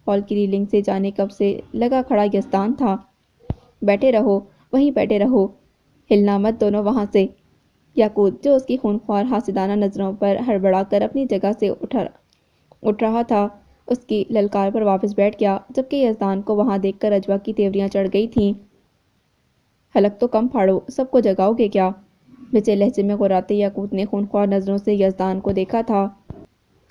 Hall کی railing سے جانے کب سے لگا کھڑا یزدان تھا۔ بیٹھے رہو، وہیں بیٹھے رہو، ہلنا مت دونوں وہاں سے۔ یاقوت جو اس کی خونخوار حاسدانہ نظروں پر ہڑبڑا کر اپنی جگہ سے اٹھ رہا تھا، اس کی للکار پر واپس بیٹھ گیا، جبکہ یزدان کو وہاں دیکھ کر اجوا کی تیوریاں چڑھ گئی تھیں۔ حلق تو کم پھاڑو، سب کو جگاؤ گے کیا؟ بچے لہجے میں غراتے یاقوت نے خونخوار نظروں سے یزدان کو دیکھا تھا۔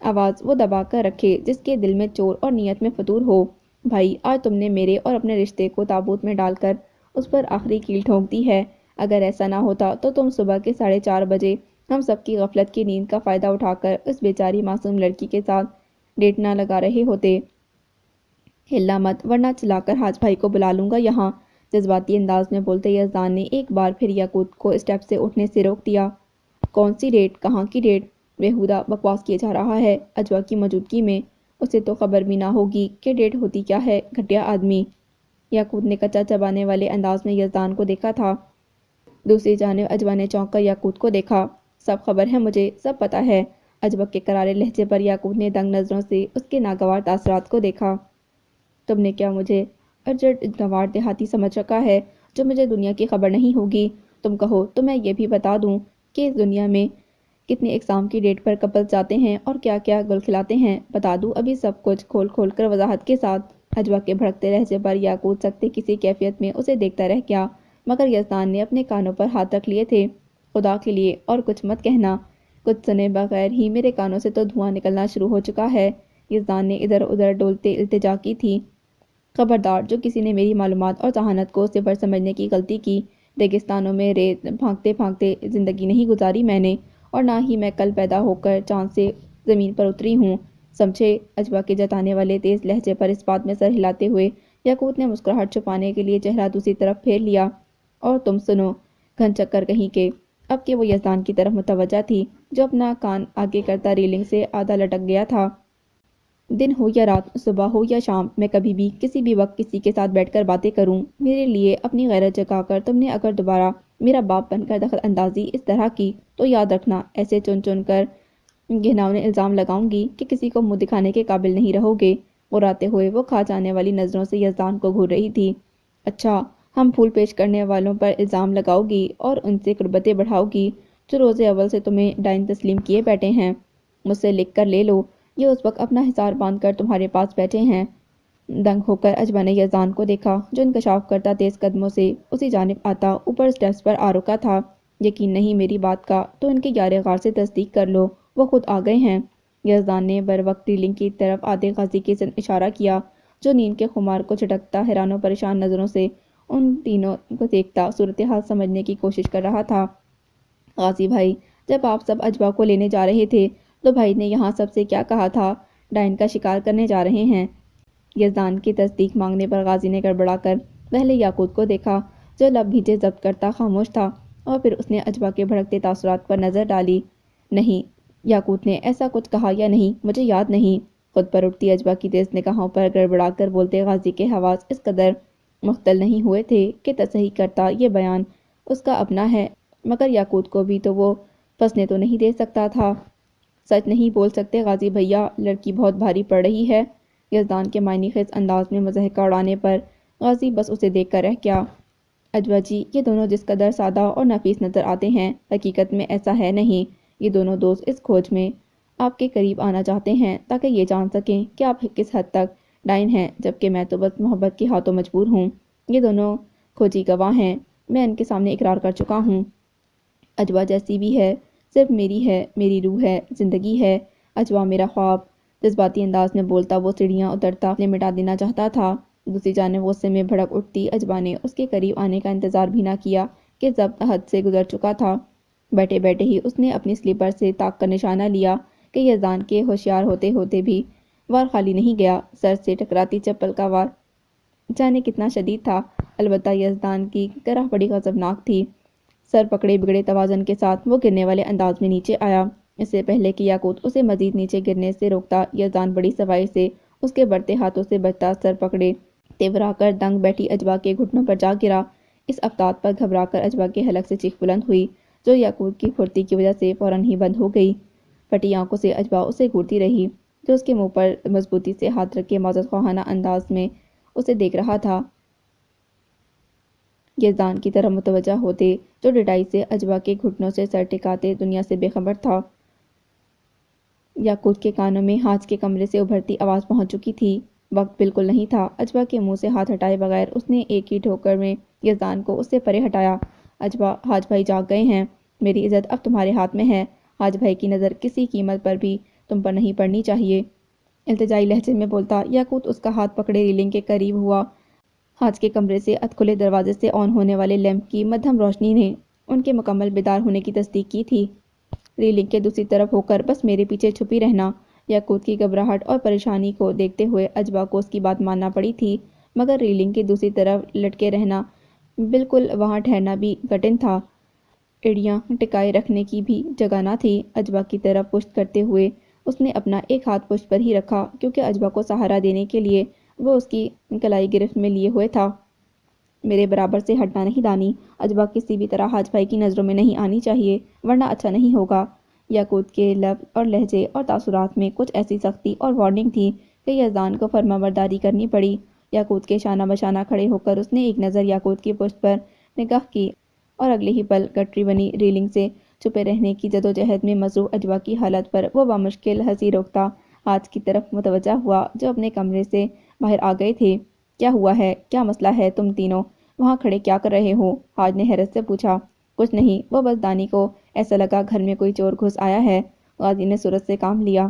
آواز وہ دبا کر رکھے جس کے دل میں چور اور نیت میں فتور ہو۔ بھائی، آج تم نے میرے اور اپنے رشتے کو تابوت میں ڈال کر اس پر آخری کیل ٹھونک دی ہے۔ اگر ایسا نہ ہوتا تو تم صبح کے 4:30 بجے ہم سب کی غفلت کی نیند کا فائدہ اٹھا کر اس بیچاری معصوم لڑکی کے ساتھ ڈیٹ نہ لگا رہے ہوتے۔ ہلنا مت ورنہ چلا کر حاج بھائی کو بلا لوں گا یہاں۔ جذباتی انداز میں بولتے یزدان نے ایک بار پھر یاقوت کو اسٹیپ سے اٹھنے سے روک دیا۔ کون سی ڈیٹ؟ کہاں کی ڈیٹ؟ بیہودہ بکواس کیے جا رہا ہے اجوا کی موجودگی میں۔ اسے تو خبر بھی نہ ہوگی کہ ڈیٹ ہوتی کیا ہے، گھٹیا آدمی۔ یاقوت نے کچا چبانے والے انداز میں یزدان کو دیکھا تھا۔ دوسری جانب اجوا نے چونک کر یاقوت کو دیکھا۔ سب خبر ہے مجھے، سب پتہ ہے۔ اجوا کے کرارے لہجے پر یاقوت نے دنگ نظروں سے اس کے ناگوار تاثرات کو دیکھا۔ تم نے کیا مجھے ارجٹ گنوار دیہاتی سمجھ رکھا ہے جو مجھے دنیا کی خبر نہیں ہوگی؟ تم کہو تو میں یہ بھی بتا دوں کہ اس دنیا میں کتنی اقسام کی ڈیٹ پر کپلز جاتے ہیں اور کیا کیا گل کھلاتے ہیں۔ بتا دوں ابھی سب کچھ کھول کھول کر وضاحت کے ساتھ۔ اجوا کے بھڑکتے لہجے پر یاقوت سکتے کسی کیفیت میں اسے دیکھتا رہ گیا، مگر یزدان نے اپنے کانوں پر ہاتھ رکھ لیے تھے۔ خدا کے لیے اور کچھ مت کہنا، کچھ سنے بغیر ہی میرے کانوں سے تو دھواں نکلنا شروع ہو چکا ہے۔ یزدان نے ادھر ادھر ڈولتے التجا کی تھی۔ خبردار، جو کسی نے میری معلومات اور ذہانت کو صفر سمجھنے کی غلطی کی۔ ریگستانوں میں ریت پھانکتے پھانکتے زندگی نہیں گزاری میں نے، اور نہ ہی میں کل پیدا ہو کر چاند سے زمین پر اتری ہوں، سمجھے؟ اجوا کے جتانے والے تیز لہجے پر اس بات میں سر ہلاتے ہوئے یاقوت نے مسکراہٹ چھپانے کے لیے چہرہ دوسری طرف پھیر لیا۔ اور تم سنو، گھن چکر کہیں کے۔ اب کہ وہ یزدان کی طرف متوجہ تھی جو اپنا کان آگے کرتا ریلنگ سے آدھا لٹک گیا تھا۔ دن ہو یا رات، صبح ہو یا شام، میں کبھی بھی کسی بھی وقت کسی کے ساتھ بیٹھ کر باتیں کروں۔ میرے لیے اپنی غیرت جگا کر تم نے اگر دوبارہ میرا باپ بن کر دخل اندازی اس طرح کی تو یاد رکھنا ایسے چن چن کر گھناؤنے الزام لگاؤں گی کہ کسی کو منہ دکھانے کے قابل نہیں رہو گے۔ غراتے ہوئے وہ کھا جانے والی نظروں سے یزدان کو گھور رہی تھی۔ اچھا، ہم پھول پیش کرنے والوں پر الزام لگاؤ گی اور ان سے قربتیں بڑھاؤ گی جو روز اول سے تمہیں ڈائن تسلیم کیے بیٹھے ہیں؟ مجھ سے لکھ کر لے لو، یہ اس وقت اپنا حصار باندھ کر تمہارے پاس بیٹھے ہیں۔ دنگ ہو کر اجوا نے یزدان کو دیکھا جو انکشاف کرتا تیز قدموں سے اسی جانب آتا اوپر اسٹیپس پر آ رکا تھا۔ یقین نہیں میری بات کا تو ان کے یارے غار سے تصدیق کر لو، وہ خود آ گئے ہیں۔ یزدان نے بر وقت ریلنگ کی طرف آتے غازی کی اشارہ کیا جو نیند کے خمار کو جھٹکتا حیران و پریشان نظروں سے ان تینوں کو دیکھتا صورتحال سمجھنے کی کوشش کر رہا تھا۔ غازی بھائی، جب آپ سب اجوا کو لینے جا رہے تھے تو بھائی نے یہاں سب سے کیا کہا تھا؟ ڈائن کا شکار کرنے جا رہے ہیں۔ یزدان کی تصدیق مانگنے پر غازی نے گڑبڑا کر پہلے یاقوت کو دیکھا جو لب بھیجے ضبط کرتا خاموش تھا، اور پھر اس نے اجوا کے بھڑکتے تاثرات پر نظر ڈالی۔ نہیں، یاقوت نے ایسا کچھ کہا یا نہیں مجھے یاد نہیں۔ خود پر اٹھتی اجوا کی تیز نگاہوں پر گڑبڑا کر بولتے غازی کے حواس اس قدر مختل نہیں ہوئے تھے کہ تصحیح کرتا یہ بیان اس کا اپنا ہے، مگر یاقوت کو بھی تو وہ پھنسنے تو نہیں دے سکتا تھا۔ سچ نہیں بول سکتے غازی بھیا، لڑکی بہت بھاری پڑ رہی ہے؟ یزدان کے معنی خیز انداز میں مضحکہ اڑانے پر غازی بس اسے دیکھ کر رہ گیا۔ اجوا جی، یہ دونوں جس قدر سادہ اور نفیس نظر آتے ہیں حقیقت میں ایسا ہے نہیں۔ یہ دونوں دوست اس کھوج میں آپ کے قریب آنا چاہتے ہیں تاکہ یہ جان سکیں کہ آپ کس حد تک ڈائن ہیں، جبکہ میں تو بس محبت کے ہاتھوں مجبور ہوں۔ یہ دونوں کھوجی گواہ ہیں، میں ان کے سامنے اقرار کر چکا ہوں۔ اجوا جیسی بھی ہے، صرف میری ہے، میری روح ہے، زندگی ہے۔ اجوا میرا خواب۔ جذباتی انداز میں بولتا وہ سیڑھیاں اترتا نے مٹا دینا چاہتا تھا۔ دوسری جانب غصے میں بھڑک اٹھتی اجوا نے اس کے قریب آنے کا انتظار بھی نہ کیا کہ ضبط حد سے گزر چکا تھا۔ بیٹھے بیٹھے ہی اس نے اپنی سلیپر سے طاق کا نشانہ لیا کہ یزدان کے ہوشیار ہوتے ہوتے بھی وار خالی نہیں گیا۔ سر سے ٹکراتی چپل کا وار جانے کتنا شدید تھا، البتہ یزدان کی کرہ بڑی غضبناک تھی۔ سر پکڑے بگڑے توازن کے ساتھ وہ گرنے والے انداز میں نیچے آیا۔ اس سے پہلے کہ یاقوت اسے مزید نیچے گرنے سے روکتا، یزدان بڑی صفائی سے اس کے بڑھتے ہاتھوں سے بچتا سر پکڑے تیورا کر دنگ بیٹھی اجوا کے گھٹنوں پر جا گرا۔ اس افتاد پر گھبرا کر اجوا کے حلق سے چیخ بلند ہوئی جو یاقوت کی پھرتی کی وجہ سے فوراً ہی بند ہو گئی۔ پھٹی آنکھوں سے اجوا اسے گھورتی رہی جو اس کے منہ پر مضبوطی سے ہاتھ رکھ کے معزز خواہانہ انداز میں اسے دیکھ رہا تھا۔ یزدان کی طرف متوجہ ہوتے جو ڈٹائی سے اجوا کے گھٹنوں سے سر ٹکاتے دنیا سے بے خبر تھا۔ یاقوت کے کانوں میں حاج کے کمرے سے ابھرتی آواز پہنچ چکی تھی۔ وقت بالکل نہیں تھا۔ اجوا کے منہ سے ہاتھ ہٹائے بغیر اس نے ایک ہی ٹھوکر میں یزدان کو اس سے پرے ہٹایا۔ اجوا، حاج بھائی جاگ گئے ہیں، میری عزت اب تمہارے ہاتھ میں ہے، حاج بھائی کی نظر کسی قیمت پر بھی تم پر نہیں پڑنی چاہیے۔ التجائی لہجے میں بولتا یاقوت اس کا ہاتھ پکڑے ریلنگ کے قریب ہوا۔ حاج کے کمرے سے ادھ کھلے دروازے سے آن ہونے والے لیمپ کی مدھم روشنی نے ان کے مکمل بیدار ہونے کی تصدیق کی تھی۔ ریلنگ کے دوسری طرف ہو کر بس میرے پیچھے چھپی رہنا۔ یاقوت کی گھبراہٹ اور پریشانی کو دیکھتے ہوئے اجوا کو اس کی بات ماننا پڑی تھی، مگر ریلنگ کی دوسری طرف لٹکے رہنا، بالکل وہاں ٹھہرنا بھی کٹھن تھا۔ ایڑیاں ٹکائے رکھنے کی بھی جگہ نہ تھی۔ اجوا کی طرف پشت کرتے ہوئے اس نے اپنا ایک ہاتھ پشت پر ہی رکھا، کیونکہ اجوا کو سہارا دینے کے لیے وہ اس کی کلائی گرفت میں لیے ہوئے تھا۔ میرے برابر سے ہٹنا نہیں دانی، اجوا کسی بھی طرح حاج بھائی کی نظروں میں نہیں آنی چاہیے، ورنہ اچھا نہیں ہوگا۔ یاقوت کے لب اور لہجے اور تاثرات میں کچھ ایسی سختی اور وارننگ تھی کہ یزدان کو فرمانبرداری کرنی پڑی۔ یاقوت کے شانہ بشانہ کھڑے ہو کر اس نے ایک نظر یاقوت کی پشت پر نگاہ کی اور اگلے ہی پل گٹری بنی ریلنگ سے چھپے رہنے کی جدوجہد میں مصروف اجوا کی حالت پر وہ بامشکل ہنسی روکتا حاج کی طرف متوجہ ہوا، جو اپنے کمرے سے باہر آ گئے تھے۔ کیا ہوا ہے؟ کیا مسئلہ ہے؟ تم تینوں وہاں کھڑے کیا کر رہے ہو؟ حاج نے حیرت سے پوچھا۔ کچھ نہیں، وہ بس دانی کو ایسا لگا گھر میں کوئی چور گھس آیا ہے، غازی نے صورت سے کام لیا۔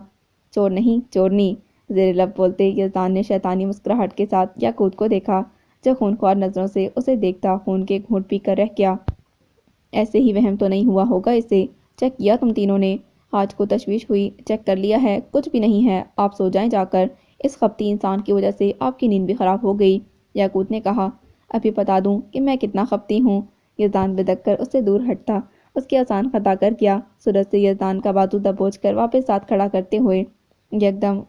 چور نہیں، چورنی، زیر لب بولتے یزدان نے شیطانی مسکراہٹ کے ساتھ یاقوت کو دیکھا، جو خونخوار نظروں سے اسے دیکھتا خون کے گھونٹ پی کر رہ گیا۔ ایسے ہی وہم تو نہیں ہوا ہوگا اسے؟ چیک کیا تم تینوں نے؟ حاج کو تشویش ہوئی۔ چیک کر لیا ہے، کچھ بھی نہیں ہے، آپ سو جائیں جا کر، اس خپتی انسان کی وجہ سے آپ کی نیند بھی خراب ہو گئی، یاقوت نے کہا۔ ابھی بتا دوں کہ میں کتنا خپتی ہوں؟ یزدان بدک کر اس سے دور ہٹتا اس کے آسان خطا کر گیا۔ سورج سے یزدان کا بازو دبوچ کر واپس ساتھ کھڑا کرتے ہوئے یکدم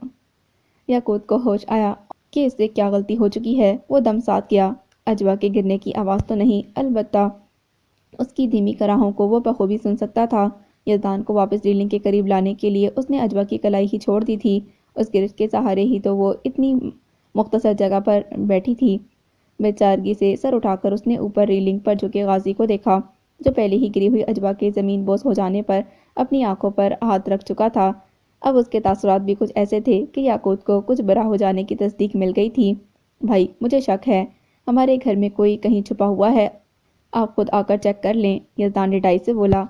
یاقوت کو ہوش آیا کہ اس سے کیا غلطی ہو چکی ہے۔ وہ دم ساتھ گیا۔ اجوا کے گرنے کی آواز تو نہیں، البتہ اس کی دھیمی کراہوں کو وہ بخوبی سن سکتا تھا۔ یزدان کو واپس ریلنگ کے قریب لانے کے لیے اس نے اجوا کی کلائی ہی چھوڑ دی تھی۔ اس گرفت کے سہارے ہی تو وہ اتنی مختصر جگہ پر بیٹھی تھی۔ بے چارگی سے سر اٹھا کر اس نے اوپر ریلنگ پر جھکے غازی کو دیکھا، جو پہلے ہی گری ہوئی اجوا کے زمین بوس ہو جانے پر اپنی آنکھوں پر ہاتھ رکھ چکا تھا۔ اب اس کے تاثرات بھی کچھ ایسے تھے کہ یاقوت کو کچھ برا ہو جانے کی تصدیق مل گئی تھی۔ بھائی، مجھے شک ہے، ہمارے گھر میں کوئی کہیں چھپا ہوا ہے، آپ خود آ کر چیک کر لیں، یزدان ڈٹائی سے بولا۔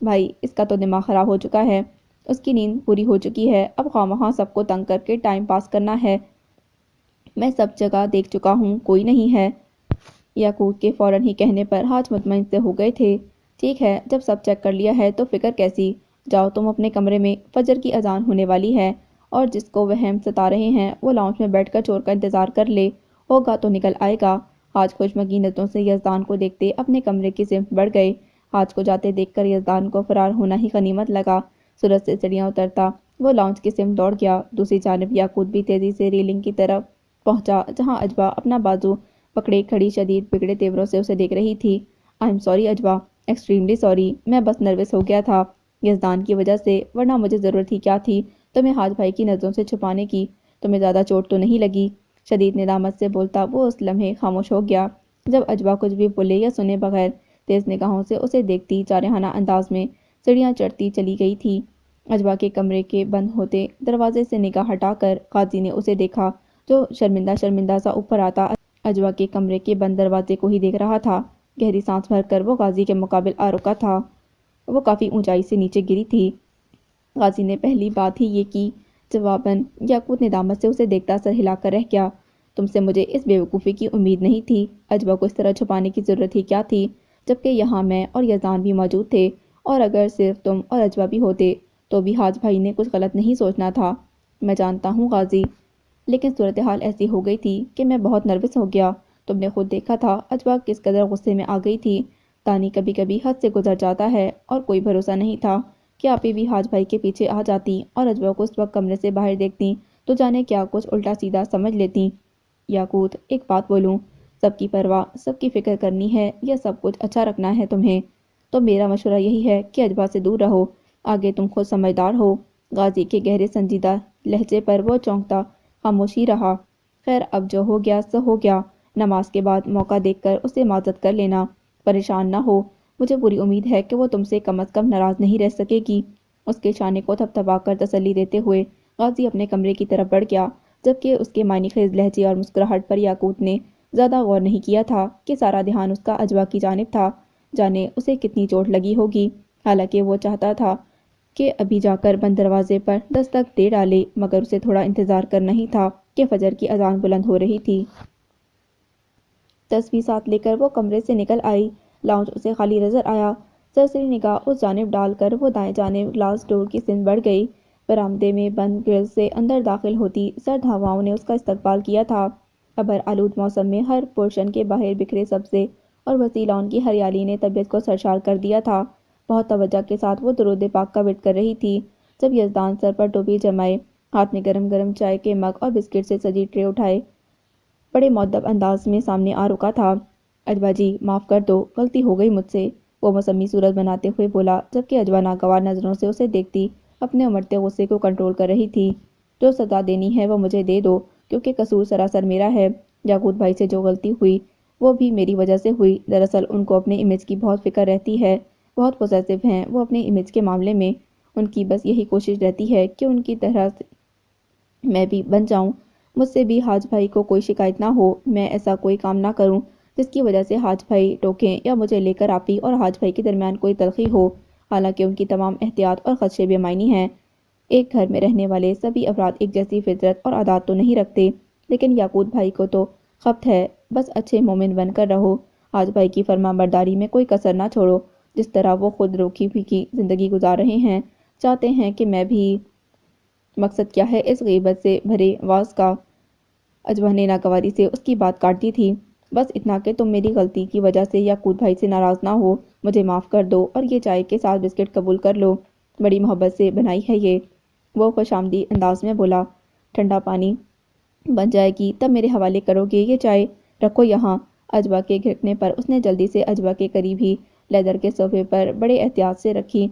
بھائی، اس کا تو دماغ خراب ہو چکا ہے، اس کی نیند پوری ہو چکی ہے، اب خواہ سب کو تنگ کر کے ٹائم پاس کرنا ہے۔ میں سب جگہ دیکھ چکا ہوں، کوئی نہیں ہے۔ یاقوت کے فوراً ہی کہنے پر حاج مطمئن سے ہو گئے تھے۔ ٹھیک ہے، جب سب چیک کر لیا ہے تو فکر کیسی؟ جاؤ تم اپنے کمرے میں، فجر کی اذان ہونے والی ہے، اور جس کو وہم ستا رہے ہیں وہ لاؤنج میں بیٹھ کر چور کا انتظار کر لے، ہوگا تو نکل آئے گا۔ حاج خوشمگی نظروں سے یزدان کو دیکھتے اپنے کمرے کی سمت بڑھ گئے۔ حاج کو جاتے دیکھ کر یزدان کو فرار ہونا ہی غنیمت لگا۔ سورج سے سیڑھیاں اترتا وہ لاؤنج کی سمت دوڑ گیا۔ دوسری جانب یاقوت بھی تیزی سے ریلنگ کی طرف پہنچا، جہاں اجوا اپنا بازو پکڑے کھڑی شدید بگڑے تیوروں سے اسے دیکھ رہی تھی۔ آئی ایم سوری اجوا، ایکسٹریملی سوری، میں بس نروس ہو گیا تھا یزدان کی وجہ سے، ورنہ مجھے ضرورت ہی کیا تھی تمہیں حاج بھائی کی نظروں سے چھپانے کی؟ تمہیں زیادہ چوٹ تو نہیں لگی؟ شدید ندامت سے بولتا وہ اس لمحے خاموش ہو گیا، جب اجوا کچھ بھی بولے یا سنے بغیر تیز نگاہوں سے اسے دیکھتی جارحانہ انداز میں سیڑھیاں چڑھتی چلی گئی تھی۔ اجوا کے کمرے کے بند ہوتے دروازے سے نگاہ ہٹا کر قاضی نے اسے دیکھا، جو شرمندہ شرمندہ سا اوپر آتا اجوا کے کمرے کے بند دروازے کو ہی دیکھ رہا تھا۔ گہری سانس بھر کر وہ قاضی کے مقابل آ رکا تھا۔ وہ کافی اونچائی سے نیچے گری تھی۔ قاضی نے پہلی بات ہی یہ کی۔ جواباً یاقوت ندامت سے اسے دیکھتا سر ہلا کر رہ گیا۔ تم سے مجھے اس بے وقوفی کی امید نہیں تھی۔ اجوا کو اس طرح چھپانے کی ضرورت ہی کیا تھی، جبکہ یہاں میں اور یزدان بھی موجود تھے، اور اگر صرف تم اور اجوا بھی ہوتے تو بھی حاج بھائی نے کچھ غلط نہیں سوچنا تھا۔ میں جانتا ہوں قاضی، لیکن صورتحال ایسی ہو گئی تھی کہ میں بہت نروس ہو گیا۔ تم نے خود دیکھا تھا اجوا کس قدر غصے میں آ گئی تھی۔ دانی کبھی کبھی حد سے گزر جاتا ہے، اور کوئی بھروسہ نہیں تھا کہ آپی بھی حاج بھائی کے پیچھے آ جاتی اور اجوا کو اس وقت کمرے سے باہر دیکھتی تو جانے کیا کچھ الٹا سیدھا سمجھ لیتی۔ یاقوت، ایک بات بولوں، سب کی پرواہ، سب کی فکر کرنی ہے یا سب کچھ اچھا رکھنا ہے تمہیں، تو میرا مشورہ یہی ہے کہ اجوا سے دور رہو۔ آگے تم خود سمجھدار ہو۔ غازی کے گہرے سنجیدہ لہجے پر وہ چونکتا خاموشی رہا۔ خیر اب جو ہو گیا سو ہو گیا، نماز کے بعد موقع دیکھ کر اسے معذرت کر لینا، پریشان نہ ہو، مجھے پوری امید ہے کہ وہ تم سے کم از کم ناراض نہیں رہ سکے گی۔ اس کے شانے کو تھپتھپا کر تسلی دیتے ہوئے غازی اپنے کمرے کی طرف بڑھ گیا، جبکہ اس کے معنی خیز لہجے اور مسکراہٹ پر یاقوت نے زیادہ غور نہیں کیا تھا کہ سارا دھیان اس کا اجوا کی جانب تھا۔ جانے اسے کتنی چوٹ لگی ہوگی، حالانکہ وہ چاہتا تھا کہ ابھی جا کر بند دروازے پر دستک دے ڈالے، مگر اسے تھوڑا انتظار کرنا ہی تھا کہ فجر کی اذان بلند ہو رہی تھی۔ تسبیح ساتھ لے کر وہ کمرے سے نکل آئی۔ لاؤنج اسے خالی نظر آیا۔ سرسری نگاہ اس جانب ڈال کر وہ دائیں جانب گلاس ڈور کی سمت بڑھ گئی۔ برآمدے میں بند گرل سے اندر داخل ہوتی سرد ہواؤں نے اس کا استقبال کیا تھا۔ ابر آلود موسم میں ہر پورشن کے باہر بکھرے سبزے اور وسیع لان کی ہریالی نے طبیعت کو سرشار کر دیا تھا۔ بہت توجہ کے ساتھ وہ درود پاک کا ورد کر رہی تھی جب یزدان سر پر ٹوپی جمائے، ہاتھ میں گرم گرم چائے کے مگ اور بسکٹ سے سجی ٹرے اٹھائے بڑے مؤدب انداز میں سامنے آ رکا تھا۔ اجوا جی معاف کر دو، غلطی ہو گئی مجھ سے، وہ موسمی صورت بناتے ہوئے بولا، جبکہ اجوا ناگوار نظروں سے اسے دیکھتی اپنے امڑتے غصے کو کنٹرول کر رہی تھی۔ جو سزا دینی ہے وہ مجھے دے دو، کیونکہ قصور سراسر میرا ہے۔ یاقوت بھائی سے جو غلطی ہوئی وہ بھی میری وجہ سے ہوئی۔ دراصل ان کو اپنے امیج کی بہت فکر رہتی ہے، بہت پوزیسو ہیں وہ اپنے امیج کے معاملے میں۔ ان کی بس یہی کوشش رہتی ہے کہ ان کی طرح میں بھی بن جاؤں، مجھ سے بھی حاج بھائی کو کوئی شکایت نہ ہو، میں ایسا کوئی کام نہ کروں جس کی وجہ سے حاج بھائی ٹوکیں یا مجھے لے کر آپی اور حاج بھائی کے درمیان کوئی تلخی ہو۔ حالانکہ ان کی تمام احتیاط اور خدشے بے معنی ہیں۔ ایک گھر میں رہنے والے سبھی افراد ایک جیسی فطرت اور عادات تو نہیں رکھتے، لیکن یاقوت بھائی کو تو خبت ہے، بس اچھے مومن بن کر رہو، حاج بھائی کی فرما برداری میں کوئی کسر نہ چھوڑو۔ جس طرح وہ خود روکھی پھیکی زندگی گزار رہے ہیں، چاہتے ہیں کہ میں بھی۔ مقصد کیا ہے اس غیبت سے بھرے واز کا؟ اجوا نے ناگواری سے اس کی بات کاٹ دی تھی۔ بس اتنا کہ تم میری غلطی کی وجہ سے یاقوت بھائی سے ناراض نہ ہو، مجھے معاف کر دو اور یہ چائے کے ساتھ بسکٹ قبول کر لو، بڑی محبت سے بنائی ہے یہ، وہ خوش آمدی انداز میں بولا۔ ٹھنڈا پانی بن جائے گی تب میرے حوالے کرو گے یہ چائے، رکھو یہاں۔ اجوا کے گھٹنے پر اس نے جلدی سے اجوا کے قریب ہی لیدر کے صوفے پر بڑے احتیاط سے رکھی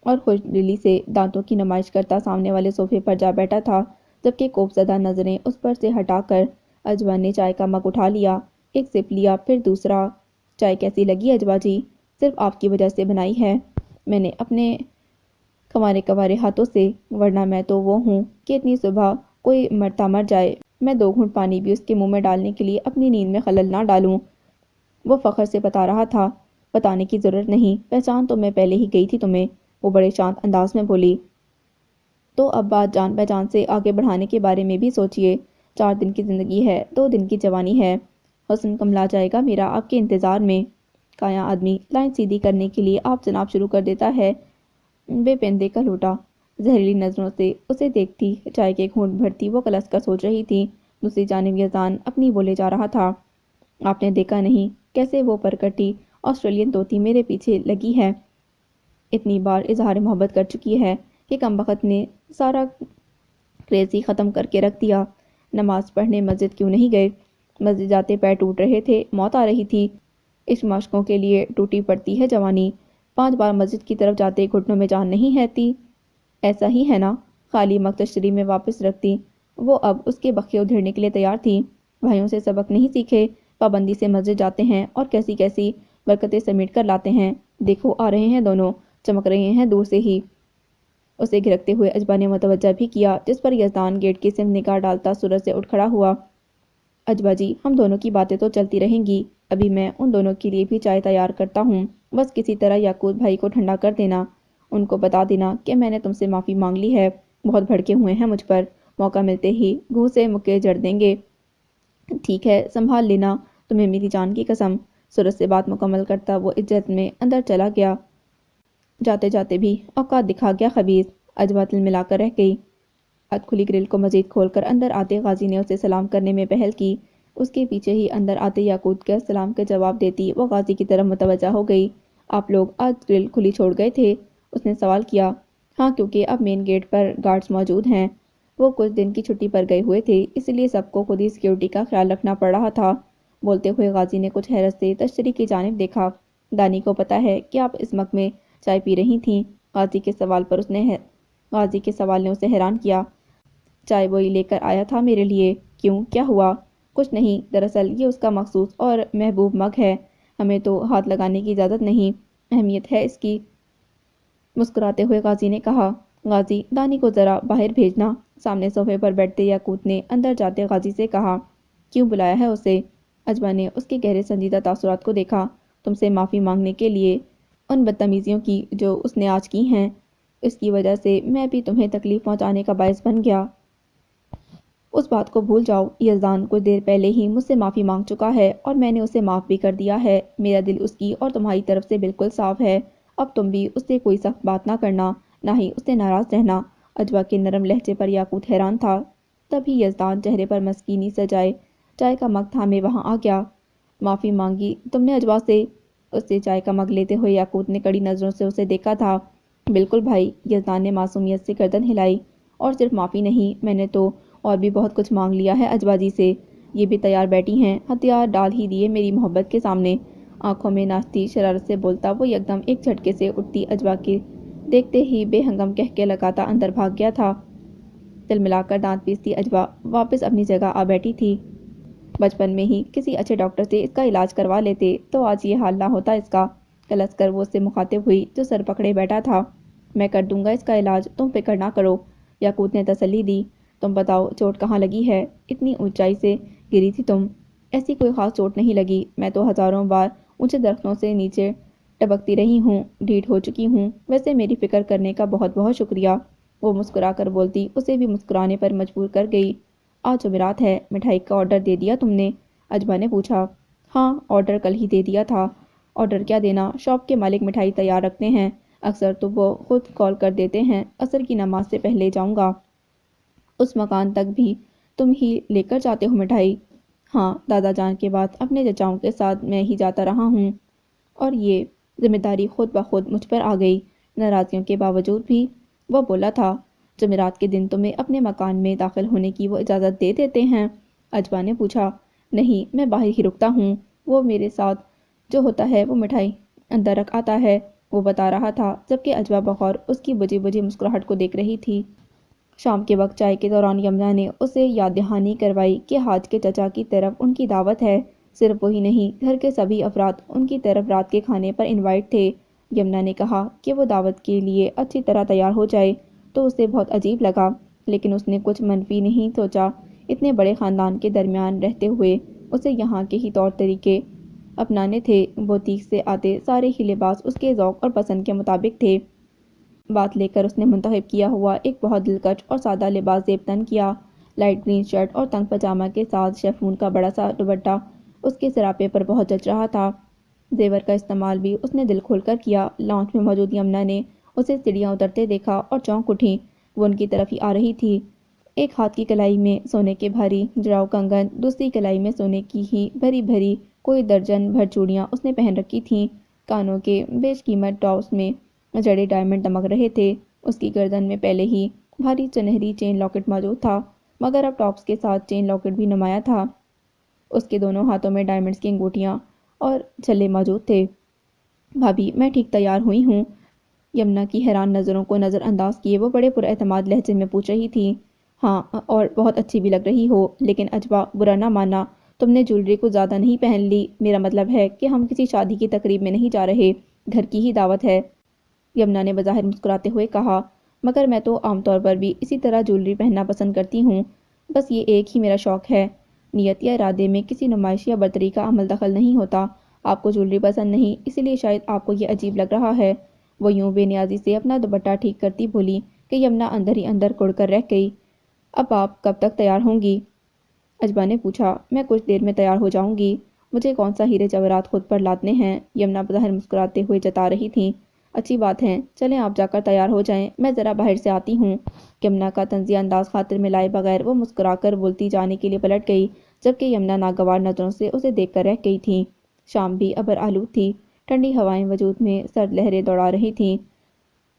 اور خوش دلی سے دانتوں کی نمائش کرتا سامنے والے صوفے پر جا بیٹھا تھا، جبکہ کوپ زدہ نظریں اس پر سے ہٹا کر اجوا نے چائے کا مگ اٹھا لیا، ایک سپ لیا پھر دوسرا۔ چائے کیسی لگی اجوا جی؟ صرف آپ کی وجہ سے بنائی ہے میں نے اپنے کنوارے کنوارے ہاتھوں سے، ورنہ میں تو وہ ہوں کہ اتنی صبح کوئی مرتا مر جائے میں 2 گھونٹ پانی بھی اس کے منہ میں ڈالنے کے لیے اپنی نیند میں خلل نہ ڈالوں۔ وہ فخر سے بتا رہا تھا۔ بتانے کی ضرورت نہیں، پہچان تو میں پہلے ہی گئی تھی تمہیں، وہ بڑے شانت انداز میں بولی۔ تو اب بات جان پہچان سے آگے بڑھانے کے بارے میں بھی سوچئے، 4 دن کی زندگی ہے، 2 دن کی جوانی ہے، حسن کملا جائے گا میرا آپ کے انتظار میں۔ کایا آدمی لائن سیدھی کرنے کے لیے آپ جناب شروع کر دیتا ہے، بے پیندے کا لوٹا۔ زہریلی نظروں سے اسے دیکھتی چائے کے گھونٹ بھرتی وہ کلس کر سوچ رہی تھی۔ دوسری جانب یزدان اپنی بولے جا رہا تھا۔ آپ نے دیکھا نہیں کیسے وہ پرکٹی آسٹریلین طوطی میرے پیچھے لگی ہے، اتنی بار اظہار محبت کر چکی ہے کہ کمبخت نے سارا کریزی ختم کر کے رکھ دیا۔ نماز پڑھنے مسجد کیوں نہیں گئے؟ مسجد جاتے پیر ٹوٹ رہے تھے، موت آ رہی تھی، عشق مشقوں کے لیے ٹوٹی پڑتی ہے جوانی، 5 بار مسجد کی طرف جاتے گھٹنوں میں جان نہیں رہتی، ایسا ہی ہے نا؟ خالی مگ تشتری میں واپس رکھتی۔ وہ اب اس کے بخیے ادھیڑنے کے لیے تیار تھی۔ بھائیوں سے سبق نہیں سیکھے، پابندی سے مسجد جاتے ہیں اور کیسی کیسی برکتیں سمیٹ کر لاتے ہیں، دیکھو آ رہے ہیں دونوں، چمک رہے ہیں دور سے ہی۔ اسے گھرکتے ہوئے اجوا نے متوجہ بھی کیا، جس پر یزدان گیٹ کی سمت نگاہ ڈالتا سورج سے اٹھ کھڑا ہوا۔ اجوا جی ہم دونوں کی باتیں تو چلتی رہیں گی، ابھی میں ان دونوں کے لیے بھی چائے تیار کرتا ہوں، بس کسی طرح یاقوت بھائی کو ٹھنڈا کر دینا، ان کو بتا دینا کہ میں نے تم سے معافی مانگ لی ہے، بہت بھڑکے ہوئے ہیں مجھ پر، موقع ملتے ہی گھوں سے مکے جڑ دیں گے۔ ٹھیک ہے سنبھال لینا، تمہیں میری جان کی قسم۔ سورج سے بات مکمل کرتا وہ عزت میں اندر چلا گیا۔ جاتے جاتے بھی اوقات دکھا گیا خبیث، اجوا تل ملا کر رہ گئی۔ اد کھلی گرل کو مزید کھول کر اندر آتے غازی نے اسے سلام کرنے میں پہل کی، اس کے پیچھے ہی اندر آتے یاقوت کے سلام کے جواب دیتی وہ غازی کی طرف متوجہ ہو گئی۔ آپ لوگ آج گرل کھلی چھوڑ گئے تھے؟ اس نے سوال کیا۔ ہاں کیونکہ اب مین گیٹ پر گارڈز موجود ہیں، وہ کچھ دن کی چھٹی پر گئے ہوئے تھے، اس لیے سب کو خود ہی سیکیورٹی کا خیال رکھنا پڑ رہا تھا۔ بولتے ہوئے غازی نے کچھ حیرت سے تشتری کی جانب دیکھا۔ دانی کو پتہ ہے کہ آپ اس مگ میں چائے پی رہی تھیں؟ غازی کے سوال نے اسے حیران کیا۔ چائے وہی لے کر آیا تھا میرے لیے۔ کیوں، کیا ہوا؟ کچھ نہیں، دراصل یہ اس کا مخصوص اور محبوب مگ ہے، ہمیں تو ہاتھ لگانے کی اجازت نہیں، اہمیت ہے اس کی۔ مسکراتے ہوئے غازی نے کہا۔ غازی، دانی کو ذرا باہر بھیجنا۔ سامنے صوفے پر بیٹھتے یاقوت نے اندر جاتے غازی سے کہا۔ کیوں بلایا ہے اسے؟ اجبا نے اس کے گہرے سنجیدہ تاثرات کو دیکھا۔ تم سے معافی مانگنے کے لیے، ان بدتمیزیوں کی جو اس نے آج کی ہیں، اس کی وجہ سے میں بھی تمہیں تکلیف پہنچانے کا باعث بن گیا۔ اس بات کو بھول جاؤ، یزدان کچھ دیر پہلے ہی مجھ سے معافی مانگ چکا ہے اور میں نے اسے معاف بھی کر دیا ہے۔ میرا دل اس کی اور تمہاری طرف سے بالکل صاف ہے۔ اب تم بھی اس سے کوئی سخت بات نہ کرنا، نہ ہی اس سے ناراض رہنا۔ اجبا کے نرم لہجے پر یاقوت حیران تھا۔ تبھی یزدان چہرے پر مسکینی سجائے چائے کا مگ تھامے وہاں آ گیا۔ معافی مانگی تم نے اجبا سے؟ اس سے چائے کا مگ لیتے ہوئے یاقوت نے کڑی نظروں سے اسے دیکھا تھا۔ بالکل بھائی، یزدان نے معصومیت سے گردن ہلائی۔ اور صرف معافی نہیں، میں نے تو اور بھی بہت کچھ مانگ لیا ہے اجبا جی سے۔ یہ بھی تیار بیٹھی ہیں، ہتھیار ڈال ہی دیے میری محبت کے سامنے۔ آنکھوں میں ناچتی شرارت سے بولتا وہ یکدم ایک جھٹکے سے اٹھتی اجبا کے دیکھتے ہی بے ہنگم کہکے لگاتا اندر بھاگ گیا تھا۔ تل ملا کر دانت پیستی اجبا واپس اپنی جگہ آ بیٹھی تھی۔ بچپن میں ہی کسی اچھے ڈاکٹر سے اس کا علاج کروا لیتے تو آج یہ حال نہ ہوتا اس کا۔ کلس کر وہ اس سے مخاطب ہوئی جو سر پکڑے بیٹھا تھا۔ میں کر دوں گا اس کا علاج، تم فکر نہ کرو، یاقوت نے تسلی دی۔ تم بتاؤ چوٹ کہاں لگی ہے؟ اتنی اونچائی سے گری تھی تم؟ ایسی کوئی خاص چوٹ نہیں لگی، میں تو ہزاروں بار اونچے درختوں سے نیچے ٹپکتی رہی ہوں، ڈھیٹ ہو چکی ہوں، ویسے میری فکر کرنے کا بہت بہت شکریہ۔ وہ مسکرا کر بولتی اسے بھی مسکرانے پر مجبور کر گئی۔ آج جمعرات ہے، مٹھائی کا آرڈر دے دیا تم نے؟ اجبا نے پوچھا۔ ہاں، آرڈر کل ہی دے دیا تھا۔ آرڈر کیا دینا، شاپ کے مالک مٹھائی تیار رکھتے ہیں، اکثر تو وہ خود کال کر دیتے ہیں۔ عصر کی نماز سے پہلے جاؤں گا۔ اس مکان تک بھی تم ہی لے کر جاتے ہو مٹھائی؟ ہاں، دادا جان کے بعد اپنے چچاؤں کے ساتھ میں ہی جاتا رہا ہوں، اور یہ ذمہ داری خود بخود مجھ پر آ گئی۔ ناراضیوں کے باوجود بھی وہ بولا تھا، جمعرات کے دن تمہیں اپنے مکان میں داخل ہونے کی وہ اجازت دے دیتے ہیں؟ اجبا نے پوچھا۔ نہیں، میں باہر ہی رکتا ہوں، وہ میرے ساتھ جو ہوتا ہے وہ مٹھائی اندر رکھ آتا ہے، وہ بتا رہا تھا، جبکہ اجبا بغور اس کی بجھی بجھی مسکراہٹ کو دیکھ رہی تھی۔ شام کے وقت چائے کے دوران یمنا نے اسے یاد دہانی کروائی کہ حاج کے چچا کی طرف ان کی دعوت ہے۔ صرف وہی نہیں، گھر کے سبھی افراد ان کی طرف رات کے کھانے پر انوائٹ تھے۔ یمنا نے کہا کہ وہ دعوت کے لیے اچھی طرح تیار ہو جائے تو اسے بہت عجیب لگا، لیکن اس نے کچھ منفی نہیں سوچا۔ اتنے بڑے خاندان کے درمیان رہتے ہوئے اسے یہاں کے ہی طور طریقے اپنانے تھے۔ بوتیک سے آتے سارے ہی لباس اس کے ذوق اور پسند کے مطابق تھے۔ بات لے کر اس نے منتخب کیا ہوا ایک بہت دلکش اور سادہ لباس زیب تن کیا۔ لائٹ گرین شرٹ اور تنگ پاجامہ کے ساتھ شیفون کا بڑا سا دوپٹہ اس کے سراپے پر بہت جچ رہا تھا۔ زیور کا استعمال بھی اس نے دل کھول کر کیا۔ لاؤنج میں موجود یمنا نے اسے سیڑھیاں اترتے دیکھا اور چونک اٹھی، وہ ان کی طرف ہی آ رہی تھی۔ ایک ہاتھ کی کلائی میں سونے کے بھاری جڑاؤ کنگن، دوسری کلائی میں سونے کی ہی بھری بھری کوئی درجن بھر چوڑیاں اس نے پہن رکھی تھیں۔ کانوں کے بیش قیمت ٹاپس میں جڑے ڈائمنڈ دمک رہے تھے۔ اس کی گردن میں پہلے ہی بھاری سنہری چین لاکٹ موجود تھا، مگر اب ٹاپس کے ساتھ چین لاکٹ بھی نمایاں تھا۔ اس کے دونوں ہاتھوں میں ڈائمنڈز کی انگوٹیاں اور چھلے موجود تھے۔ بھابھی، میں ٹھیک تیار ہوئی ہوں؟ یمنا کی حیران نظروں کو نظر انداز کیے وہ بڑے پراعتماد لہجے میں پوچھ رہی تھی۔ ہاں، اور بہت اچھی بھی لگ رہی ہو، لیکن اجبا برا نہ ماننا، تم نے جویلری کچھ زیادہ نہیں پہن لی، میرا مطلب ہے کہ ہم کسی شادی کی تقریب میں نہیں جا رہے، گھر کی ہی دعوت ہے۔ یمنا نے بظاہر مسکراتے ہوئے کہا، مگر میں تو عام طور پر بھی اسی طرح جویلری پہننا پسند کرتی ہوں، بس یہ ایک ہی میرا شوق ہے، نیت یا ارادے میں کسی نمائش یا برتری کا عمل دخل نہیں ہوتا۔ آپ کو جویلری پسند نہیں، اسی لیے شاید آپ کو یہ عجیب لگ رہا ہے۔ وہ یوں بے نیازی سے اپنا دوپٹہ ٹھیک کرتی بولی کہ یمنا اندر ہی اندر کڑ کر رہ گئی۔ اب آپ کب تک تیار ہوں گی؟ اجبا نے پوچھا۔ میں کچھ دیر میں تیار ہو جاؤں گی، مجھے کون سا ہیرے جواہرات خود پر لادنے ہیں، یمنا بظاہر مسکراتے ہوئے جتا رہی تھیں۔ اچھی بات ہے، چلیں آپ جا کر تیار ہو جائیں، میں ذرا باہر سے آتی ہوں۔ یمنا کا طنزیہ انداز خاطر میں لائے بغیر وہ مسکرا کر بولتی جانے کے لیے پلٹ گئی، جبکہ یمنا ناگوار نظروں سے اسے دیکھ کر رہ گئی تھی۔ شام بھی ابر آلود تھی، ٹھنڈی ہوائیں وجود میں سرد لہریں دوڑا رہی تھیں۔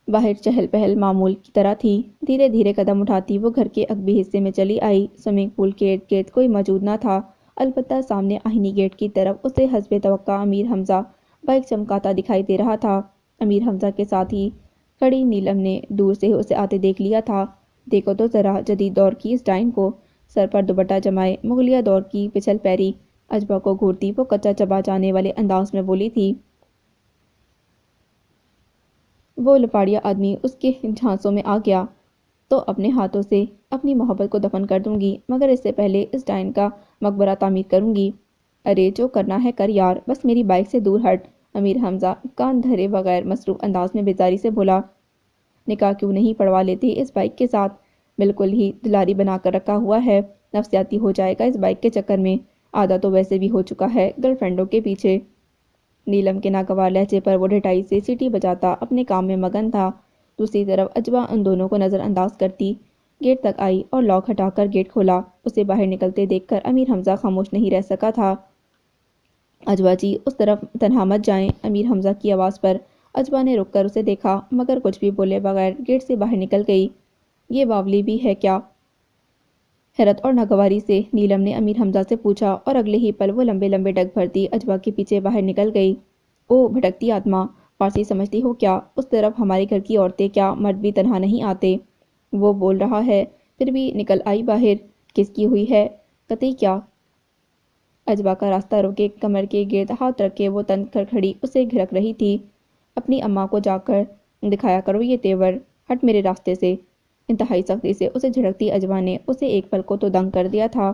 باہر چہل پہل معمول کی طرح تھی۔ دھیرے دھیرے قدم اٹھاتی وہ گھر کے عقبی حصے میں چلی آئی۔ سوئمنگ پول کے ارد گرد کوئی موجود نہ تھا، البتہ سامنے آہنی گیٹ کی طرف اسے حسب توقع امیر حمزہ بائک چمکاتا دکھائی دے رہا تھا۔ امیر حمزہ کے ساتھ ہی کھڑی نیلم نے دور سے اسے آتے دیکھ لیا تھا۔ دیکھو تو ذرا جدید دور کی اس ڈائن کو، سر پر دوپٹہ جمائے مغلیہ دور کی پچھل پیری اجبا کو گھورتی وہ کچا چبا جانے والے انداز میں بولی تھی۔ وہ لپاڑیا آدمی اس کے جھانسوں میں آ گیا تو اپنے ہاتھوں سے اپنی محبت کو دفن کر دوں گی، مگر اس سے پہلے اس ڈائن کا مقبرہ تعمیر کروں گی۔ ارے جو کرنا ہے کر یار، بس میری بائک سے دور ہٹ۔ امیر حمزہ کان دھرے بغیر مصروف انداز میں بیزاری سے بولا۔ نکاح کیوں نہیں پڑھوا لیتے اس بائک کے ساتھ؟ بالکل ہی دلاری بنا کر رکھا ہوا ہے، نفسیاتی ہو جائے گا اس بائک کے چکر میں، آدھا تو ویسے بھی ہو چکا ہے گرل فرینڈوں کے پیچھے۔ نیلم کے ناگوار لہجے پر وہ ڈھٹائی سے سیٹی بجاتا اپنے کام میں مگن تھا۔ دوسری طرف اجبا ان دونوں کو نظر انداز کرتی گیٹ تک آئی اور لاک ہٹا کر گیٹ کھولا۔ اسے باہر نکلتے دیکھ کر امیر حمزہ خاموش نہیں رہ سکا تھا۔ اجبا جی اس طرف تنہا مت جائیں، امیر حمزہ کی آواز پر اجبا نے رک کر اسے دیکھا مگر کچھ بھی بولے بغیر گیٹ سے باہر نکل گئی۔ یہ باولی بھی ہے کیا؟ حیرت اور ناگواری سے نیلم نے امیر حمزہ سے پوچھا اور اگلے ہی پل وہ لمبے لمبے ڈگ بھرتی اجبا کے پیچھے باہر نکل گئی۔ او بھٹکتی آتما، فارسی سمجھتی ہو کیا؟ اس طرف ہمارے گھر کی عورتیں کیا مرد بھی تنہا نہیں آتے؟ وہ بول رہا ہے پھر بھی نکل آئی باہر۔ کس کی ہوئی ہے؟ قطعی کیا؟ اجبا کا راستہ روکے کمر کے گرد ہاتھ رکھے وہ تن کر کھڑی اسے گھرک رہی تھی۔ اپنی اماں کو جا کر دکھایا کرو یہ تیور، ہٹ میرے راستے سے۔ انتہائی سختی سے اسے جھڑکتی اجبا نے اسے ایک پل کو تو دنگ کر دیا تھا۔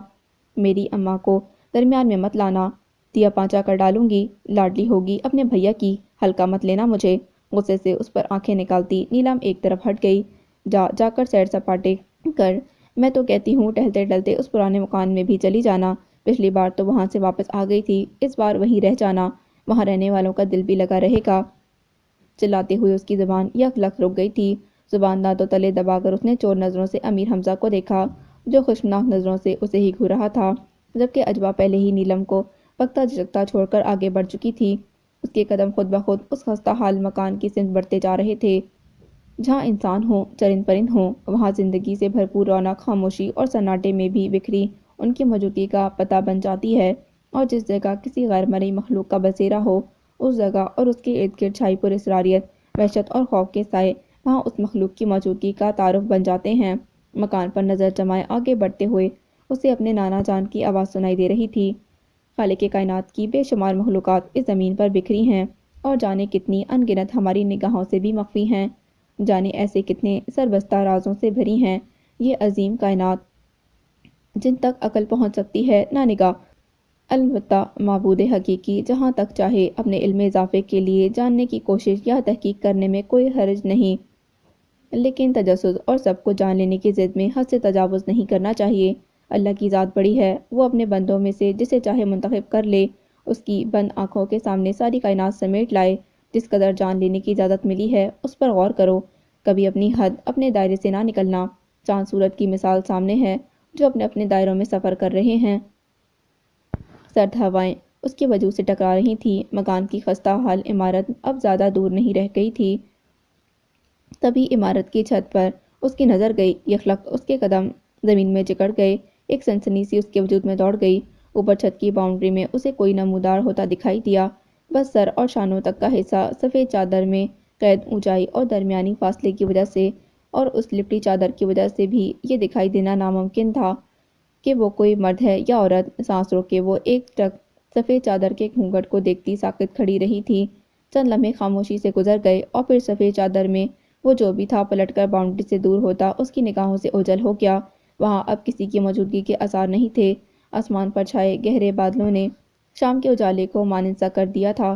میری اماں کو درمیان میں مت لانا، دیا پانچا کر ڈالوں گی، لاڈلی ہوگی اپنے بھیا کی، ہلکا مت لینا مجھے۔ غصے سے اس پر آنکھیں نکالتی نیلم ایک طرف ہٹ گئی۔ جا کر سیر سپاٹے کر، میں تو کہتی ہوں ٹہلتے ٹہلتے اس پرانے مکان میں بھی چلی جانا، پچھلی بار تو وہاں سے واپس آ گئی تھی، اس بار وہیں رہ جانا، وہاں رہنے والوں کا دل بھی لگا رہے گا۔ چلاتے ہوئے اس کی زبان یک لخت رک گئی تھی۔ زبان دانتوں تلے دبا کر اس نے چور نظروں سے امیر حمزہ کو دیکھا جو خشمناک نظروں سے اسے ہی گھور رہا تھا، جبکہ اجبا پہلے ہی نیلم کو بکتا جھجکتا چھوڑ کر آگے بڑھ چکی تھی۔ اس کے قدم خود بخود اس خستہ حال مکان کی سمت بڑھتے جا رہے تھے جہاں انسان ہوں چرند پرند ہوں، وہاں زندگی سے بھرپور رونق خاموشی اور سناٹے میں بھی بکھری ان کی موجودگی کا پتہ بن جاتی ہے، اور جس جگہ کسی غیر مرئی مخلوق کا بسیرا ہو اس جگہ اور اس کے ارد گرد چھائی پر اسراریت، وحشت اور خوف کے سائے وہاں اس مخلوق کی موجودگی کا تعارف بن جاتے ہیں۔ مکان پر نظر جمائے آگے بڑھتے ہوئے اسے اپنے نانا جان کی آواز سنائی دے رہی تھی۔ خالق کائنات کی بے شمار مخلوقات اس زمین پر بکھری ہیں اور جانے کتنی ان گنت ہماری نگاہوں سے بھی مخفی ہیں، جانے ایسے کتنے سربستہ رازوں سے بھری ہیں یہ عظیم کائنات جن تک عقل پہنچ سکتی ہے نہ نگاہ۔ البتہ معبود حقیقی جہاں تک چاہے اپنے علم اضافے کے لیے جاننے کی کوشش یا تحقیق کرنے میں کوئی حرج نہیں، لیکن تجسس اور سب کو جان لینے کی ضد میں حد سے تجاوز نہیں کرنا چاہیے۔ اللہ کی ذات بڑی ہے، وہ اپنے بندوں میں سے جسے چاہے منتخب کر لے، اس کی بند آنکھوں کے سامنے ساری کائنات سمیٹ لائے۔ جس قدر جان لینے کی اجازت ملی ہے اس پر غور کرو، کبھی اپنی حد اپنے دائرے سے نہ نکلنا۔ چاند سورج کی مثال سامنے ہے جو اپنے اپنے دائروں میں سفر کر رہے ہیں۔ سرد ہوائیں اس کے وجود سے ٹکرا رہی تھیں، مکان کی خستہ حال عمارت اب زیادہ دور نہیں رہ گئی تھی۔ تبھی عمارت کی چھت پر اس کی نظر گئی، یکلخت اس کے قدم زمین میں جکڑ گئے، ایک سنسنی سی اس کے وجود میں دوڑ گئی۔ اوپر چھت کی باؤنڈری میں اسے کوئی نمودار ہوتا دکھائی دیا، بس سر اور شانوں تک کا حصہ سفید چادر میں قید اونچائی اور درمیانی فاصلے کی وجہ سے اور اس لپٹی چادر کی وجہ سے بھی یہ دکھائی دینا ناممکن تھا کہ وہ کوئی مرد ہے یا عورت۔ سانس روکے وہ ایک ٹک سفید چادر کے گھونگھٹ کو دیکھتی ساکت کھڑی رہی تھی۔ چند لمحے خاموشی سے گزر گئے اور پھر سفید چادر میں وہ جو بھی تھا پلٹ کر باؤنڈری سے دور ہوتا اس کی نگاہوں سے اوجھل ہو گیا۔ وہاں اب کسی کی موجودگی کے آثار نہیں تھے۔ آسمان پر چھائے گہرے بادلوں نے شام کے اجالے کو مانند سا کر دیا تھا،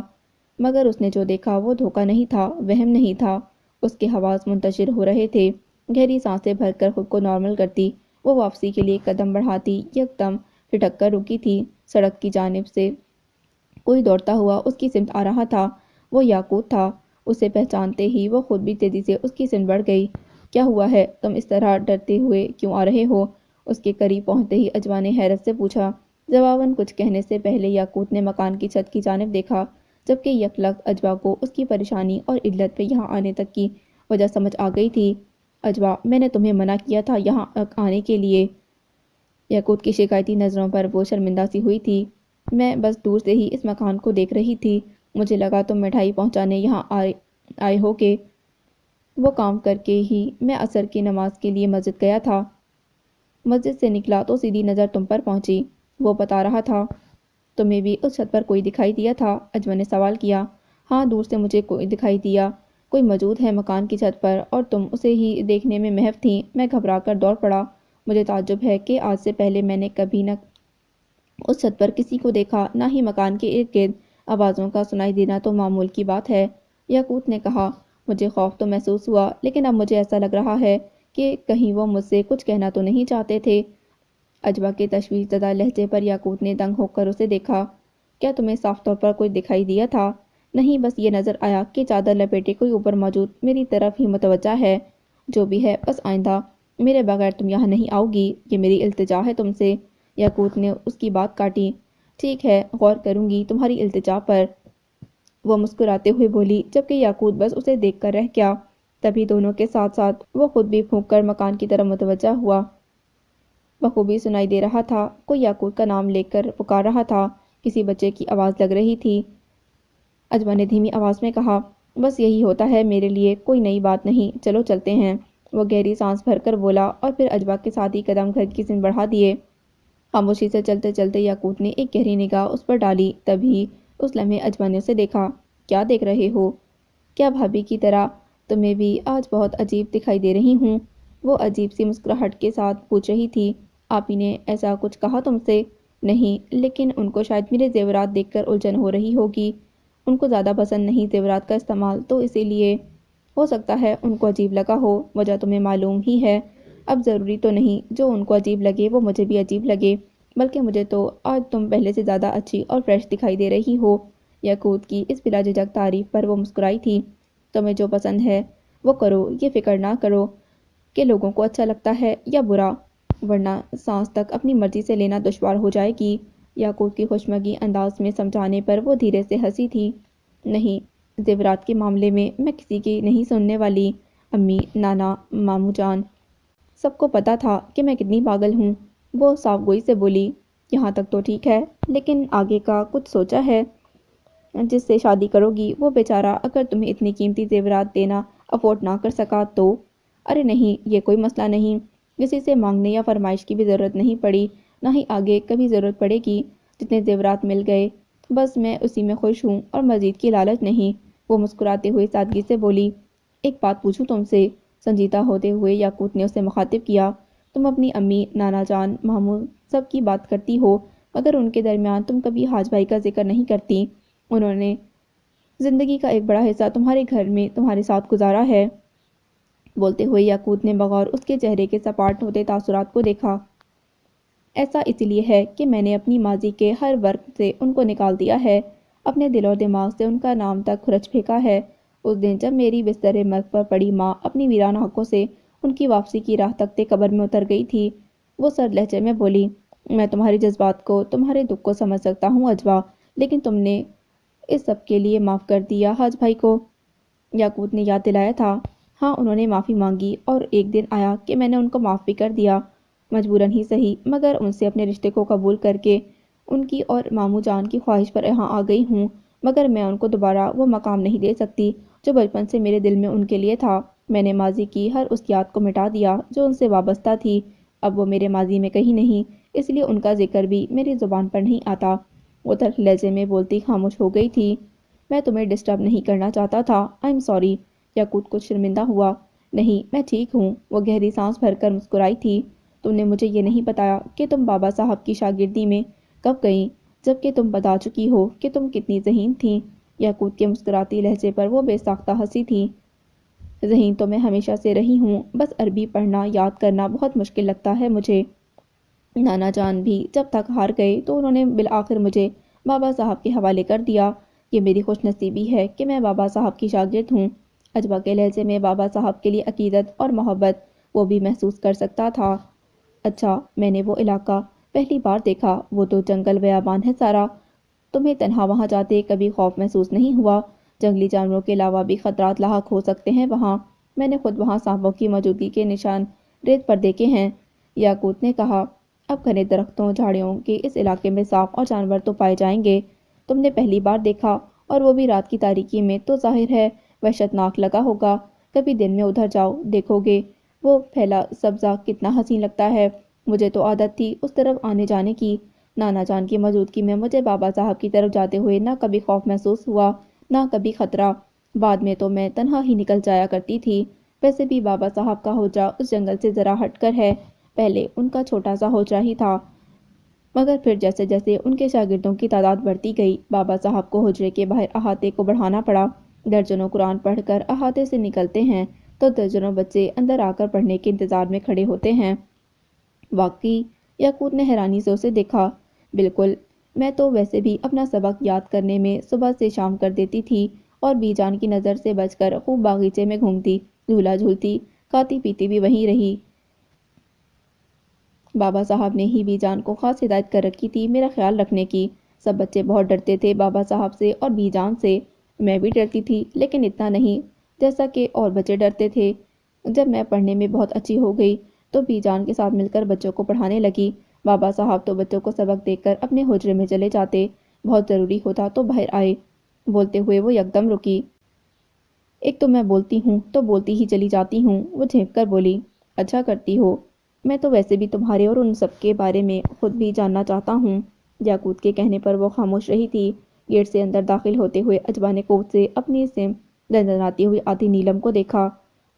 مگر اس نے جو دیکھا وہ دھوکہ نہیں تھا، وہم نہیں تھا۔ اس کے حواس منتشر ہو رہے تھے۔ گہری سانسیں بھر کر خود کو نارمل کرتی وہ واپسی کے لیے قدم بڑھاتی یکدم ٹھٹک کر رکی تھی۔ سڑک کی جانب سے کوئی دوڑتا ہوا اس کی سمت آ رہا تھا، وہ یاقوت تھا۔ اسے پہچانتے ہی وہ خود بھی تیزی سے اس کی سمت بڑھ گئی۔ کیا ہوا ہے؟ تم اس طرح ڈرتے ہوئے کیوں آ رہے ہو؟ اس کے قریب پہنچتے ہی اجبا نے حیرت سے پوچھا۔ جواباً کچھ کہنے سے پہلے یاقوت نے مکان کی چھت کی جانب دیکھا، جبکہ یکلخت اجبا کو اس کی پریشانی اور علت پہ یہاں آنے تک کی وجہ سمجھ آ گئی تھی۔ اجبا، میں نے تمہیں منع کیا تھا یہاں آنے کے لیے۔ یاقوت کی شکایتی نظروں پر وہ شرمندہ سی ہوئی تھی۔ میں بس دور سے ہی اس مکان کو دیکھ رہی تھی، مجھے لگا تم مٹھائی پہنچانے یہاں آئے ہو کہ وہ کام کر کے ہی میں عصر کی نماز کے لیے مسجد گیا تھا۔ مسجد سے نکلا تو سیدھی نظر تم پر پہنچی۔ وہ بتا رہا تھا، تمہیں بھی اس چھت پر کوئی دکھائی دیا تھا؟ اجمل نے سوال کیا۔ ہاں، دور سے مجھے کوئی دکھائی دیا، کوئی موجود ہے مکان کی چھت پر، اور تم اسے ہی دیکھنے میں محو تھیں۔ میں گھبرا کر دوڑ پڑا۔ مجھے تعجب ہے کہ آج سے پہلے میں نے کبھی نہ اس چھت پر کسی کو دیکھا، نہ ہی مکان کے ارد گرد۔ آوازوں کا سنائی دینا تو معمول کی بات ہے، یاقوت نے کہا۔ مجھے خوف تو محسوس ہوا، لیکن اب مجھے ایسا لگ رہا ہے کہ کہیں وہ مجھ سے کچھ کہنا تو نہیں چاہتے تھے۔ اجوا کے تشویش زدہ لہجے پر یاقوت نے دنگ ہو کر اسے دیکھا۔ کیا تمہیں صاف طور پر کوئی دکھائی دیا تھا؟ نہیں، بس یہ نظر آیا کہ چادر لپیٹے کوئی اوپر موجود میری طرف ہی متوجہ ہے۔ جو بھی ہے، بس آئندہ میرے بغیر تم یہاں نہیں آؤ گی، یہ میری التجا ہے تم سے۔ یاقوت نے اس کی بات کاٹی۔ ٹھیک ہے، غور کروں گی تمہاری التجا پر، وہ مسکراتے ہوئے بولی، جبکہ یاقوت بس اسے دیکھ کر رہ گیا۔ تبھی دونوں کے ساتھ ساتھ وہ خود بھی پھونک کر مکان کی طرف متوجہ ہوا۔ بخوبی سنائی دے رہا تھا، کوئی یاقوت کا نام لے کر پکار رہا تھا، کسی بچے کی آواز لگ رہی تھی۔ اجوا نے دھیمی آواز میں کہا، بس یہی ہوتا ہے میرے لیے، کوئی نئی بات نہیں، چلو چلتے ہیں۔ وہ گہری سانس بھر کر بولا اور پھر اجوا کے ساتھ ہی قدم گھر کی سمت بڑھا دیے۔ خاموشی سے چلتے چلتے یاقوت نے ایک گہری نگاہ اس پر ڈالی۔ تبھی اس لمحے اجوا نے اسے دیکھا۔ کیا دیکھ رہے ہو؟ کیا بھابھی کی طرح تمہیں بھی آج بہت عجیب دکھائی دے رہی ہوں؟ وہ عجیب سی مسکراہٹ کے ساتھ پوچھ رہی تھی۔ آپ ہی نے ایسا کچھ کہا تم سے؟ نہیں، لیکن ان کو شاید میرے زیورات دیکھ کر الجھن ہو رہی ہوگی۔ ان کو زیادہ پسند نہیں زیورات کا استعمال، تو اسی لیے ہو سکتا ہے ان کو عجیب لگا ہو۔ وجہ تمہیں معلوم ہی ہے۔ اب ضروری تو نہیں جو ان کو عجیب لگے وہ مجھے بھی عجیب لگے، بلکہ مجھے تو آج تم پہلے سے زیادہ اچھی اور فریش دکھائی دے رہی ہو۔ یاقوت کی اس بلا جھجک تعریف پر وہ مسکرائی تھی۔ تمہیں جو پسند ہے وہ کرو، یہ فکر نہ کرو کہ لوگوں کو اچھا لگتا ہے یا برا، ورنہ سانس تک اپنی مرضی سے لینا دشوار ہو جائے گی۔ یاقوت کی خوشمگی انداز میں سمجھانے پر وہ دھیرے سے ہنسی تھی۔ نہیں، زیورات کے معاملے میں میں کسی کی نہیں سننے والی۔ امی، نانا، ماموں جان، سب کو پتا تھا کہ میں کتنی پاگل ہوں۔ وہ صاف گوئی سے بولی، یہاں تک تو ٹھیک ہے، لیکن آگے کا کچھ سوچا ہے؟ جس سے شادی کرو گی وہ بیچارہ اگر تمہیں اتنی قیمتی زیورات دینا افورڈ نہ کر سکا تو؟ ارے نہیں، یہ کوئی مسئلہ نہیں، کسی سے مانگنے یا فرمائش کی بھی ضرورت نہیں پڑی، نہ ہی آگے کبھی ضرورت پڑے گی۔ جتنے زیورات مل گئے بس میں اسی میں خوش ہوں اور مزید کی لالچ نہیں۔ وہ مسکراتے ہوئے سادگی سے بولی، ایک بات پوچھوں تم سے؟ سنجیدہ ہوتے ہوئے یاقوت نے اسے مخاطب کیا۔ تم اپنی امی، نانا جان، ماموں سب کی بات کرتی ہو، مگر ان کے درمیان تم کبھی حاج بھائی کا ذکر نہیں کرتی۔ انہوں نے زندگی کا ایک بڑا حصہ تمہارے گھر میں تمہارے ساتھ گزارا ہے۔ بولتے ہوئے یاقوت نے بغور اس کے چہرے کے سپاٹ ہوتے تاثرات کو دیکھا۔ ایسا اس لیے ہے کہ میں نے اپنی ماضی کے ہر ورق سے ان کو نکال دیا ہے، اپنے دل اور دماغ سے ان کا نام تک کھرچ پھینکا ہے۔ اس دن جب میری بستر مرگ پر پڑی ماں اپنی ویران آنکھوں سے ان کی واپسی کی راہ تکتے قبر میں اتر گئی تھی، وہ سرد لہجے میں بولی، میں تمہارے جذبات کو، تمہارے دکھ کو سمجھ سکتا ہوں اجوا، لیکن تم نے اس سب کے لیے معاف کر دیا حاج بھائی کو؟ یاقوت نے یاد دلایا تھا۔ ہاں، انہوں نے معافی مانگی اور ایک دن آیا کہ میں نے ان کو معاف بھی کر دیا، مجبوراً ہی صحیح، مگر ان سے اپنے رشتے کو قبول کر کے ان کی اور ماموں جان کی خواہش پر یہاں آ گئی ہوں، مگر میں ان کو دوبارہ وہ مقام نہیں دے سکتی جو بچپن سے میرے دل میں ان کے لیے تھا۔ میں نے ماضی کی ہر اس یاد کو مٹا دیا جو ان سے وابستہ تھی، اب وہ میرے ماضی میں کہیں نہیں، اس لیے ان کا ذکر بھی میری زبان پر نہیں آتا۔ وہ تلخ لہجے میں بولتی خاموش ہو گئی تھی۔ میں تمہیں ڈسٹرب نہیں کرنا چاہتا تھا، آئی ایم سوری۔ یاقوت کچھ شرمندہ ہوا۔ نہیں، میں ٹھیک ہوں، وہ گہری سانس بھر کر مسکرائی تھی۔ تم نے مجھے یہ نہیں بتایا کہ تم بابا صاحب کی شاگردی میں کب گئیں، جبکہ تم بتا چکی ہو کہ تم کتنی ذہین تھیں۔ یاقوت کے مسکراتی لہجے پر وہ بے ساختہ ہنسی تھی۔ ذہین تو میں ہمیشہ سے رہی ہوں، بس عربی پڑھنا یاد کرنا بہت مشکل لگتا ہے مجھے۔ نانا جان بھی جب تک ہار گئے تو انہوں نے بالآخر مجھے بابا صاحب کے حوالے کر دیا۔ یہ میری خوش نصیبی ہے کہ میں بابا صاحب کی شاگرد ہوں۔ اجوا کے لہجے میں بابا صاحب کے لیے عقیدت اور محبت وہ بھی محسوس کر سکتا تھا۔ اچھا، میں نے وہ علاقہ پہلی بار دیکھا، وہ تو جنگل بیابان ہے سارا۔ تمہیں تنہا وہاں جاتے کبھی خوف محسوس نہیں ہوا؟ جنگلی جانوروں کے علاوہ بھی خطرات لاحق ہو سکتے ہیں وہاں، میں نے خود وہاں سانپوں کی موجودگی کے نشان ریت پر دیکھے ہیں۔ یاقوت نے کہا، اب گھنے درختوں جھاڑیوں کے اس علاقے میں سانپ اور جانور تو پائے جائیں گے، تم نے پہلی بار دیکھا اور وہ بھی رات کی تاریکی میں، تو ظاہر ہے وحشت ناک لگا ہوگا۔ کبھی دن میں ادھر جاؤ، دیکھو گے وہ پھیلا سبزہ کتنا حسین لگتا ہے۔ مجھے تو عادت تھی اس طرف آنے جانے کی۔ نانا جان کی موجودگی میں مجھے بابا صاحب کی طرف جاتے ہوئے نہ کبھی خوف محسوس ہوا، نہ کبھی خطرہ۔ بعد میں تو میں تنہا ہی نکل جایا کرتی تھی۔ ویسے بھی بابا صاحب کا حجرہ اس جنگل سے ذرا ہٹ کر ہے، پہلے ان کا چھوٹا سا حجرہ ہی تھا، مگر پھر جیسے جیسے ان کے شاگردوں کی تعداد بڑھتی گئی، بابا صاحب کو حجرے کے باہر احاطے کو بڑھانا پڑا۔ درجنوں قرآن پڑھ کر احاطے سے نکلتے ہیں تو درجنوں بچے اندر آ کر پڑھنے کے انتظار میں کھڑے ہوتے ہیں۔ واقعی؟ یاقوت نے حیرانی سے اسے دیکھا۔ بالکل، میں تو ویسے بھی اپنا سبق یاد کرنے میں صبح سے شام کر دیتی تھی اور بی جان کی نظر سے بچ کر خوب باغیچے میں گھومتی، جھولا جھولتی، کھاتی پیتی بھی وہیں رہی۔ بابا صاحب نے ہی بی جان کو خاص ہدایت کر رکھی تھی میرا خیال رکھنے کی۔ سب بچے بہت ڈرتے تھے بابا صاحب سے اور بی جان سے۔ میں بھی ڈرتی تھی، لیکن اتنا نہیں جیسا کہ اور بچے ڈرتے تھے۔ جب میں پڑھنے میں بہت اچھی ہو گئی تو بی جان کے ساتھ مل کر بچوں کو پڑھانے لگی۔ بابا صاحب تو بچوں کو سبق دے کر اپنے حجرے میں چلے جاتے، بہت ضروری ہوتا تو باہر آئے۔ بولتے ہوئے وہ یکدم رکی۔ ایک تو میں بولتی ہوں تو بولتی ہی چلی جاتی ہوں، وہ جھینک کر بولی۔ اچھا کرتی ہو، میں تو ویسے بھی تمہارے اور ان سب کے بارے میں خود بھی جاننا چاہتا ہوں۔ یاقوت کے کہنے پر وہ خاموش رہی تھی۔ گیٹ سے اندر داخل ہوتے ہوئے اجبا نے کوٹ سے اپنی سم دندناتی ہوئی آتی نیلم کو دیکھا۔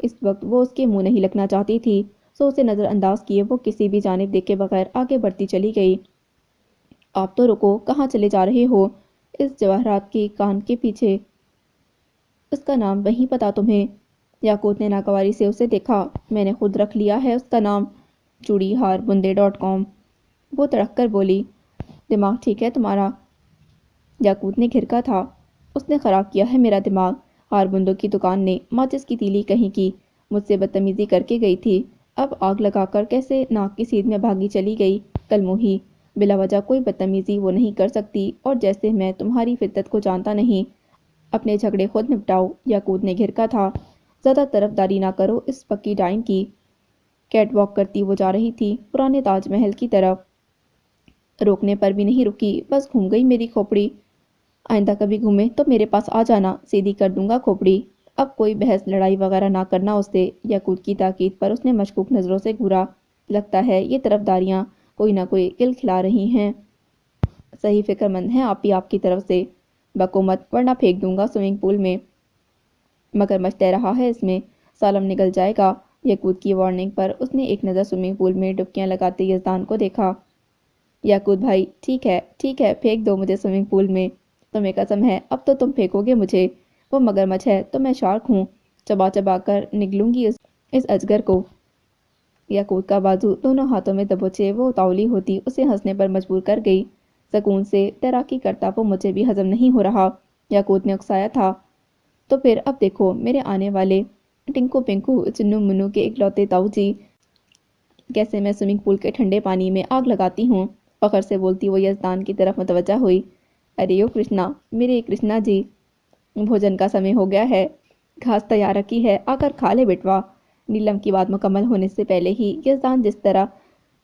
اس وقت وہ اس کے منہ نہیں لگنا چاہتی تھی، سو اسے نظر انداز کیے وہ کسی بھی جانب دیکھے بغیر آگے بڑھتی چلی گئی۔ آپ تو رکو، کہاں چلے جا رہے ہو؟ اس جواہرات کی کان کے پیچھے، اس کا نام وہیں پتا تمہیں؟ یاقوت نے ناگواری سے اسے دیکھا۔ میں نے خود رکھ لیا ہے اس کا نام، چوڑی ہار بندے.com۔ وہ تڑک کر بولی۔ دماغ ٹھیک ہے تمہارا؟ یاقوت نے گھرکا تھا۔ اس نے خراب کیا ہے میرا دماغ۔ ہار بندوں کی دکان نے ماچس کی تیلی کہیں کی مجھ سے بدتمیزی کر کے گئی تھی، اب آگ لگا کر کیسے ناک کی سیدھ میں بھاگی چلی گئی، کل موہی۔ بلا وجہ کوئی بدتمیزی وہ نہیں کر سکتی، اور جیسے میں تمہاری فطرت کو جانتا نہیں، اپنے جھگڑے خود نپٹاؤ۔ یاقوت نے گھرکا تھا۔ زیادہ طرفداری نہ کرو اس پکی ڈائن کی۔ کیٹ واک کرتی وہ جا رہی تھی پرانے تاج محل کی طرف۔ روکنے پر بھی نہیں رکی، بس گھوم گئی میری کھوپڑی۔ آئندہ کبھی گھومے تو میرے پاس آ جانا، سیدھی کر دوں گا کھوپڑی۔ اب کوئی بحث لڑائی وغیرہ نہ کرنا اس سے۔ یاقوت کی تاکید پر اس نے مشکوک نظروں سے گھورا۔ لگتا ہے یہ طرفداریاں کوئی نہ کوئی کل کھلا رہی ہیں۔ صحیح فکر مند ہیں آپ ہی آپ کی طرف سے۔ بکو مت ورنہ پھینک دوں گا سوئمنگ پول میں۔ مگرمچھ تیر رہا ہے اس میں، سالم نگل جائے گا۔ یاقوت کی وارننگ پر اس نے ایک نظر سوئمنگ پول میں ڈبکیاں لگاتے یزدان کو دیکھا۔ یاقوت بھائی، ٹھیک ہے پھینک دو مجھے سوئمنگ پول میں۔ تمہیں قسم ہے اب تو تم پھینکو گے مجھے۔ وہ مگرمچھ ہے تو میں شارک ہوں، چبا چبا کر نگلوں گی اس اجگر کو۔ یاقوت کا بازو دونوں ہاتھوں میں دبوچے وہ اتاولی ہوتی اسے ہنسنے پر مجبور کر گئی۔ سکون سے تیراکی کرتا وہ مجھے بھی ہضم نہیں ہو رہا، یاقوت نے اکسایا تھا۔ تو پھر اب دیکھو میرے آنے والے ٹنکو پنکو چنو منو کے اکلوتے تاؤ جی، کیسے میں سوئمنگ پول کے ٹھنڈے پانی میں آگ لگاتی ہوں۔ فخر سے بولتی وہ یزدان کی طرف متوجہ ہوئی۔ ارے او کرشنا، میرے کرشنا جی، بھوجن کا سمے ہو گیا ہے، گھاس تیار رکھی ہے، آ کر کھا لے بیٹوا۔ نیلم کی بات مکمل ہونے سے پہلے ہی یزدان جس طرح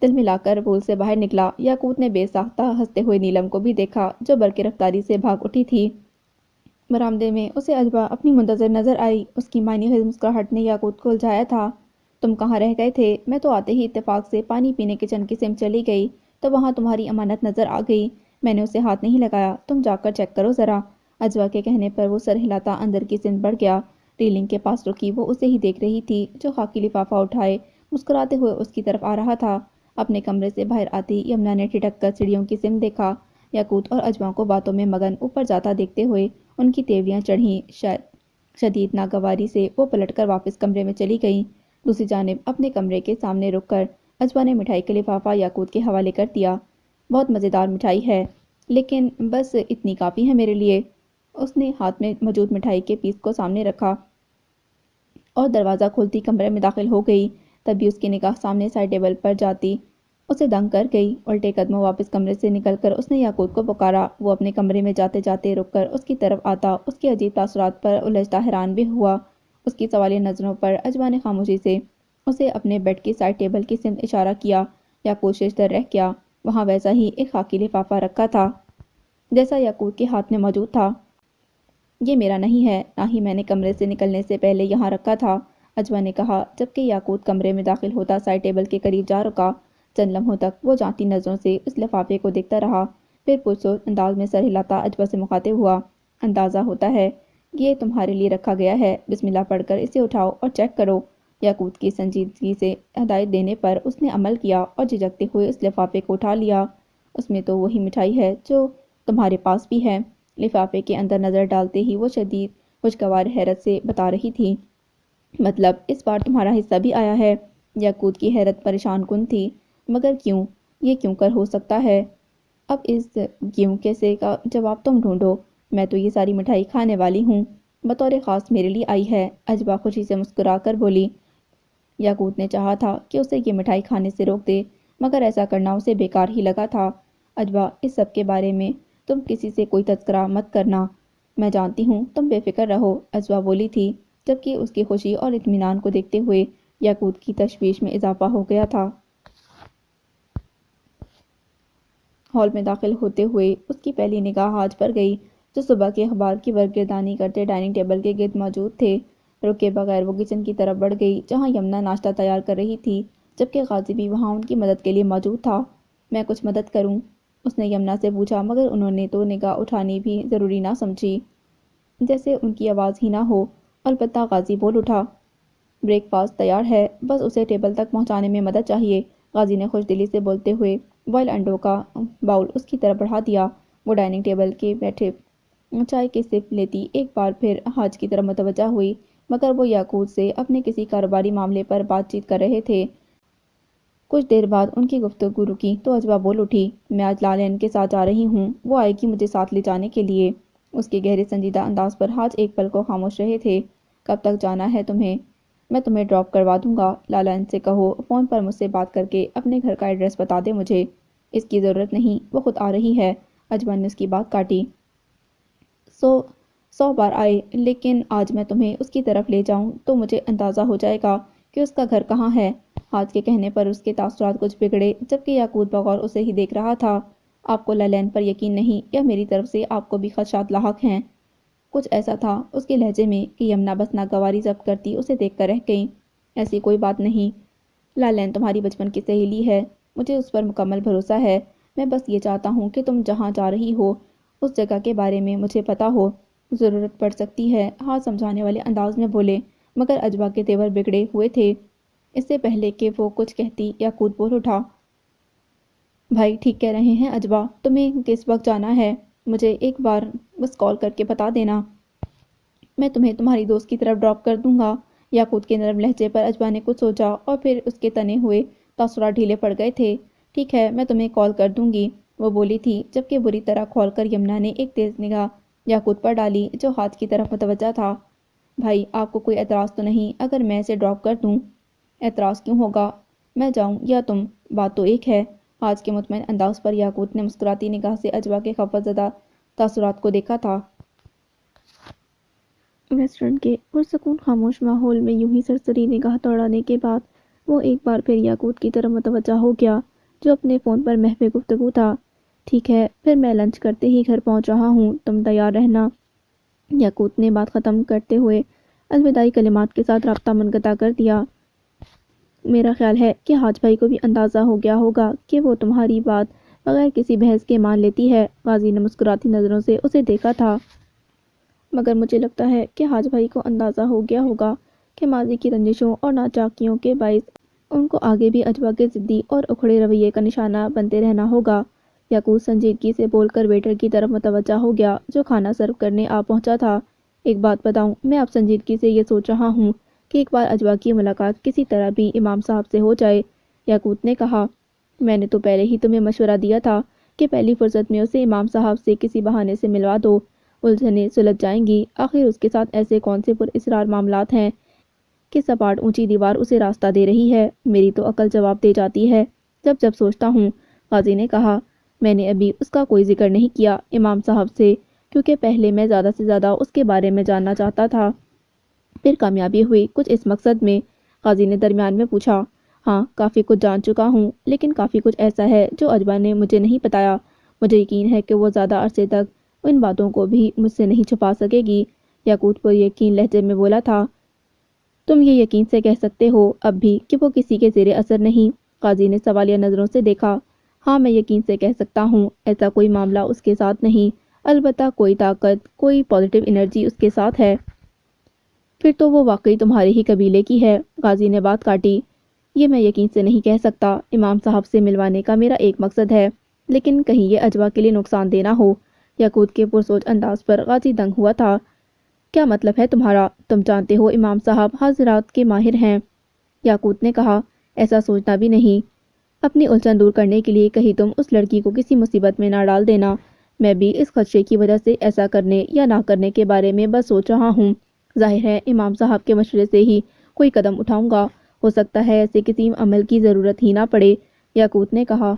دل ملا کر پول سے باہر نکلا، یاقوت نے بے ساختہ ہنستے ہوئے نیلم کو بھی دیکھا جو برقی رفتاری سے بھاگ اٹھی تھی۔ برآمدے میں اسے اجبا اپنی منتظر نظر آئی۔ اس کی معنی خیز مسکراہٹ نے یاقوت کو الجھایا تھا۔ تم کہاں رہ گئے تھے؟ میں تو آتے ہی اتفاق سے پانی پینے کچن کی سمت چلی گئی تو وہاں تمہاری امانت نظر آ گئی، میں نے اسے ہاتھ نہیں لگایا، تم جا کر چیک کرو ذرا۔ اجبا کے کہنے پر وہ سر ہلاتا اندر کی سمت بڑھ گیا۔ ریلنگ کے پاس رکی وہ اسے ہی دیکھ رہی تھی جو خاکی لفافہ اٹھائے مسکراتے ہوئے اس کی طرف آ رہا تھا۔ اپنے کمرے سے باہر آتی یمنا نے ٹھٹک کر سیڑھیوں کی سمت دیکھا۔ یاقوت اور اجبا کو باتوں میں مگن اوپر جاتا دیکھتے ہوئے ان کی تیوریاں چڑھیں۔ شدید ناگواری سے وہ پلٹ کر واپس کمرے میں چلی گئیں۔ دوسری جانب اپنے کمرے کے سامنے رک کر اجبا نے مٹھائی کا لفافہ یاقوت کے حوالے کر دیا۔ بہت مزیدار مٹھائی ہے، لیکن بس اتنی کافی ہے میرے لیے۔ اس نے ہاتھ میں موجود مٹھائی کے پیس کو سامنے رکھا اور دروازہ کھولتی کمرے میں داخل ہو گئی۔ تبھی اس کی نگاہ سامنے سائڈ ٹیبل پر جاتی اسے دنگ کر گئی۔ الٹے قدموں واپس کمرے سے نکل کر اس نے یاقوت کو پکارا۔ وہ اپنے کمرے میں جاتے جاتے رک کر اس کی طرف آتا اس کے عجیب تاثرات پر الجھتا حیران بھی ہوا۔ اس کی سوالیہ نظروں پر اجبا نے خاموشی سے اسے اپنے بیڈ کی سائڈ ٹیبل کی سمت اشارہ کیا۔ یاقوت ششدر رہ گیا۔ وہاں ویسا ہی ایک خاکی لفافہ رکھا تھا جیسا یاقوت کے ہاتھ میں موجود تھا۔ یہ میرا نہیں ہے، نہ ہی میں نے کمرے سے نکلنے سے پہلے یہاں رکھا تھا، اجوا نے کہا، جبکہ یاقوت کمرے میں داخل ہوتا سائڈ ٹیبل کے قریب جا رکا۔ چند لمحوں تک وہ جانتی نظروں سے اس لفافے کو دیکھتا رہا، پھر پرسوچ انداز میں سر ہلاتا اجوا سے مخاطب ہوا، اندازہ ہوتا ہے یہ تمہارے لیے رکھا گیا ہے، بسم اللہ پڑھ کر اسے اٹھاؤ اور چیک کرو۔ یاقوت کی سنجیدگی سے ہدایت دینے پر اس نے عمل کیا اور جھجکتے ہوئے اس لفافے کو اٹھا لیا۔ اس میں تو وہی مٹھائی ہے جو تمہارے پاس بھی ہے۔ لفافے کے اندر نظر ڈالتے ہی وہ شدید خوشگوار حیرت سے بتا رہی تھی، مطلب اس بار تمہارا حصہ بھی آیا ہے؟ یاقوت کی حیرت پریشان کن تھی، مگر کیوں؟ یہ کیوں کر ہو سکتا ہے؟ اب اس کیوں کیسے کا جواب تم ڈھونڈو، میں تو یہ ساری مٹھائی کھانے والی ہوں، بطور خاص میرے لیے آئی ہے۔ اجوا خوشی سے مسکرا کر بولی۔ یاقوت نے چاہا تھا کہ اسے یہ مٹھائی کھانے سے روک دے، مگر ایسا کرنا اسے بیکار ہی لگا تھا۔ اجوا، اس سب کے بارے میں تم کسی سے کوئی تذکرہ مت کرنا، میں جانتی ہوں، تم بے فکر رہو، اجوا بولی تھی، جبکہ اس کی خوشی اور اطمینان کو دیکھتے ہوئے یاقوت کی تشویش میں اضافہ ہو گیا تھا۔ ہال میں داخل ہوتے ہوئے اس کی پہلی نگاہ حاج پر گئی، جو صبح کے اخبار کی برگردانی کرتے ڈائننگ ٹیبل کے گرد موجود تھے۔ رکے بغیر وہ کچن کی طرف بڑھ گئی، جہاں یمنا ناشتہ تیار کر رہی تھی، جبکہ غازی بھی وہاں ان کی مدد کے لیے موجود تھا۔ میں کچھ مدد کروں؟ اس نے یمنا سے پوچھا، مگر انہوں نے تو نگاہ اٹھانی بھی ضروری نہ سمجھی، جیسے ان کی آواز ہی نہ ہو۔ البتہ غازی بول اٹھا، بریک فاسٹ تیار ہے، بس اسے ٹیبل تک پہنچانے میں مدد چاہیے۔ غازی نے خوش دلی سے بولتے ہوئے بوائل انڈوں کا باؤل اس کی طرف بڑھا دیا۔ وہ ڈائننگ ٹیبل کے بیٹھے چائے کی سپ لیتی ایک بار پھر حاج کی طرف متوجہ ہوئی، مگر وہ یاقوت سے اپنے کسی کاروباری معاملے پر بات چیت کر رہے تھے۔ کچھ دیر بعد ان کی گفتگو رکی تو اجوا بول اٹھی، میں آج لالین کے ساتھ جا رہی ہوں، وہ آئے گی مجھے ساتھ لے جانے کے لیے۔ اس کے گہرے سنجیدہ انداز پر حاج ایک پل کو خاموش رہے تھے۔ کب تک جانا ہے تمہیں؟ میں تمہیں ڈراپ کروا دوں گا، لالین سے کہو فون پر مجھ سے بات کر کے اپنے گھر کا ایڈریس بتا دے مجھے۔ اس کی ضرورت نہیں، وہ خود آ رہی ہے، اجوا نے اس کی بات کاٹی۔ 100 بار آئے، لیکن آج میں تمہیں اس کی طرف لے جاؤں تو مجھے اندازہ ہو جائے گا کہ اس کا گھر کہاں ہے۔ حاج کے کہنے پر اس کے تاثرات کچھ بگڑے، جبکہ یاقوت بغور اسے ہی دیکھ رہا تھا۔ آپ کو لالین پر یقین نہیں، یا میری طرف سے آپ کو بھی خدشات لاحق ہیں؟ کچھ ایسا تھا اس کے لہجے میں کہ یمنا بس ناگواری ضبط کرتی اسے دیکھ کر رہ گئی۔ ایسی کوئی بات نہیں، لالین تمہاری بچپن کی سہیلی ہے، مجھے اس پر مکمل بھروسہ ہے۔ میں بس یہ چاہتا ہوں کہ تم جہاں جا رہی ہو اس جگہ کے بارے میں مجھے پتہ ہو، ضرورت پڑ سکتی ہے، حاج سمجھانے والے انداز میں بولے، مگر اجوا کے تیور بگڑے ہوئے تھے۔ اس سے پہلے کہ وہ کچھ کہتی یاقوت بول اٹھا، بھائی ٹھیک کہہ رہے ہیں اجوا، تمہیں کس وقت جانا ہے مجھے ایک بار بس کال کر کے بتا دینا، میں تمہیں تمہاری دوست کی طرف ڈراپ کر دوں گا۔ یاقوت کے نرم لہجے پر اجوا نے کچھ سوچا اور پھر اس کے تنے ہوئے تاثرات ڈھیلے پڑ گئے تھے۔ ٹھیک ہے، میں تمہیں کال کر دوں گی، وہ بولی تھی، جبکہ بری طرح کھول کر یمنا نے ایک تیز نگاہ یاقوت پر ڈالی جو ہاتھ کی طرف متوجہ تھا۔ بھائی، آپ کو کوئی اعتراض تو نہیں اگر میں اسے ڈراپ کر دوں؟ اعتراض کیوں ہوگا، میں جاؤں یا تم، بات تو ایک ہے۔ حاج کے مطمئن انداز پر یاقوت نے مسکراتی نگاہ سے اجوا کے خفت زدہ تاثرات کو دیکھا تھا۔ ریسٹورنٹ کے پرسکون خاموش ماحول میں یوں ہی سرسری نگاہ دوڑانے کے بعد وہ ایک بار پھر یاقوت کی طرف متوجہ ہو گیا، جو اپنے فون پر محو گفتگو تھا۔ ٹھیک ہے، پھر میں لنچ کرتے ہی گھر پہنچ رہا ہوں، تم تیار رہنا۔ یاقوت نے بات ختم کرتے ہوئے الوداعی کلمات کے ساتھ رابطہ منقطع کر دیا۔ میرا خیال ہے کہ حاج بھائی کو بھی اندازہ ہو گیا ہوگا کہ وہ تمہاری بات بغیر کسی بحث کے مان لیتی ہے۔ غازی نے مسکراتی نظروں سے اسے دیکھا تھا، مگر مجھے لگتا ہے کہ حاج بھائی کو اندازہ ہو گیا ہوگا کہ ماضی کی رنجشوں اور ناچاکیوں کے باعث ان کو آگے بھی اجوا کے ضدی اور اکھڑے رویے کا نشانہ بنتے رہنا ہوگا۔ یاقوت سنجیدگی سے بول کر ویٹر کی طرف متوجہ ہو گیا جو کھانا سرو کرنے آ پہنچا تھا۔ ایک بات بتاؤں، میں اب سنجیدگی سے یہ سوچ رہا ہوں کہ ایک بار اجوا کی ملاقات کسی طرح بھی امام صاحب سے ہو جائے۔ یاقوت نے کہا، میں نے تو پہلے ہی تمہیں مشورہ دیا تھا کہ پہلی فرصت میں اسے امام صاحب سے کسی بہانے سے ملوا دو، الجھنیں سلجھ جائیں گی، آخر اس کے ساتھ ایسے کون سے پراسرار معاملات ہیں کہ سپاٹ اونچی دیوار اسے راستہ دے رہی ہے۔ میری تو عقل جواب دے جاتی ہے جب جب سوچتا ہوں، غازی نے کہا، میں نے ابھی اس کا کوئی ذکر نہیں کیا امام صاحب سے، کیونکہ پہلے میں زیادہ سے زیادہ اس کے بارے میں جاننا چاہتا تھا، پھر کامیابی ہوئی کچھ اس مقصد میں۔ غازی نے درمیان میں پوچھا، ہاں، کافی کچھ جان چکا ہوں، لیکن کافی کچھ ایسا ہے جو اجوا نے مجھے نہیں بتایا۔ مجھے یقین ہے کہ وہ زیادہ عرصے تک ان باتوں کو بھی مجھ سے نہیں چھپا سکے گی، یاقوت پر یقین لہجے میں بولا تھا۔ تم یہ یقین سے کہہ سکتے ہو اب بھی کہ وہ کسی کے زیر اثر نہیں؟ قاضی نے سوالیہ نظروں سے دیکھا۔ ہاں، میں یقین سے کہہ سکتا ہوں، ایسا کوئی معاملہ اس کے ساتھ نہیں، البتہ کوئی طاقت، کوئی پازیٹیو انرجی اس کے ساتھ ہے۔ پھر تو وہ واقعی تمہارے ہی قبیلے کی ہے، قاضی نے بات کاٹی۔ یہ میں یقین سے نہیں کہہ سکتا، امام صاحب سے ملوانے کا میرا ایک مقصد ہے، لیکن کہیں یہ اجوا کے لیے نقصان دہ نہ ہو۔ یاقوت کے پرسوچ انداز پر قاضی دنگ ہوا تھا۔ کیا مطلب ہے تمہارا؟ تم جانتے ہو امام صاحب حاضرات کے ماہر ہیں، یاقوت نے کہا۔ ایسا سوچنا بھی نہیں، اپنی الجھن دور کرنے کے لیے کہیں تم اس لڑکی کو کسی مصیبت میں نہ ڈال دینا۔ میں بھی اس خدشے کی وجہ سے ایسا کرنے یا نہ کرنے کے بارے میں بس سوچ رہا ہوں۔ ظاہر ہے امام صاحب کے مشورے سے ہی کوئی قدم اٹھاؤں گا، ہو سکتا ہے ایسے کسی عمل کی ضرورت ہی نہ پڑے، یاقوت نے کہا۔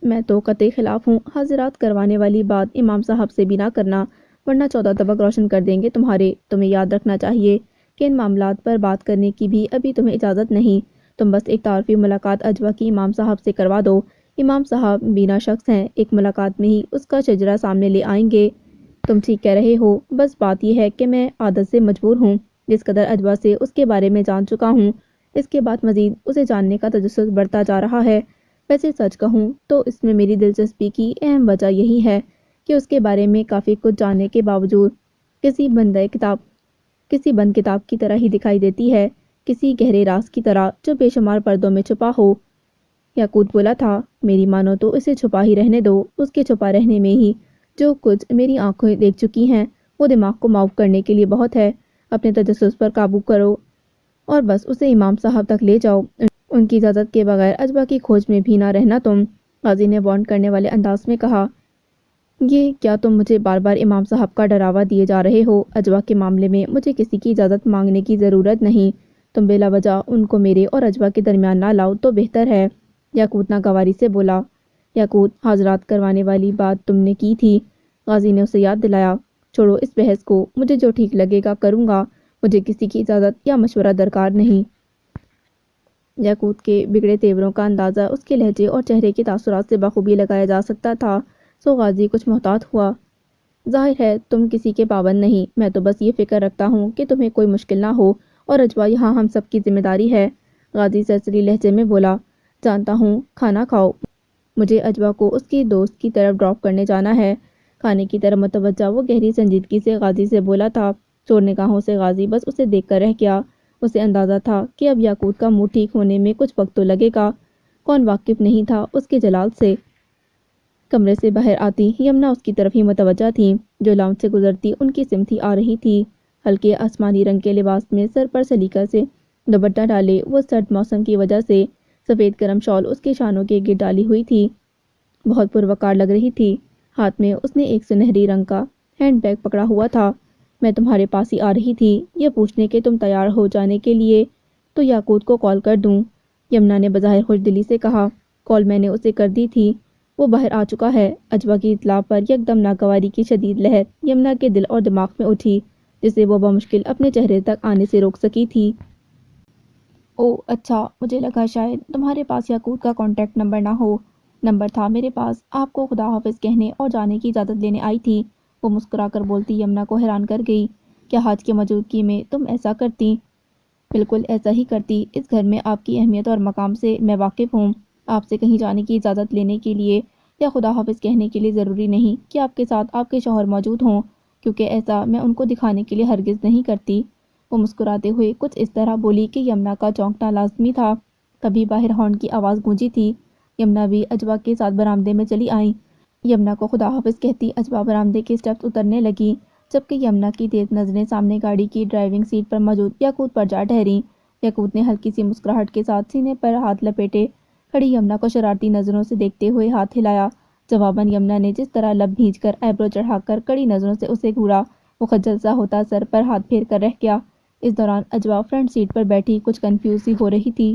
میں تو قطعی خلاف ہوں، حاضرات کروانے والی بات امام صاحب سے بھی نہ کرنا، ورنہ 14 طبق روشن کر دیں گے تمہارے۔ تمہیں یاد رکھنا چاہیے کہ ان معاملات پر بات کرنے کی بھی ابھی تمہیں اجازت نہیں۔ تم بس ایک تعارفی ملاقات اجوا کی امام صاحب سے کروا دو، امام صاحب بینا شخص ہیں، ایک ملاقات میں ہی اس کا شجرہ سامنے لے آئیں گے۔ تم ٹھیک کہہ رہے ہو، بس بات یہ ہے کہ میں عادت سے مجبور ہوں، جس قدر اجوا سے اس کے بارے میں جان چکا ہوں، اس کے بعد مزید اسے جاننے کا تجسس بڑھتا جا رہا ہے۔ ویسے سچ کہوں تو اس میں میری دلچسپی کی اہم وجہ یہی ہے کہ اس کے بارے میں کافی کچھ جاننے کے باوجود کسی بند کتاب کی طرح ہی دکھائی دیتی ہے، کسی گہرے راز کی طرح جو بے شمار پردوں میں چھپا ہو۔ یاقوت بولا تھا۔ میری مانو تو اسے چھپا ہی رہنے دو، اس کے چھپا رہنے میں ہی جو کچھ میری آنکھیں دیکھ چکی ہیں وہ دماغ کو معاف کرنے کے لیے بہت ہے۔ اپنے تجسس پر قابو کرو اور بس اسے امام صاحب تک لے جاؤ، ان کی اجازت کے بغیر اجوا کی کھوج میں بھی نہ رہنا تم، قاضی نے وارن کرنے والے انداز میں کہا۔ یہ کیا تم مجھے بار بار امام صاحب کا ڈراوا دیے جا رہے ہو؟ اجوا کے معاملے میں مجھے کسی کی اجازت مانگنے کی ضرورت نہیں، تم بلا وجہ ان کو میرے اور اجوا کے درمیان نہ لاؤ تو بہتر ہے، یاقوت ناگواری سے بولا۔ یاقوت، حاضرات کروانے والی بات تم نے کی تھی، قاضی نے اسے یاد دلایا۔ چھوڑو اس بحث کو، مجھے جو ٹھیک لگے گا کروں گا، مجھے کسی کی اجازت یا مشورہ درکار نہیں۔ یاقوت کے بگڑے تیوروں کا اندازہ اس کے لہجے اور چہرے کے تاثرات سے بخوبی لگایا جا سکتا تھا، سو قاضی کچھ محتاط ہوا۔ ظاہر ہے تم کسی کے پابند نہیں، میں تو بس یہ فکر رکھتا ہوں کہ تمہیں کوئی مشکل نہ ہو، اور اجوا یہاں ہم سب کی ذمہ داری ہے، قاضی سرسری لہجے میں بولا۔ جانتا ہوں، کھانا کھاؤ، مجھے اجوا کو اس کی دوست کی طرف ڈراپ کرنے جانا ہے۔ کھانے کی طرف متوجہ وہ گہری سنجیدگی سے قاضی سے بولا تھا، چور نگاہوں سے قاضی بس اسے دیکھ کر رہ گیا۔ اسے اندازہ تھا کہ اب یاقوت کا منہ ٹھیک ہونے میں کچھ وقت تو لگے گا، کون واقف نہیں تھا اس کے جلال سے۔ کمرے سے باہر آتی یمنا اس کی طرف ہی متوجہ تھیں، جو لاؤنج سے گزرتی ان کی سمت ہی آ رہی تھی۔ ہلکے آسمانی رنگ کے لباس میں سر پر سلیقہ سے دوپٹہ ڈالے، وہ سرد موسم کی وجہ سے سفید گرم شال اس کے شانوں کے گرد ڈالی ہوئی تھی، بہت پروقار لگ رہی تھی۔ ہاتھ میں اس نے ایک سنہری رنگ کا ہینڈ بیگ پکڑا ہوا تھا۔ میں تمہارے پاس ہی آ رہی تھی، یہ پوچھنے کہ تم تیار ہو جانے کے لیے تو یاقوت کو کال کر دوں، یمنا نے بظاہر خوش دلی سے کہا۔ کال میں نے اسے کر دی تھی، وہ باہر آ چکا ہے۔ اجوا کی اطلاع پر یکدم ناگواری کی شدید لہر یمنا کے دل اور دماغ میں اٹھی، جسے وہ بمشکل اپنے چہرے تک آنے سے روک سکی تھی۔ او اچھا، مجھے لگا شاید تمہارے پاس یاقوت کا کانٹیکٹ نمبر نہ ہو۔ نمبر تھا میرے پاس، آپ کو خدا حافظ کہنے اور جانے کی اجازت لینے آئی تھی، وہ مسکرا کر بولتی یمنا کو حیران کر گئی۔ کیا حاج کی موجودگی میں تم ایسا کرتی؟ بالکل ایسا ہی کرتی، اس گھر میں آپ کی اہمیت اور مقام سے میں واقف ہوں، آپ سے کہیں جانے کی اجازت لینے کے لیے یا خدا حافظ کہنے کے لیے ضروری نہیں کہ آپ کے ساتھ آپ کے شوہر موجود ہوں، کیونکہ ایسا میں ان کو دکھانے کے لیے ہرگز نہیں کرتی، وہ مسکراتے ہوئے کچھ اس طرح بولی کہ یمنا کا چونکنا لازمی تھا۔ تبھی باہر ہارن کی آواز گونجی تھی، یمنا بھی اجوا کے ساتھ برآمدے میں چلی آئیں۔ یمنا کو خدا حافظ کہتی اجوا برآمدے کے اسٹیپس اترنے لگی، جبکہ یمنا کی تیز نظریں سامنے گاڑی کی ڈرائیونگ سیٹ پر موجود یاقوت پر جا ٹھہریں۔ یاقوت نے ہلکی سی مسکراہٹ کے ساتھ سینے پر ہاتھ لپیٹے کھڑی یمنا کو شرارتی نظروں سے دیکھتے ہوئے ہاتھ ہلایا۔ جواباً یمنا نے جس طرح لب بھینچ کر آئیبرو چڑھا کر کڑی نظروں سے اسے گھورا، وہ خجل سا ہوتا سر پر ہاتھ پھیر کر رہ گیا۔ اس دوران اجوا فرنٹ سیٹ پر بیٹھی کچھ کنفیوز سی ہو رہی تھی۔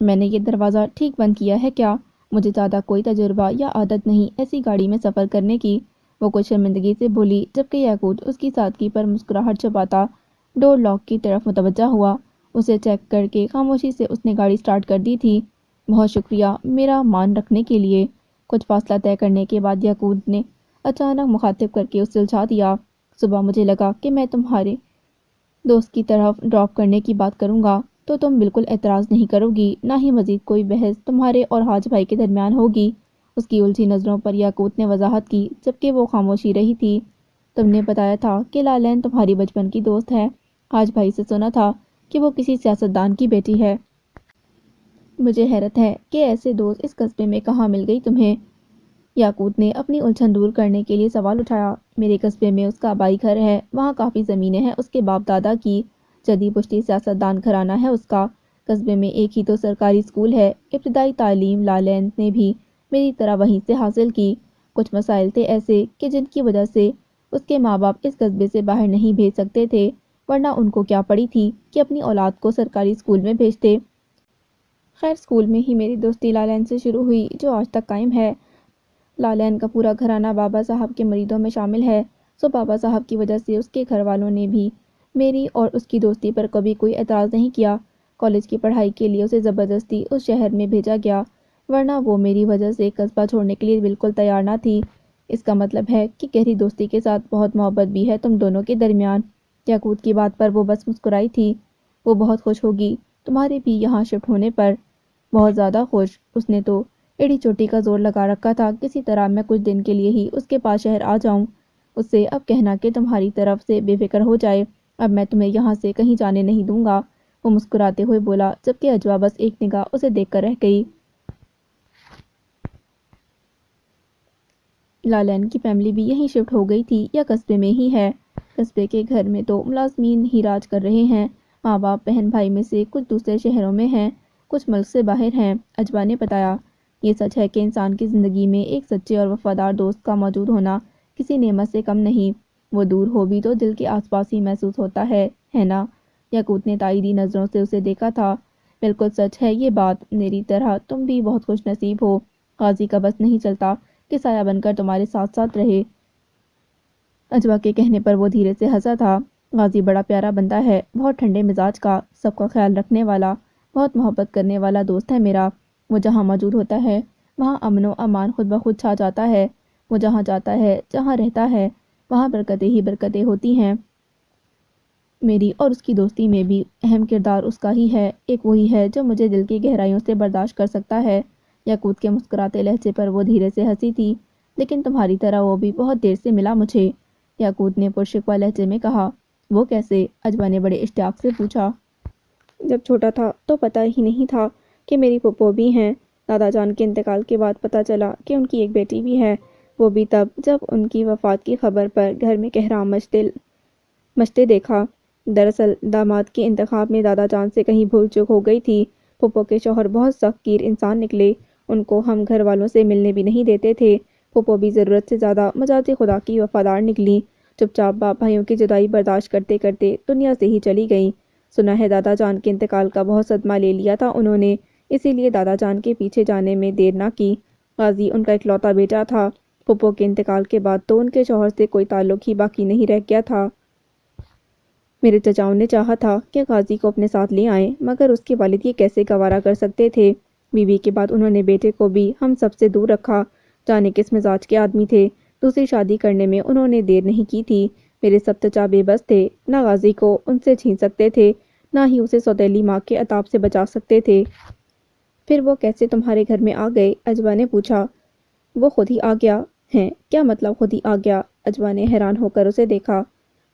میں نے یہ دروازہ ٹھیک بند کیا ہے کیا؟ مجھے زیادہ کوئی تجربہ یا عادت نہیں ایسی گاڑی میں سفر کرنے کی، وہ کچھ شرمندگی سے بولی، جبکہ یاقوت اس کی سادگی پر مسکراہٹ چھپاتا ڈور لاک کی طرف متوجہ ہوا۔ اسے چیک کر کے خاموشی سے اس نے گاڑی سٹارٹ کر دی تھی۔ بہت شکریہ میرا مان رکھنے کے لیے، کچھ فاصلہ طے کرنے کے بعد یاقوت نے اچانک مخاطب کر کے اس سلجھا دیا۔ صبح مجھے لگا کہ میں تمہارے دوست کی طرف ڈراپ کرنے کی بات کروں گا تو تم بالکل اعتراض نہیں کرو گی، نہ ہی مزید کوئی بحث تمہارے اور حاج بھائی کے درمیان ہوگی۔ اس کی الجھی نظروں پر یاقوت نے وضاحت کی جبکہ وہ خاموشی رہی تھی۔ تم نے بتایا تھا کہ لالین تمہاری بچپن کی دوست ہے۔ حاج بھائی سے سنا تھا کہ وہ کسی سیاستدان کی بیٹی ہے۔ مجھے حیرت ہے کہ ایسے دوست اس قصبے میں کہاں مل گئی تمہیں؟ یاقوت نے اپنی الجھن دور کرنے کے لیے سوال اٹھایا۔ میرے قصبے میں اس کا آبائی گھر ہے، وہاں کافی زمینیں ہیں اس کے باپ دادا کی، جدی پشتی سیاستدان گھرانہ ہے اس کا۔ قصبے میں ایک ہی تو سرکاری اسکول ہے۔ ابتدائی تعلیم لالین نے بھی میری طرح وہیں سے حاصل کی۔ کچھ مسائل تھے ایسے کہ جن کی وجہ سے اس کے ماں باپ اس قصبے سے باہر نہیں بھیج سکتے تھے، ورنہ ان کو کیا پڑی تھی کہ اپنی اولاد کو سرکاری اسکول میں بھیجتے۔ خیر اسکول میں ہی میری دوستی لالین سے شروع ہوئی جو آج تک قائم ہے۔ لالین کا پورا گھرانہ بابا صاحب کے مریدوں میں شامل ہے، سو بابا صاحب کی وجہ سے اس کے گھر والوں نے بھی میری اور اس کی دوستی پر کبھی کوئی اعتراض نہیں کیا۔ کالج کی پڑھائی کے لیے اسے زبردستی اس شہر میں بھیجا گیا، ورنہ وہ میری وجہ سے قصبہ چھوڑنے کے لیے بالکل تیار نہ تھی۔ اس کا مطلب ہے کہ گہری دوستی کے ساتھ بہت محبت بھی ہے تم دونوں کے درمیان۔ یاقوت کی بات پر وہ بس مسکرائی تھی۔ وہ بہت خوش ہوگی تمہارے بھی یہاں شفٹ ہونے پر، بہت زیادہ خوش۔ اس نے تو ایڑی چوٹی کا زور لگا رکھا تھا کسی طرح میں کچھ دن کے لیے ہی اس کے پاس شہر آ جاؤں۔ اس سے اب کہنا کہ تمہاری طرف سے بے فکر ہو جائے، اب میں تمہیں یہاں سے کہیں جانے نہیں دوں گا، وہ مسکراتے ہوئے بولا جبکہ اجوا بس ایک نگاہ اسے دیکھ کر رہ گئی۔ لالین کی فیملی بھی یہیں شفٹ ہو گئی تھی یا قصبے میں ہی ہے؟ قصبے کے گھر میں تو ملازمین ہی راج کر رہے ہیں، ماں باپ بہن بھائی میں سے کچھ دوسرے شہروں میں ہیں، کچھ ملک سے باہر ہیں، اجوا نے بتایا۔ یہ سچ ہے کہ انسان کی زندگی میں ایک سچے اور وفادار دوست کا موجود ہونا کسی نعمت سے کم نہیں، وہ دور ہو بھی تو دل کے آس پاس ہی محسوس ہوتا ہے نا؟ یاقوت نے تائیدی نظروں سے اسے دیکھا تھا۔ بالکل سچ ہے یہ بات، میری طرح تم بھی بہت خوش نصیب ہو، غازی کا بس نہیں چلتا کہ سایہ بن کر تمہارے ساتھ ساتھ رہے۔ اجوا کے کہنے پر وہ دھیرے سے ہنسا تھا۔ غازی بڑا پیارا بندہ ہے، بہت ٹھنڈے مزاج کا، سب کا خیال رکھنے والا، بہت محبت کرنے والا دوست ہے میرا۔ وہ جہاں موجود ہوتا ہے وہاں امن و امان خود بخود چھا جاتا ہے، وہ جہاں جاتا ہے جہاں رہتا ہے وہاں برکتیں ہی برکتیں ہوتی ہیں۔ میری اور اس کی دوستی میں بھی اہم کردار اس کا ہی ہے، ایک وہی ہے جو مجھے دل کی گہرائیوں سے برداشت کر سکتا ہے۔ یاقوت کے مسکراتے لہجے پر وہ دھیرے سے ہنسی تھی۔ لیکن تمہاری طرح وہ بھی بہت دیر سے ملا مجھے، یاقوت نے پرشکوہ لہجے میں کہا۔ وہ کیسے؟ اجوا نے بڑے اشتیاق سے پوچھا۔ جب چھوٹا تھا تو پتہ ہی نہیں تھا کہ میری پھپھو بھی ہیں، دادا جان کے انتقال کے بعد پتہ چلا کہ ان کی ایک بیٹی بھی ہے، وہ بھی تب جب ان کی وفات کی خبر پر گھر میں کہرام مچتے دیکھا۔ دراصل داماد کے انتخاب میں دادا جان سے کہیں بھول چوک ہو گئی تھی، پھپھو کے شوہر بہت سخت گیر انسان نکلے، ان کو ہم گھر والوں سے ملنے بھی نہیں دیتے تھے، پھپھو بھی ضرورت سے زیادہ مجاز خدا کی وفادار نکلی، چپ چاپ باپ بھائیوں کی جدائی برداشت کرتے کرتے دنیا سے ہی چلی گئیں۔ سنا ہے دادا جان کے انتقال کا بہت صدمہ لے لیا تھا انہوں نے، اسی لیے دادا جان کے پیچھے جانے میں دیر نہ کی۔ غازی ان کا اکلوتا بیٹا تھا، پھپھو کے انتقال کے بعد تو ان کے شوہر سے کوئی تعلق ہی باقی نہیں رہ گیا تھا۔ میرے چچاؤں نے چاہا تھا کہ غازی کو اپنے ساتھ لے آئیں، مگر اس کے والد یہ کیسے گوارا کر سکتے تھے؟ بیوی کے بعد انہوں نے بیٹے کو بھی ہم سب سے دور رکھا، جانے کس مزاج کے آدمی تھے، دوسری شادی کرنے میں انہوں نے دیر نہیں کی تھی۔ میرے سب چچا بے بس تھے، نہ غازی کو ان سے چھین سکتے تھے، نہ ہی اسے سوتیلی ماں کے عطاب سے بچا سکتے تھے۔ پھر وہ کیسے تمہارے گھر میں آ گئے؟ اجوا نے پوچھا۔ وہ خود ہی آ گیا ہے؟ کیا مطلب خود ہی آ گیا؟ اجوا نے حیران ہو کر اسے دیکھا۔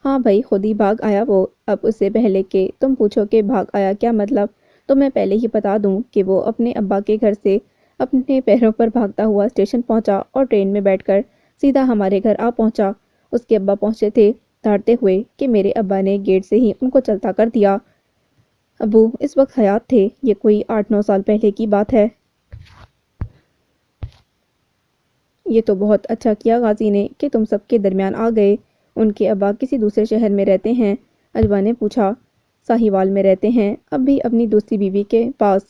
ہاں بھائی خود ہی بھاگ آیا وہ، اب اس سے پہلے کہ تم پوچھو کہ بھاگ آیا کیا مطلب، تو میں پہلے ہی بتا دوں کہ وہ اپنے ابا کے گھر سے اپنے پیروں پر بھاگتا ہوا اسٹیشن پہنچا اور ٹرین میں بیٹھ کر سیدھا ہمارے گھر آ پہنچا۔ اس کے ابا پہنچے تھے دھاڑتے ہوئے کہ میرے ابا نے گیٹ سے ہی ان کو چلتا کر دیا۔ ابو اس وقت حیات تھے، یہ کوئی 8-9 سال پہلے کی بات ہے۔ یہ تو بہت اچھا کیا غازی نے کہ تم سب کے درمیان آ گئے۔ ان کے ابا کسی دوسرے شہر میں رہتے ہیں؟ اجوا نے پوچھا۔ ساہیوال میں رہتے ہیں، اب بھی اپنی دوسری بیوی کے پاس۔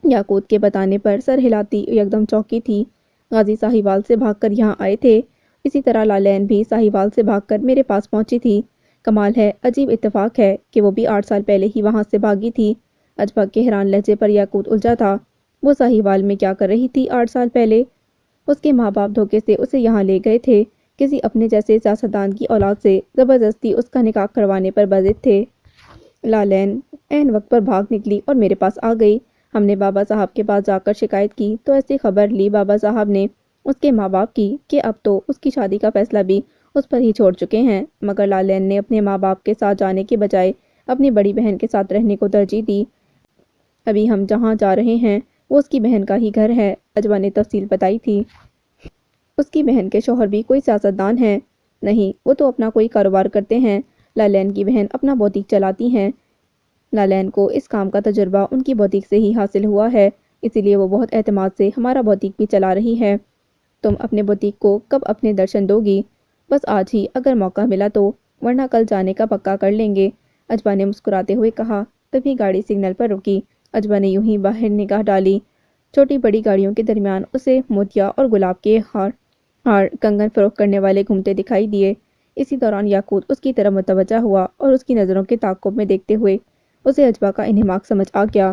یاقوت کے بتانے پر سر ہلاتی یکدم چونکی تھی۔ غازی ساہیوال سے بھاگ کر یہاں آئے تھے، اسی طرح لالین بھی ساہیوال سے بھاگ کر میرے پاس پہنچی تھی۔ کمال ہے، عجیب اتفاق ہے کہ وہ بھی 8 سال پہلے ہی وہاں سے بھاگی تھی۔ اجوا کے حیران لہجے پر یاقوت الجھا تھا۔ وہ ساہیوال میں کیا کر رہی تھی 8 سال پہلے؟ اس کے ماں باپ دھوکے سے اسے یہاں لے گئے تھے، کسی اپنے جیسے سیاستدان کی اولاد سے زبردستی اس کا نکاح کروانے پر بضد تھے۔ لالین عین وقت پر بھاگ نکلی اور میرے پاس آ گئی۔ ہم نے بابا صاحب کے پاس جا کر شکایت کی تو ایسی خبر لی بابا صاحب نے اس کے ماں باپ کی کہ اب تو اس کی شادی کا فیصلہ بھی اس پر ہی چھوڑ چکے ہیں، مگر لالین نے اپنے ماں باپ کے ساتھ جانے کے بجائے اپنی بڑی بہن کے ساتھ رہنے کو ترجیح دی۔ ابھی ہم جہاں جا رہے ہیں وہ اس کی بہن کا ہی گھر ہے، اجوا نے تفصیل بتائی تھی۔ اس کی بہن کے شوہر بھی کوئی سیاستدان ہیں؟ نہیں، وہ تو اپنا کوئی کاروبار کرتے ہیں۔ لالین کی بہن اپنا بوتیک چلاتی ہیں۔ لالین کو اس کام کا تجربہ ان کی بوتیک سے ہی حاصل ہوا ہے، اسی لیے وہ بہت اعتماد سے ہمارا بوتیک بھی چلا رہی ہے۔ تم اپنے بوتیک کو کب اپنے درشن دو گی؟ بس آج ہی اگر موقع ملا تو، ورنہ کل جانے کا پکا کر لیں گے، اجوا نے مسکراتے ہوئے کہا۔ تبھی گاڑی سگنل پر رکی۔ اجوا نے یوں ہی باہر نگاہ ڈالی۔ چھوٹی بڑی گاڑیوں کے درمیان اسے موتیا اور گلاب کے ہار کنگن فروخت کرنے والے گھومتے دکھائی دیے۔ اسی دوران یاقوت اس کی طرف متوجہ ہوا اور اس کی نظروں کے تعاقب میں دیکھتے ہوئے اسے اجوا کا انہماک سمجھ آ گیا۔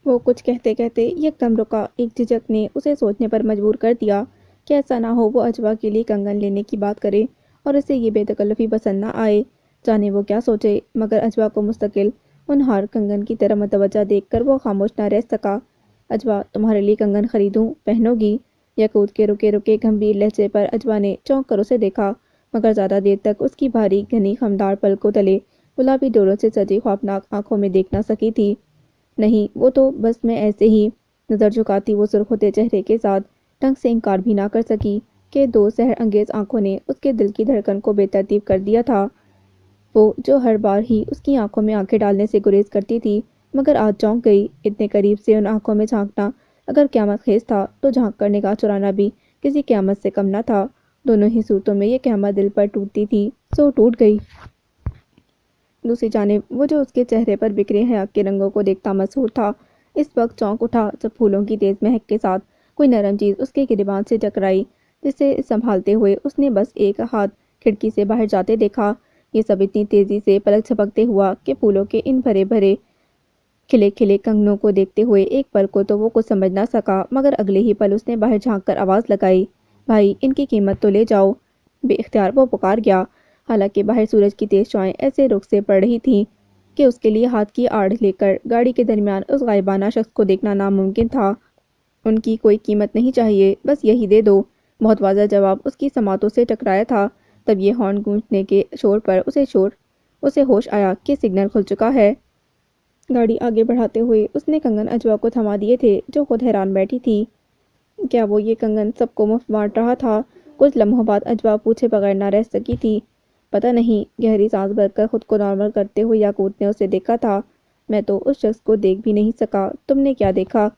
وہ کچھ کہتے کہتے یکدم رکا۔ ایک جھجک نے اسے سوچنے پر مجبور کر دیا کہ ایسا نہ ہو وہ اجوا کے لیے کنگن لینے کی بات کرے اور اسے یہ بے تکلفی پسند نہ آئے۔ جانے وہ کیا سوچے، مگر اجوا کو مستقل ان ہار کنگن کی طرف متوجہ دیکھ کر وہ خاموش نہ رہ سکا۔ اجوا، تمہارے لیے کنگن خریدوں، پہنو گی؟ یاقوت کے رکے رکے گمبھیر لہجے پر اجوا نے چونک کر اسے دیکھا، مگر زیادہ دیر تک اس کی بھاری گھنی خمدار پلکوں تلے گلابی ڈوروں سے سجی خوابناک آنکھوں میں دیکھ نہ سکی تھی۔ نہیں، وہ تو بس میں ایسے ہی۔ نظر جھکاتی وہ سرخ ہوتے چہرے کے ساتھ ڈھنگ سے انکار بھی نہ کر سکی کہ دو سحر انگیز آنکھوں نے اس کے دل کی دھڑکن کو بے ترتیب کر دیا تھا۔ وہ جو ہر بار ہی اس کی آنکھوں میں آنکھیں ڈالنے سے گریز کرتی تھی، مگر آج چونک گئی۔ اتنے قریب سے ان آنکھوں میں جھانکنا اگر قیامت خیز تھا تو جھانک کر نگاہ چرانا بھی کسی قیامت سے کم نہ تھا۔ دونوں ہی صورتوں میں یہ قیامت دل پر ٹوٹتی تھی سو ٹوٹ گئی۔ دوسری جانب وہ جو اس کے چہرے پر بکھرے حیا کے رنگوں کو دیکھتا مسحور تھا، اس وقت چونک اٹھا جب پھولوں کی تیز مہک کے ساتھ کوئی نرم چیز اس کے گریبان سے ٹکرائی، جسے سنبھالتے ہوئے اس نے بس ایک ہاتھ کھڑکی سے باہر جاتے دیکھا۔ یہ سب اتنی تیزی سے پلک جھپکتے ہوا کہ پھولوں کے ان بھرے بھرے کھلے کھلے کنگنوں کو دیکھتے ہوئے ایک پل کو تو وہ کچھ سمجھ نہ سکا، مگر اگلے ہی پل اس نے باہر جھانک کر آواز لگائی، بھائی ان کی قیمت تو لے جاؤ۔ بے اختیار وہ پکار گیا، حالانکہ باہر سورج کی تیز شعاعیں ایسے رخ سے پڑ رہی تھیں کہ اس کے لیے ہاتھ کی آڑ لے کر گاڑی کے درمیان اس غائبانہ شخص کو دیکھنا ناممکن تھا۔ ان کی کوئی قیمت نہیں چاہیے، بس یہی دے دو۔ بہت واضح جواب اس کی سماعتوں سے ٹکرایا تھا۔ تب یہ ہارن گونجنے کے شور پر اسے ہوش آیا کہ سگنل کھل چکا ہے۔ گاڑی آگے بڑھاتے ہوئے اس نے کنگن اجوا کو تھما دیے تھے، جو خود حیران بیٹھی تھی۔ کیا وہ یہ کنگن سب کو مفت بانٹ رہا تھا؟ کچھ لمحوں بعد اجوا پوچھے بغیر نہ رہ سکی تھی، پتہ نہیں۔ گہری سانس بھر کر خود کو نارمل کرتے ہوئے یاقوت نے اسے دیکھا تھا۔ میں تو اس شخص کو دیکھ بھی نہیں سکا۔ تم نے کیا دیکھا؟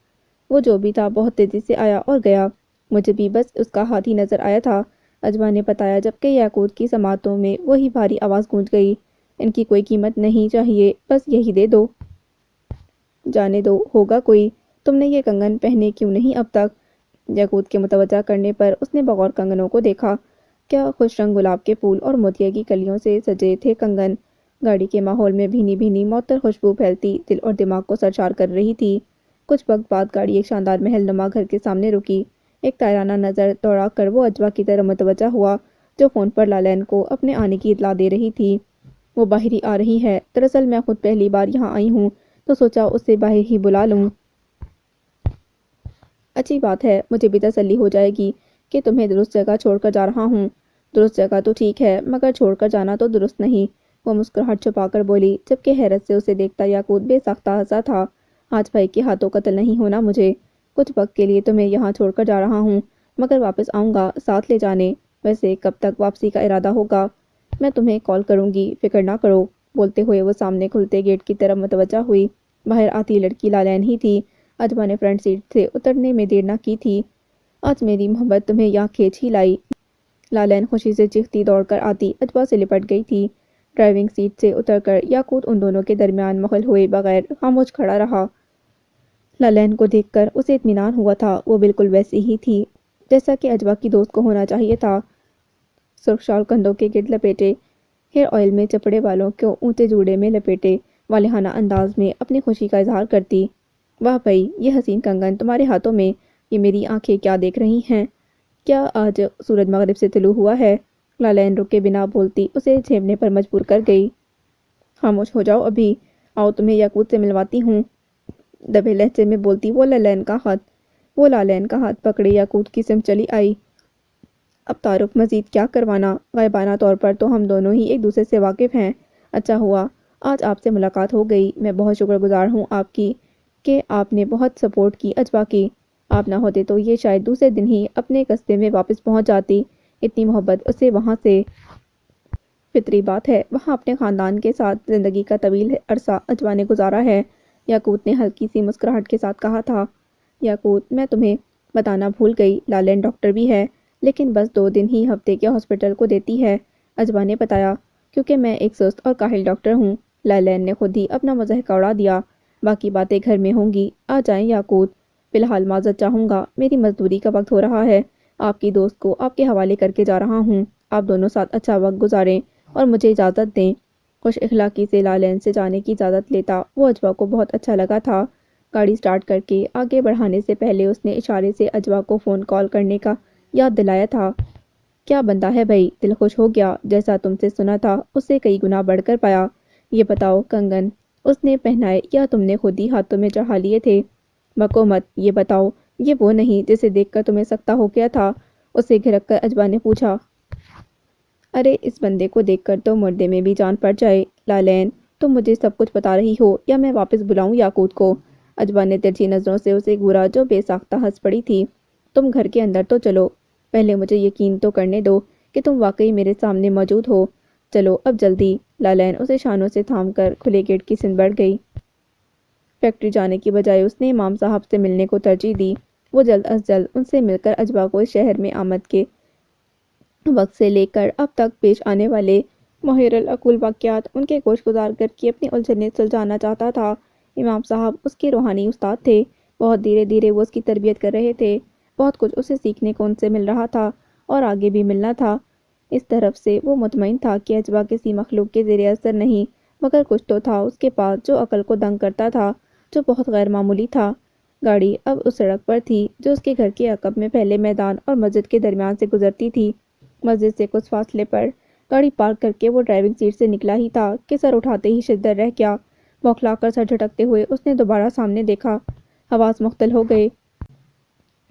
وہ جو بھی تھا بہت تیزی سے آیا اور گیا، مجھے بھی بس اس کا ہاتھ ہی نظر آیا تھا، اجوا نے بتایا، جبکہ یاقوت کی سماعتوں میں وہی بھاری آواز گونج گئی، ان کی کوئی قیمت نہیں چاہیے، بس یہی دے دو۔ جانے دو، ہوگا کوئی۔ تم نے یہ کنگن پہنے کیوں نہیں اب تک؟ یاقوت کے متوجہ کرنے پر اس نے بغور کنگنوں کو دیکھا۔ کیا خوش رنگ گلاب کے پھول اور موتیا کی کلیوں سے سجے تھے کنگن۔ گاڑی کے ماحول میں بھینی بھینی معطر خوشبو پھیلتی دل اور دماغ کو سرشار کر رہی تھی۔ کچھ وقت بعد گاڑی ایک شاندار محل نما گھر کے سامنے رکی۔ ایک تائرانہ نظر دوڑا کر وہ اجوا کی طرف متوجہ ہوا، جو فون پر لالین کو اپنے آنے کی اطلاع دے رہی تھی۔ وہ باہر ہی آ رہی ہے، دراصل میں خود پہلی بار یہاں آئی ہوں تو سوچا اسے باہر ہی بلا لوں۔ اچھی بات ہے، مجھے بھی تسلی ہو جائے گی کہ تمہیں درست جگہ چھوڑ کر جا رہا ہوں۔ درست جگہ تو ٹھیک ہے، مگر چھوڑ کر جانا تو درست نہیں، وہ مسکراہٹ چھپا کر بولی، جبکہ حیرت سے اسے دیکھتا یاقوت بے ساختہ ہنسا تھا۔ آج بھائی کے ہاتھوں قتل نہیں ہونا مجھے۔ کچھ وقت کے لیے تمہیں یہاں چھوڑ کر جا رہا ہوں، مگر واپس آؤں گا ساتھ لے جانے۔ ویسے کب تک واپسی کا ارادہ ہوگا؟ میں تمہیں کال کروں گی، فکر نہ کرو۔ بولتے ہوئے وہ سامنے کھلتے گیٹ کی طرف متوجہ ہوئی۔ باہر آتی لڑکی لالین ہی تھی۔ اجوا نے فرنٹ سیٹ سے اترنے میں دیر نہ کی تھی۔ آج میری محبت تمہیں یہاں کھینچ ہی لائی۔ لالین خوشی سے چیختی دوڑ کر آتی اجوا سے لپٹ گئی تھی۔ ڈرائیونگ سیٹ سے اتر کر یاقوت ان دونوں کے درمیان مغل ہوئے بغیر خاموش کھڑا رہا۔ لالین کو دیکھ کر اسے اطمینان ہوا تھا، وہ بالکل ویسی ہی تھی جیسا کہ اجوا کی دوست کو ہونا چاہیے تھا۔ سرخ شال کندھوں کے گرد لپیٹے، ہیئر آئل میں چپڑے بالوں کو اونچے جوڑے میں لپیٹے، والہانہ انداز میں اپنی خوشی کا اظہار کرتی۔ واہ بھئی، یہ حسین کنگن تمہارے ہاتھوں میں، یہ میری آنکھیں کیا دیکھ رہی ہیں؟ کیا آج سورج مغرب سے طلوع ہوا ہے؟ لالین رکے بنا بولتی اسے جھیمنے پر مجبور کر گئی۔ خاموش ہو جاؤ ابھی، آؤ تمہیں یاقوت سے ملواتی ہوں، دبے لہجے میں بولتی وہ لالین کا ہاتھ پکڑے یاقوت کی سمت چلی آئی۔ اب تعارف مزید کیا کروانا، غائبانہ طور پر تو ہم دونوں ہی ایک دوسرے سے واقف ہیں۔ اچھا ہوا آج آپ سے ملاقات ہو گئی، میں بہت شکر گزار ہوں آپ کی کہ آپ نے بہت سپورٹ کی اجوا کی۔ آپ نہ ہوتے تو یہ شاید دوسرے دن ہی اپنے قصبے میں واپس پہنچ جاتی۔ اتنی محبت اسے وہاں سے، فطری بات ہے، وہاں اپنے خاندان کے ساتھ زندگی کا طویل عرصہ اجوا نے گزارا ہے۔ یاقوت نے ہلکی سی مسکراہٹ کے ساتھ کہا تھا۔ یاقوت میں تمہیں بتانا بھول گئی، لالین ڈاکٹر بھی ہے، لیکن بس 2 دن ہی ہفتے کے ہاسپٹل کو دیتی ہے، اجوا نے بتایا۔ کیونکہ میں ایک سست اور کاہل ڈاکٹر ہوں، لالین نے خود ہی اپنا مضحکہ اڑا دیا۔ باقی باتیں گھر میں ہوں گی، آ جائیں یاقوت، فی الحال معذرت چاہوں گا، میری مزدوری کا وقت ہو رہا ہے، آپ کی دوست کو آپ کے حوالے کر کے جا رہا ہوں، آپ دونوں ساتھ اچھا وقت گزاریں اور مجھے اجازت دیں۔ خوش اخلاقی سے لالین سے جانے کی اجازت لیتا وہ اجوا کو بہت اچھا لگا تھا۔ گاڑی سٹارٹ کر کے آگے بڑھانے سے پہلے اس نے اشارے سے اجوا کو فون کال کرنے کا یاد دلایا تھا۔ کیا بندہ ہے بھائی، دل خوش ہو گیا، جیسا تم سے سنا تھا اس سے کئی گنا بڑھ کر پایا۔ یہ بتاؤ کنگن اس نے پہنائے یا تم نے خود ہی ہاتھوں میں چڑھا لیے تھے؟ بکو مت، یہ بتاؤ یہ وہ نہیں جسے دیکھ کر تمہیں سکتا ہو گیا تھا؟ اسے گھرک کر اجوا نے پوچھا۔ ارے اس بندے کو دیکھ کر تو مردے میں بھی جان پڑ جائے۔ لالین تم مجھے سب کچھ بتا رہی ہو یا میں واپس بلاؤں یاقوت کو؟ اجوا نے ترچھی نظروں سے اسے گھورا جو بے ساختہ ہنس پڑی تھی۔ تم گھر کے اندر تو چلو، پہلے مجھے یقین تو کرنے دو کہ تم واقعی میرے سامنے موجود ہو، چلو اب جلدی۔ لالین اسے شانوں سے تھام کر کھلے گیٹ کی سمت بڑھ گئی۔ فیکٹری جانے کی بجائے اس نے امام صاحب سے ملنے کو ترجیح دی۔ وہ جلد از جلد ان سے مل کر اجوا کو اس شہر میں آمد کے وقت سے لے کر اب تک پیش آنے والے محیر العقول واقعات ان کے گوش گزار کر کے اپنی الجھنیں سلجھانا چاہتا تھا۔ امام صاحب اس کے روحانی استاد تھے، بہت دھیرے دھیرے وہ اس کی تربیت کر رہے تھے، بہت کچھ اسے سیکھنے کو ان سے مل رہا تھا اور آگے بھی ملنا تھا۔ اس طرف سے وہ مطمئن تھا کہ اجوا کسی مخلوق کے زیر اثر نہیں، مگر کچھ تو تھا اس کے پاس جو عقل کو دنگ کرتا تھا، جو بہت غیر معمولی تھا۔ گاڑی اب اس سڑک پر تھی جو اس کے گھر کے عقب میں پھیلے میدان اور مسجد کے درمیان سے گزرتی تھی۔ مسجد سے کچھ فاصلے پر گاڑی پارک کر کے وہ ڈرائیونگ سیٹ سے نکلا ہی تھا کہ سر اٹھاتے ہی شدر رہ گیا۔ بوکھلا کر سر جھٹکتے ہوئے اس نے دوبارہ سامنے دیکھا، حواس مختل ہو گئے۔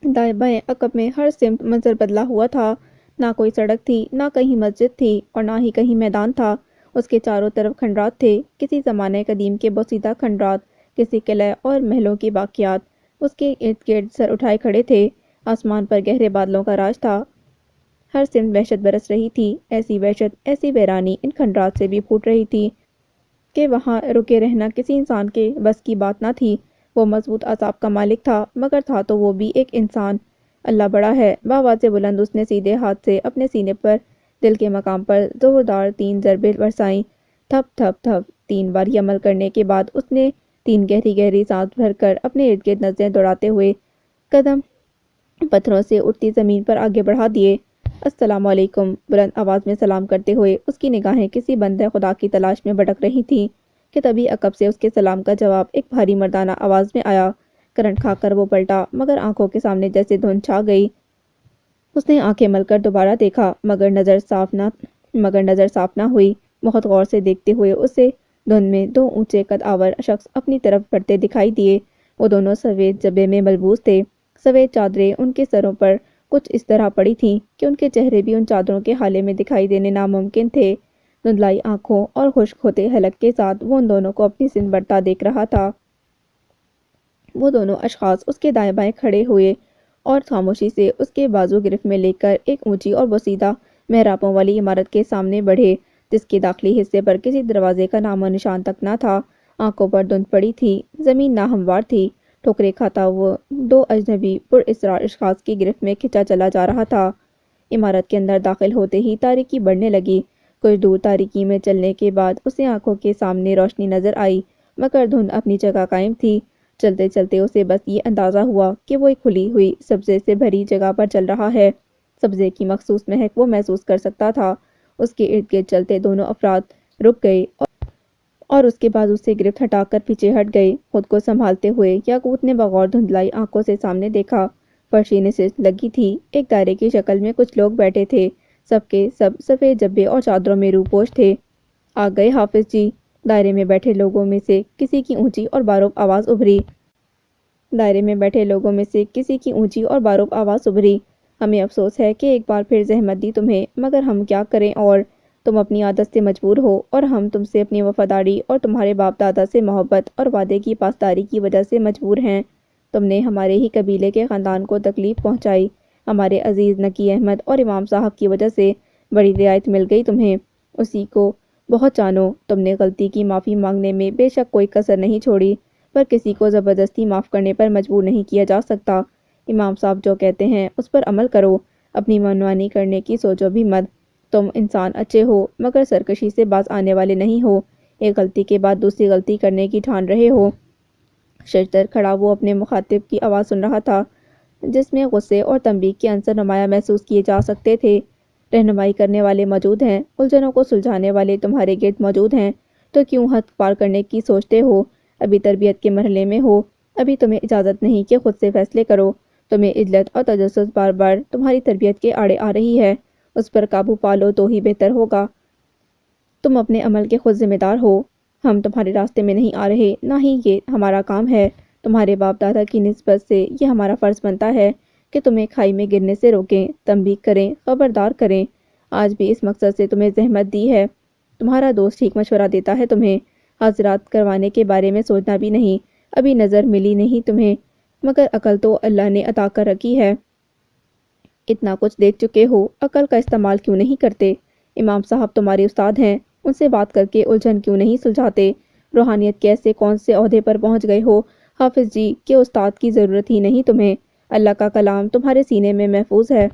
دائیں بائیں عقب میں ہر سمت منظر بدلا ہوا تھا، نہ کوئی سڑک تھی، نہ کہیں مسجد تھی اور نہ ہی کہیں میدان تھا۔ اس کے چاروں طرف کھنڈرات تھے، کسی زمانہ قدیم کے بوسیدہ کھنڈرات، کسی قلعہ اور محلوں کے باقیات اس کے ارد گرد سر اٹھائے کھڑے تھے۔ آسمان پر گہرے بادلوں کا راج تھا، ہر سمت وحشت برس رہی تھی، ایسی وحشت، ایسی ویرانی ان کھنڈرات سے بھی پھوٹ رہی تھی کہ وہاں رکے رہنا کسی انسان کے بس کی بات نہ تھی۔ وہ مضبوط اعصاب کا مالک تھا، مگر تھا تو وہ بھی ایک انسان۔ اللہ بڑا ہے، بآواز بلند اس نے سیدھے ہاتھ سے اپنے سینے پر دل کے مقام پر زوردار 3 ضربیں برسائیں۔ تھپ تھپ تھپ 3 بار یہ عمل کرنے کے بعد اس نے 3 گہری گہری سانس بھر کر اپنے ارد گرد نظریں دوڑاتے ہوئے قدم پتھروں سے اٹھتی زمین پر آگے بڑھا دیے۔ السلام علیکم، بلند آواز میں سلام کرتے ہوئے اس کی نگاہیں کسی بندہ خدا کی تلاش میں بھٹک رہی تھیں کہ تبھی عقب سے اس کے سلام کا جواب ایک بھاری مردانہ آواز میں آیا۔ کرنٹ کھا کر وہ پلٹا، مگر آنکھوں کے سامنے جیسے دھند چھا گئی۔ اس نے آنکھیں مل کر دوبارہ دیکھا، مگر نظر صاف نہ ہوئی۔ بہت غور سے دیکھتے ہوئے اسے دھند میں 2 اونچے قد آور شخص اپنی طرف بڑھتے دکھائی دیے۔ وہ دونوں سفید جبے میں ملبوس تھے، سفید چادریں ان کے سروں پر کچھ اس طرح پڑی تھیں کہ ان کے چہرے بھی ان چادروں کے ہالے میں دکھائی دینے ناممکن تھے۔ دھندلائی آنکھوں اور خشک ہوتے حلق کے ساتھ وہ ان دونوں کو اپنی سمت بڑھتا دیکھ رہا تھا۔ وہ دونوں اشخاص اس کے دائیں بائیں کھڑے ہوئے اور خاموشی سے اس کے بازو گرفت میں لے کر ایک اونچی اور بوسیدہ محرابوں والی عمارت کے سامنے بڑھے، جس کے داخلی حصے پر کسی دروازے کا نام و نشان تک نہ تھا۔ آنکھوں پر دھند پڑی تھی، زمین ناہموار تھی، ٹھوکریں کھاتا وہ 2 اجنبی پراسرار اشخاص کی گرفت میں کھنچا چلا جا رہا تھا۔ عمارت کے اندر داخل ہوتے ہی تاریکی بڑھنے لگی۔ کچھ دور تاریکی میں چلنے کے بعد اسے آنکھوں کے سامنے روشنی نظر آئی، مگر دھند اپنی جگہ قائم تھی۔ چلتے چلتے اسے بس یہ اندازہ ہوا کہ وہ ایک کھلی ہوئی سبزے سے بھری جگہ پر چل رہا ہے۔ سبزے کی مخصوص مہک وہ محسوس کر سکتا تھا۔ اس کے ارد گرد چلتے دونوں افراد رک گئے اور اس کے بازو سے گرفت ہٹا کر پیچھے ہٹ گئے۔ خود کو سنبھالتے ہوئے یاقوت نے بغور دھندلائی آنکھوں سے سامنے دیکھا فرشی نشست لگی تھی۔ ایک دائرے کی شکل میں کچھ لوگ بیٹھے تھے، سب کے سب سفید جبے اور چادروں میں روپوش تھے۔ آ گئے حافظ جی؟ دائرے میں بیٹھے لوگوں میں سے کسی کی اونچی اور باروب آواز ابھری۔ دائرے میں بیٹھے لوگوں میں سے کسی کی اونچی اور باروب آواز ابھری۔ ہمیں افسوس ہے کہ ایک بار پھر زحمت دی تمہیں، مگر ہم کیا کریں، اور تم اپنی عادت سے مجبور ہو، اور ہم تم سے اپنی وفاداری اور تمہارے باپ دادا سے محبت اور وعدے کی پاسداری کی وجہ سے مجبور ہیں۔ تم نے ہمارے ہی قبیلے کے خاندان کو تکلیف پہنچائی، ہمارے عزیز نقی احمد اور امام صاحب کی وجہ سے بڑی رعایت مل گئی تمہیں، اسی کو بہت جانو۔ تم نے غلطی کی معافی مانگنے میں بے شک کوئی کسر نہیں چھوڑی، پر کسی کو زبردستی معاف کرنے پر مجبور نہیں کیا جا سکتا۔ امام صاحب جو کہتے ہیں اس پر عمل کرو، اپنی منمانی کرنے کی سوچو بھی مت۔ تم انسان اچھے ہو، مگر سرکشی سے باز آنے والے نہیں ہو، ایک غلطی کے بعد دوسری غلطی کرنے کی ٹھان رہے ہو۔ ششدر کھڑا وہ اپنے مخاطب کی آواز سن رہا تھا، جس میں غصے اور تنبیہ کے عنصر نمایاں محسوس کیے جا سکتے تھے۔ رہنمائی کرنے والے موجود ہیں، الجھنوں کو سلجھانے والے تمہارے گرد موجود ہیں، تو کیوں حد پار کرنے کی سوچتے ہو؟ ابھی تربیت کے مرحلے میں ہو، ابھی تمہیں اجازت نہیں کہ خود سے فیصلے کرو۔ تمہیں عجلت اور تجسس بار بار تمہاری تربیت کے آڑے آ رہی ہے، اس پر قابو پا لو تو ہی بہتر ہوگا۔ تم اپنے عمل کے خود ذمہ دار ہو، ہم تمہارے راستے میں نہیں آ رہے، نہ ہی یہ ہمارا کام ہے۔ تمہارے باپ دادا کی نسبت سے یہ ہمارا فرض بنتا ہے کہ تمہیں کھائی میں گرنے سے روکیں، تنبیہ کریں، خبردار کریں۔ آج بھی اس مقصد سے تمہیں زحمت دی ہے۔ تمہارا دوست ٹھیک مشورہ دیتا ہے تمہیں، حاضرات کروانے کے بارے میں سوچنا بھی نہیں۔ ابھی نظر ملی نہیں تمہیں، مگر عقل تو اللہ نے عطا کر رکھی ہے۔ اتنا کچھ دیکھ چکے ہو، عقل کا استعمال کیوں نہیں کرتے؟ امام صاحب تمہارے استاد ہیں، ان سے بات کر کے الجھن کیوں نہیں سلجھاتے؟ روحانیت کے ایسے کون سے عہدے پر پہنچ گئے ہو حافظ جی کہ استاد کی ضرورت ہی نہیں تمہیں؟ اللہ کا کلام تمہارے سینے میں محفوظ ہے۔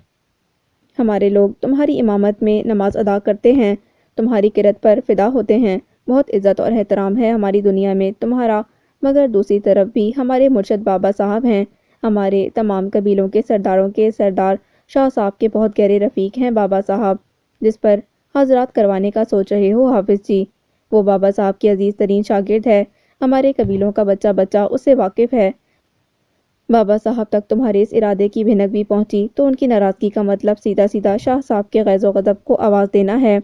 ہمارے لوگ تمہاری امامت میں نماز ادا کرتے ہیں، تمہاری قرت پر فدا ہوتے ہیں، بہت عزت اور احترام ہے ہماری دنیا میں تمہارا، مگر دوسری طرف بھی ہمارے مرشد بابا صاحب ہیں، ہمارے تمام قبیلوں کے سرداروں کے سردار شاہ صاحب کے بہت گہرے رفیق ہیں بابا صاحب، جس پر حاضرات کروانے کا سوچ رہے ہو حافظ جی۔ وہ بابا صاحب کی عزیز ترین شاگرد ہے، ہمارے قبیلوں کا بچہ بچہ اس سے واقف ہے۔ بابا صاحب تک تمہارے اس ارادے کی بھنک بھی پہنچی تو ان کی ناراضگی کا مطلب سیدھا سیدھا شاہ صاحب کے غیظ و غضب کو آواز دینا ہے۔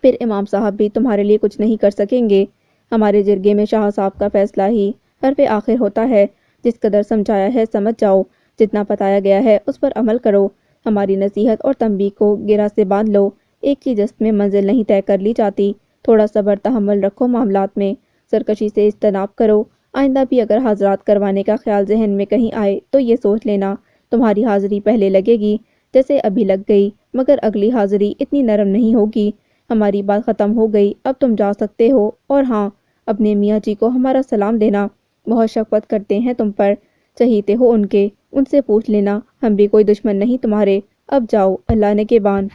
پھر امام صاحب بھی تمہارے لیے کچھ نہیں کر سکیں گے۔ ہمارے جرگے میں شاہ صاحب کا فیصلہ ہی حرف آخر ہوتا ہے۔ جس قدر سمجھایا ہے سمجھ جاؤ، جتنا بتایا گیا ہے اس پر عمل کرو، ہماری نصیحت اور تنبیہ کو گرہ سے باندھ لو۔ ایک ہی جست میں منزل نہیں طے کر لی جاتی، تھوڑا صبر تحمل رکھو معاملات میں، سرکشی سے اجتناب کرو۔ آئندہ بھی اگر حاضرات کروانے کا خیال ذہن میں کہیں آئے تو یہ سوچ لینا تمہاری حاضری پہلے لگے گی جیسے ابھی لگ گئی، مگر اگلی حاضری اتنی نرم نہیں ہوگی۔ ہماری بات ختم ہو گئی، اب تم جا سکتے ہو، اور ہاں، اپنے میاں جی کو ہمارا سلام دینا، بہت شفقت کرتے ہیں تم پر، چہیتے ہو ان کے، ان سے پوچھ لینا، ہم بھی کوئی دشمن نہیں تمہارے، اب جاؤ اللہ نگہبان۔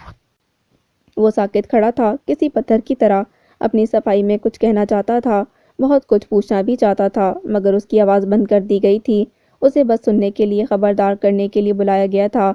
وہ ساکت کھڑا تھا، کسی پتھر کی طرح، اپنی صفائی میں کچھ کہنا چاہتا تھا، بہت کچھ پوچھنا بھی چاہتا تھا، مگر اس کی آواز بند کر دی گئی تھی، اسے بس سننے کے لیے خبردار کرنے کے لیے بلایا گیا تھا۔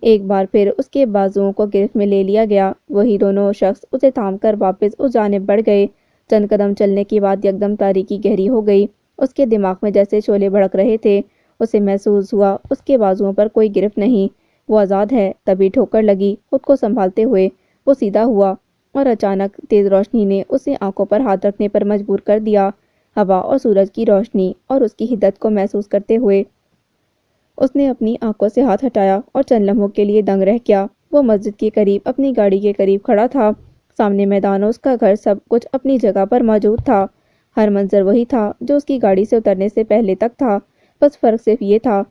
ایک بار پھر اس کے بازوؤں کو گرفت میں لے لیا گیا، وہی دونوں شخص اسے تھام کر واپس اس جانب بڑھ گئے۔ چند قدم چلنے کے بعد یکدم تاریکی گہری ہو گئی، اس کے دماغ میں جیسے شعلے بھڑک رہے تھے، اسے محسوس ہوا اس کے بازوؤں پر کوئی گرفت نہیں، وہ آزاد ہے۔ تبھی ٹھوکر لگی، خود کو سنبھالتے ہوئے وہ سیدھا ہوا، اور اچانک تیز روشنی نے اسے آنکھوں پر ہاتھ رکھنے پر مجبور کر دیا۔ ہوا اور سورج کی روشنی اور اس کی حدت کو محسوس کرتے ہوئے اس نے اپنی آنکھوں سے ہاتھ ہٹایا اور چند لمحوں کے لیے دنگ رہ گیا۔ وہ مسجد کے قریب اپنی گاڑی کے قریب کھڑا تھا، سامنے میدان اور اس کا گھر، سب کچھ اپنی جگہ پر موجود تھا، ہر منظر وہی تھا جو اس کی گاڑی سے اترنے سے پہلے تک تھا، بس فرق صرف یہ تھا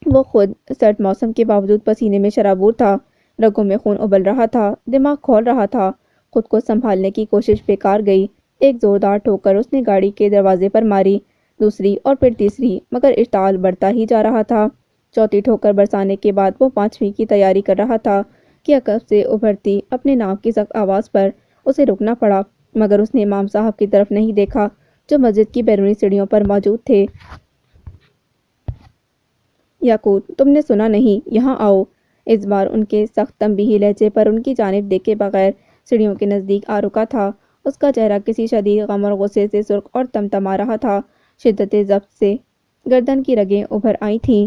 وہ خود سرد موسم کے باوجود پسینے میں شرابور تھا، رگوں میں خون ابل رہا تھا، دماغ کھول رہا تھا، خود کو سنبھالنے کی کوشش بیکار گئی۔ ایک زوردار ٹھوکر اس نے گاڑی کے دروازے پر ماری، دوسری اور پھر تیسری، مگر اشتعال بڑھتا ہی جا رہا تھا۔ چوتھی ٹھوکر برسانے کے بعد وہ پانچویں کی تیاری کر رہا تھا کہ عقب سے ابھرتی اپنے نام کی سخت آواز پر اسے رکنا پڑا، مگر اس نے امام صاحب کی طرف نہیں دیکھا جو مسجد کی بیرونی سیڑھیوں پر موجود تھے۔ یاقوت، تم نے سنا نہیں، یہاں آؤ۔ اس بار ان کے سخت تنبیہی لہجے پر ان کی جانب دیکھے بغیر سیڑھیوں کے نزدیک آ رکا تھا، اس کا چہرہ کسی شدید غم اور غصے سے سرخ اور تمتما رہا تھا، شدت ضبط سے گردن کی رگیں ابھر آئی تھیں،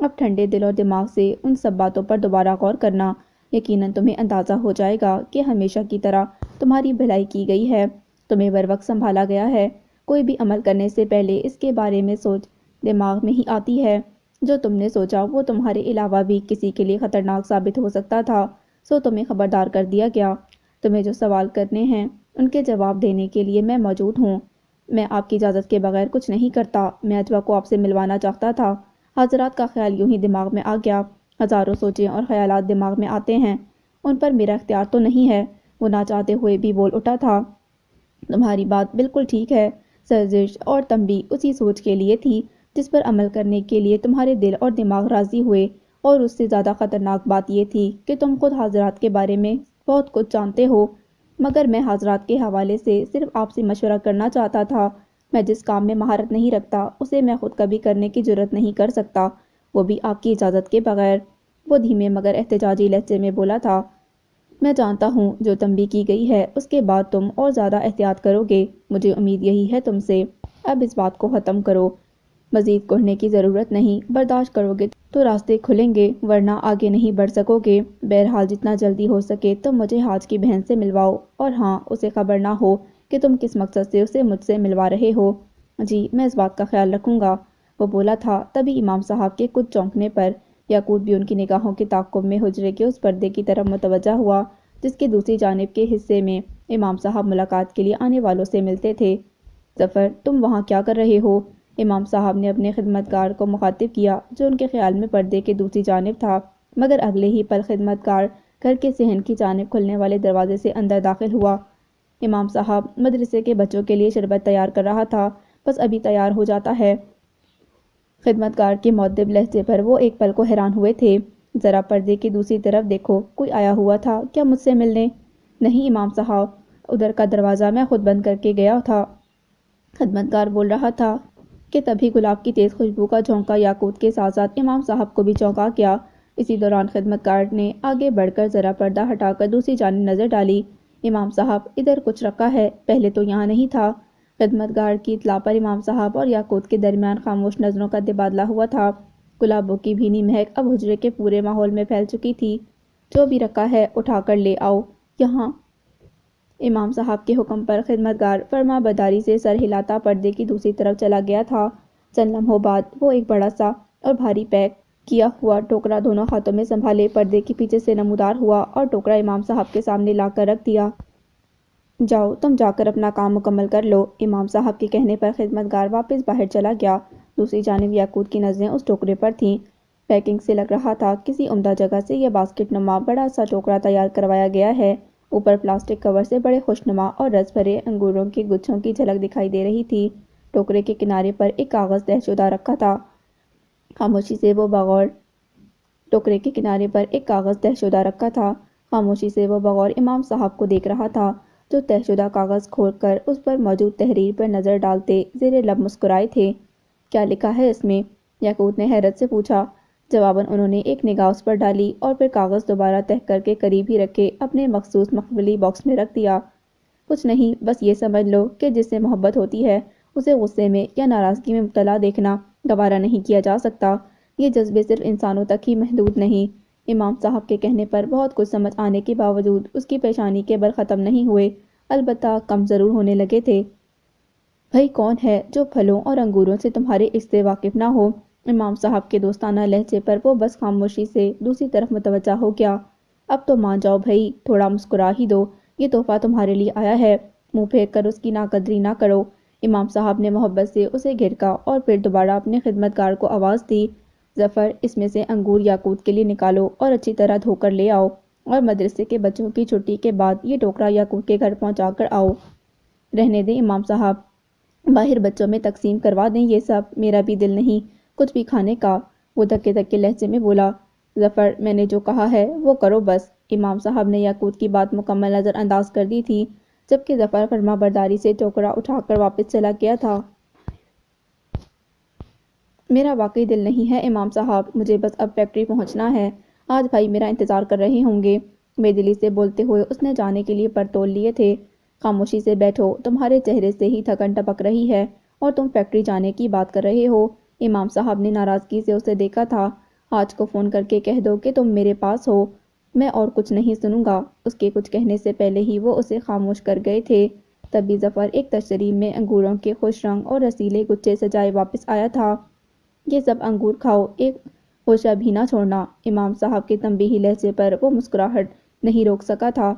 اب ٹھنڈے دل اور دماغ سے ان سب باتوں پر دوبارہ غور کرنا، یقیناً تمہیں اندازہ ہو جائے گا کہ ہمیشہ کی طرح تمہاری بھلائی کی گئی ہے، تمہیں بروقت سنبھالا گیا ہے۔ کوئی بھی عمل کرنے سے پہلے اس کے بارے میں سوچ دماغ میں ہی آتی ہے۔ جو تم نے سوچا وہ تمہارے علاوہ بھی کسی کے لیے خطرناک ثابت ہو سکتا تھا، سو تمہیں خبردار کر دیا گیا۔ تمہیں جو سوال کرنے ہیں ان کے جواب دینے کے لیے میں موجود ہوں۔ میں آپ کی اجازت کے بغیر کچھ نہیں کرتا۔ میں اجوا کو آپ سے ملوانا چاہتا تھا۔ حضرات کا خیال یوں ہی دماغ میں آ گیا۔ ہزاروں سوچیں اور خیالات دماغ میں آتے ہیں، ان پر میرا اختیار تو نہیں ہے۔ وہ نہ چاہتے ہوئے بھی بول اٹھا تھا، تمہاری بات بالکل ٹھیک ہے۔ سرزش اور تنبیہ اسی سوچ کے لیے تھی جس پر عمل کرنے کے لیے تمہارے دل اور دماغ راضی ہوئے، اور اس سے زیادہ خطرناک بات یہ تھی کہ تم خود حضرات کے بارے میں بہت کچھ جانتے ہو، مگر میں حضرات کے حوالے سے صرف آپ سے مشورہ کرنا چاہتا تھا۔ میں جس کام میں مہارت نہیں رکھتا اسے میں خود کبھی کرنے کی جرات نہیں کر سکتا، وہ بھی آپ کی اجازت کے بغیر۔ وہ دھیمے مگر احتجاجی لہجے میں بولا تھا، میں جانتا ہوں جو تنبیہ کی گئی ہے اس کے بعد تم اور زیادہ احتیاط کرو گے، مجھے امید یہی ہے تم سے۔ اب اس بات کو ختم کرو، مزید کڑھنے کی ضرورت نہیں۔ برداشت کرو گے تو راستے کھلیں گے، ورنہ آگے نہیں بڑھ سکو گے۔ بہرحال جتنا جلدی ہو سکے تم مجھے حاج کی بہن سے ملواؤ، اور ہاں، اسے خبر نہ ہو کہ تم کس مقصد سے اسے مجھ سے ملوا رہے ہو۔ جی، میں اس بات کا خیال رکھوں گا، وہ بولا تھا۔ تبھی امام صاحب کے کچھ چونکنے پر یعقوب بھی ان کی نگاہوں کے تعاقب میں حجرے کے اس پردے کی طرف متوجہ ہوا جس کے دوسری جانب کے حصے میں امام صاحب ملاقات کے لیے آنے والوں سے ملتے تھے۔ ظفر، تم وہاں کیا کر رہے ہو؟ امام صاحب نے اپنے خدمتگار کو مخاطب کیا جو ان کے خیال میں پردے کے دوسری جانب تھا، مگر اگلے ہی پل خدمتگار گھر کے صحن کی جانب کھلنے والے دروازے سے اندر داخل ہوا۔ امام صاحب مدرسے کے بچوں کے لیے شربت تیار کر رہا تھا، بس ابھی تیار ہو جاتا ہے۔ خدمتگار کے مؤدب لہجے پر وہ ایک پل کو حیران ہوئے تھے۔ ذرا پردے کی دوسری طرف دیکھو، کوئی آیا ہوا تھا کیا مجھ سے ملنے؟ نہیں امام صاحب، ادھر کا دروازہ میں خود بند کر کے گیا تھا، خدمتگار بول رہا تھا کہ تبھی گلاب کی تیز خوشبو کا جھونکا یاقوت کے ساتھ ساتھ امام صاحب کو بھی چونکا گیا۔ اسی دوران خدمتگار نے آگے بڑھ کر ذرا پردہ ہٹا کر دوسری جانب نظر ڈالی۔ امام صاحب، ادھر کچھ رکھا ہے، پہلے تو یہاں نہیں تھا۔ خدمتگار کی اطلاع پر امام صاحب اور یاقوت کے درمیان خاموش نظروں کا تبادلہ ہوا تھا۔ گلابوں کی بھینی مہک اب حجرے کے پورے ماحول میں پھیل چکی تھی۔ جو بھی رکھا ہے اٹھا کر لے آؤ یہاں۔ امام صاحب کے حکم پر خدمتگار فرما برداری سے سر ہلاتا پردے کی دوسری طرف چلا گیا تھا۔ چند لمحوں بعد وہ ایک بڑا سا اور بھاری پیک کیا ہوا ٹوکرا دونوں ہاتھوں میں سنبھالے پردے کے پیچھے سے نمودار ہوا اور ٹوکرا امام صاحب کے سامنے لا کر رکھ دیا۔ جاؤ، تم جا کر اپنا کام مکمل کر لو۔ امام صاحب کے کہنے پر خدمتگار واپس باہر چلا گیا۔ دوسری جانب یاقوت کی نظریں اس ٹوکرے پر تھیں۔ پیکنگ سے لگ رہا تھا کسی عمدہ جگہ سے یہ باسکٹ نما بڑا سا ٹوکرا تیار کروایا گیا ہے۔ اوپر پلاسٹک کور سے بڑے خوشنما اور رس بھرے انگوروں کے گچھوں کی جھلک دکھائی دے رہی تھی۔ ٹوکرے کے کنارے پر ایک کاغذ طے شدہ رکھا تھا۔ خاموشی سے وہ بغور ٹوکرے کے کنارے پر ایک کاغذ طے شدہ رکھا تھا۔ خاموشی سے وہ بغور امام صاحب کو دیکھ رہا تھا جو طے شدہ کاغذ کھول کر اس پر موجود تحریر پر نظر ڈالتے زیر لب مسکرائے تھے۔ کیا لکھا ہے اس میں؟ یاقوت نے حیرت سے پوچھا۔ جواباً انہوں نے ایک نگاہ اس پر ڈالی اور پھر کاغذ دوبارہ تہہ کر کے قریب ہی رکھے اپنے مخصوص مخفلی باکس میں رکھ دیا۔ کچھ نہیں، بس یہ سمجھ لو کہ جس سے محبت ہوتی ہے اسے غصے میں یا ناراضگی میں مبتلا دیکھنا گوارا نہیں کیا جا سکتا۔ یہ جذبے صرف انسانوں تک ہی محدود نہیں۔ امام صاحب کے کہنے پر بہت کچھ سمجھ آنے کے باوجود اس کی پیشانی کے بل ختم نہیں ہوئے، البتہ کم ضرور ہونے لگے تھے۔ بھئی کون ہے جو پھلوں اور انگوروں سے تمہارے عشق سے واقف نہ ہو؟ امام صاحب کے دوستانہ لہجے پر وہ بس خاموشی سے دوسری طرف متوجہ ہو گیا۔ اب تو مان جاؤ بھئی، تھوڑا مسکرا ہی دو، یہ تحفہ تمہارے لیے آیا ہے، منہ پھیر کر اس کی ناقدری نہ کرو۔ امام صاحب نے محبت سے اسے گھیرا اور پھر دوبارہ اپنے خدمتگار کو آواز دی، ظفر، اس میں سے انگور یاقوت کے لیے نکالو اور اچھی طرح دھو کر لے آؤ، اور مدرسے کے بچوں کی چھٹی کے بعد یہ ٹوکرا یاقوت کے گھر پہنچا کر آؤ۔ رہنے دیں امام صاحب، باہر بچوں میں تقسیم کروا دیں یہ سب، میرا بھی دل نہیں کچھ بھی کھانے کا، وہ دھکے دھکے لہجے میں بولا۔ ظفر، میں نے جو کہا ہے وہ کرو بس۔ امام صاحب نے یاقوت کی بات مکمل نظر انداز کر دی تھی، جبکہ ظفر فرما برداری سے ٹوکرا اٹھا کر واپس چلا گیا تھا۔ میرا واقعی دل نہیں ہے امام صاحب، مجھے بس اب فیکٹری پہنچنا ہے، آج بھائی میرا انتظار کر رہے ہوں گے۔ بے دلی سے بولتے ہوئے اس نے جانے کے لیے پر تول لیے تھے۔ خاموشی سے بیٹھو، تمہارے چہرے سے ہی تھکن ٹپک رہی ہے، اور تم فیکٹری جانے کی بات کر رہے ہو؟ امام صاحب نے ناراضگی سے اسے دیکھا تھا۔ آج کو فون کر کے کہہ دو کہ تم میرے پاس ہو، میں اور کچھ نہیں سنوں گا۔ اس کے کچھ کہنے سے پہلے ہی وہ اسے خاموش کر گئے تھے۔ تبھی ظفر ایک تشریح میں انگوروں کے خوش رنگ اور رسیلے گچھے سجائے واپس آیا تھا۔ یہ سب انگور کھاؤ، ایک خوشہ بھی نہ چھوڑنا۔ امام صاحب کے تنبیہی لہجے پر وہ مسکراہٹ نہیں روک سکا تھا۔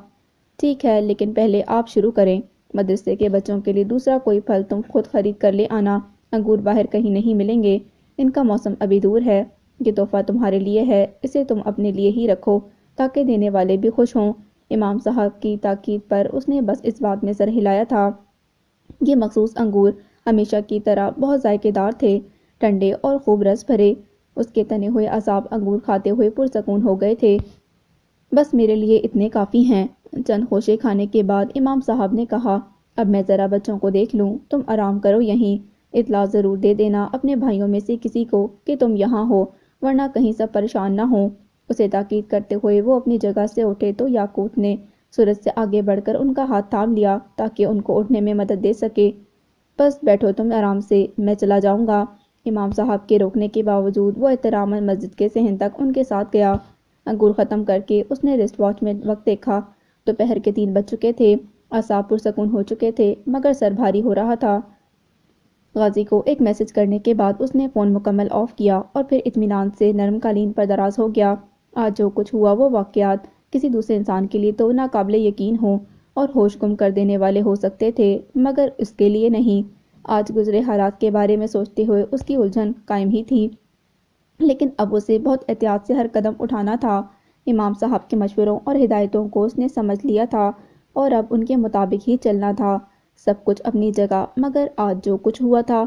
ٹھیک ہے، لیکن پہلے آپ شروع کریں۔ مدرسے کے بچوں کے لیے دوسرا کوئی پھل تم خود خرید کر لے آنا۔ انگور باہر کہیں نہیں ملیں گے، ان کا موسم ابھی دور ہے۔ یہ تحفہ تمہارے لیے ہے، اسے تم اپنے لیے ہی رکھو تاکہ دینے والے بھی خوش ہوں۔ امام صاحب کی تاکید پر اس نے بس اس بات میں سر ہلایا تھا۔ یہ مخصوص انگور ہمیشہ کی طرح بہت ذائقے دار تھے، ٹھنڈے اور خوب رس بھرے۔ اس کے تنے ہوئے اعصاب انگور کھاتے ہوئے پرسکون ہو گئے تھے۔ بس میرے لیے اتنے کافی ہیں۔ چند خوشے کھانے کے بعد امام صاحب نے کہا، اب میں ذرا بچوں کو دیکھ لوں، تم آرام کرو یہیں۔ اطلاع ضرور دے دینا اپنے بھائیوں میں سے کسی کو کہ تم یہاں ہو، ورنہ کہیں سب پریشان نہ ہوں۔ اسے تاکید کرتے ہوئے وہ اپنی جگہ سے اٹھے تو یاقوت نے سورج سے آگے بڑھ کر ان کا ہاتھ تھام لیا تاکہ ان کو اٹھنے میں مدد دے سکے۔ بس بیٹھو تم آرام سے، میں چلا جاؤں گا۔ امام صاحب کے روکنے کے باوجود وہ احتراماً مسجد کے صحن تک ان کے ساتھ گیا۔ انگور ختم کر کے اس نے رسٹ واچ میں وقت دیکھا۔ دوپہر کے 3 بج چکے تھے۔ اعصاب پرسکون ہو چکے تھے مگر سر بھاری ہو رہا تھا۔ غازی کو ایک میسج کرنے کے بعد اس نے فون مکمل آف کیا اور پھر اطمینان سے نرم قالین پر دراز ہو گیا۔ آج جو کچھ ہوا وہ واقعات کسی دوسرے انسان کے لیے تو ناقابل یقین ہوں اور ہوش گم کر دینے والے ہو سکتے تھے مگر اس کے لیے نہیں۔ آج گزرے حالات کے بارے میں سوچتے ہوئے اس کی الجھن قائم ہی تھی، لیکن اب اسے بہت احتیاط سے ہر قدم اٹھانا تھا۔ امام صاحب کے مشوروں اور ہدایتوں کو اس نے سمجھ لیا تھا اور اب ان کے مطابق ہی چلنا تھا۔ سب کچھ اپنی جگہ، مگر آج جو کچھ ہوا تھا،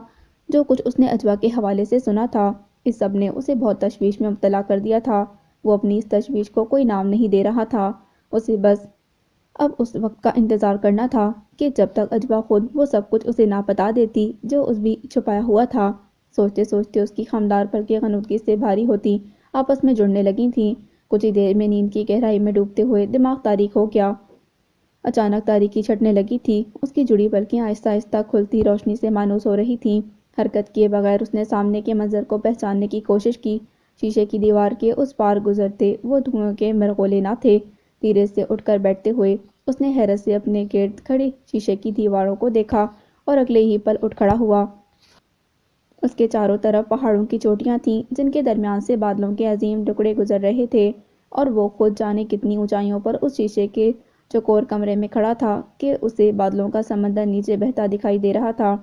جو کچھ اس نے اجوا کے حوالے سے سنا تھا، اس سب نے اسے بہت تشویش میں مبتلا کر دیا تھا۔ وہ اپنی اس تشویش کو کوئی نام نہیں دے رہا تھا۔ اسے بس اب اس وقت کا انتظار کرنا تھا کہ جب تک اجوا خود وہ سب کچھ اسے نہ بتا دیتی جو اس بھی چھپایا ہوا تھا۔ سوچتے سوچتے اس کی خمدار پلکیں غنودگی سے بھاری ہوتی آپس میں جڑنے لگی تھیں۔ کچھ ہی دیر میں نیند کی گہرائی میں ڈوبتے ہوئے دماغ تاریک ہو گیا۔ اچانک تاریکی چھٹنے لگی تھی۔ اس کی جڑی پلکیں آہستہ آہستہ کھلتی روشنی سے مانوس ہو رہی تھیں۔ حرکت کیے بغیر اس نے سامنے کے منظر کو پہچاننے کی کوشش کی۔ شیشے کی دیوار کے اس پار گزرتے وہ دھوئیں کے مرغولے نہ تھے۔ دھیرے سے اٹھ کر بیٹھتے ہوئے اس نے حیرت سے اپنے گرد کھڑی شیشے کی دیواروں کو دیکھا اور اگلے ہی پل اٹھ کھڑا ہوا۔ اس کے چاروں طرف پہاڑوں کی چوٹیاں تھیں جن کے درمیان سے بادلوں کے عظیم ٹکڑے گزر رہے تھے، اور وہ خود جانے کتنی اونچائیوں پر اس شیشے کے چوکور کمرے میں کھڑا تھا کہ اسے بادلوں کا سمندر نیچے بہتا دکھائی دے رہا تھا۔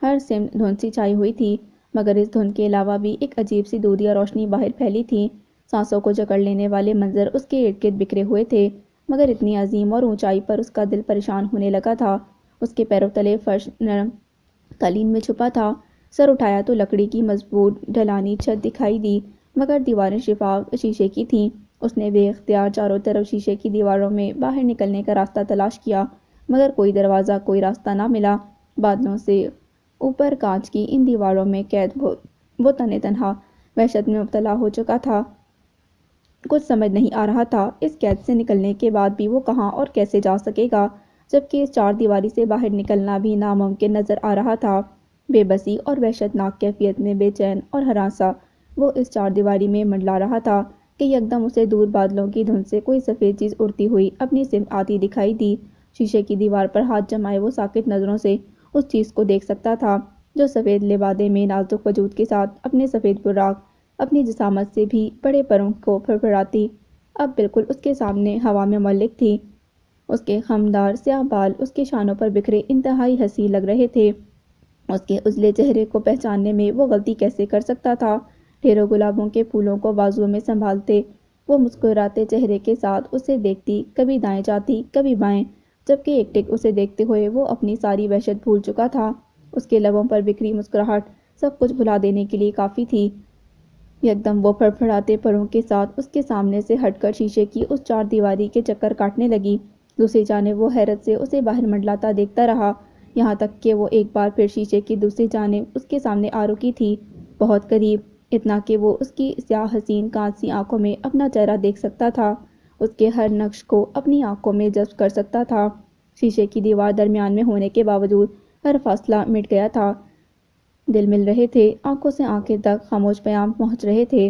ہر سمت دھند سی چھائی ہوئی تھی، مگر اس دھند کے علاوہ بھی ایک عجیب سی دودھیا روشنی باہر پھیلی تھی۔ سانسوں کو جکڑ لینے والے منظر اس کے ارد گرد بکھرے ہوئے تھے، مگر اتنی عظیم اور اونچائی پر اس کا دل پریشان ہونے لگا تھا۔ اس کے پیروں تلے فرش نرم قالین میں چھپا تھا۔ سر اٹھایا تو لکڑی کی مضبوط ڈھلانی چھت دکھائی دی، مگر دیواریں شفاف شیشے کی تھیں۔ اس نے بے اختیار چاروں طرف شیشے کی دیواروں میں باہر نکلنے کا راستہ تلاش کیا، مگر کوئی دروازہ، کوئی راستہ نہ ملا۔ بادلوں سے اوپر کانچ کی ان دیواروں میں قید وہ تنے تنہا وحشت میں مبتلا ہو چکا تھا۔ کچھ سمجھ نہیں آ رہا تھا اس قید سے نکلنے کے بعد بھی وہ کہاں اور کیسے جا سکے گا، جبکہ اس چار دیواری سے باہر نکلنا بھی ناممکن نظر آ رہا تھا۔ بے بسی اور وحشت ناک کیفیت میں بے چین اور ہراساں وہ اس چار دیواری میں منڈلا رہا تھا کہ یکدم اسے دور بادلوں کی دھند سے کوئی سفید چیز اڑتی ہوئی اپنی سمت آتی دکھائی دی۔ شیشے کی دیوار پر ہاتھ جمائے وہ ساکت نظروں سے اس چیز کو دیکھ سکتا تھا جو سفید لبادے میں نازک وجود کے ساتھ اپنے سفید براق، اپنی جسامت سے بھی بڑے پروں کو پھڑپھڑاتی اب بالکل اس کے سامنے ہوا میں معلق تھی۔ اس کے خمدار سیاہ بال اس کے شانوں پر بکھرے انتہائی حسین لگ رہے تھے۔ اس کے ازلے چہرے کو پہچاننے میں وہ غلطی کیسے کر سکتا تھا؟ ڈھیروں گلابوں کے پھولوں کو بازوؤں میں سنبھالتے وہ مسکراتے چہرے کے ساتھ اسے دیکھتی، کبھی دائیں جاتی کبھی بائیں، جبکہ ایک ٹک اسے دیکھتے ہوئے وہ اپنی ساری وحشت بھول چکا تھا۔ اس کے لبوں پر بکھری مسکراہٹ سب کچھ بھلا دینے کے لیے کافی تھی۔ یکدم وہ پھڑپھڑاتے پروں کے ساتھ اس کے سامنے سے ہٹ کر شیشے کی اس چار دیواری کے چکر کاٹنے لگی۔ دوسری جانب وہ حیرت سے اسے باہر منڈلاتا دیکھتا رہا، یہاں تک کہ وہ ایک بار پھر شیشے کی دوسری جانب اس کے سامنے آ رکی تھی، بہت قریب، اتنا کہ وہ اس کی سیاہ حسین کانچ سی آنکھوں میں اپنا چہرہ دیکھ سکتا تھا، اس کے ہر نقش کو اپنی آنکھوں میں جذب کر سکتا تھا۔ شیشے کی دیوار درمیان میں ہونے کے باوجود ہر فاصلہ مٹ گیا تھا۔ دل مل رہے تھے، آنکھوں سے آنکھیں تک خاموش پیام پہنچ رہے تھے۔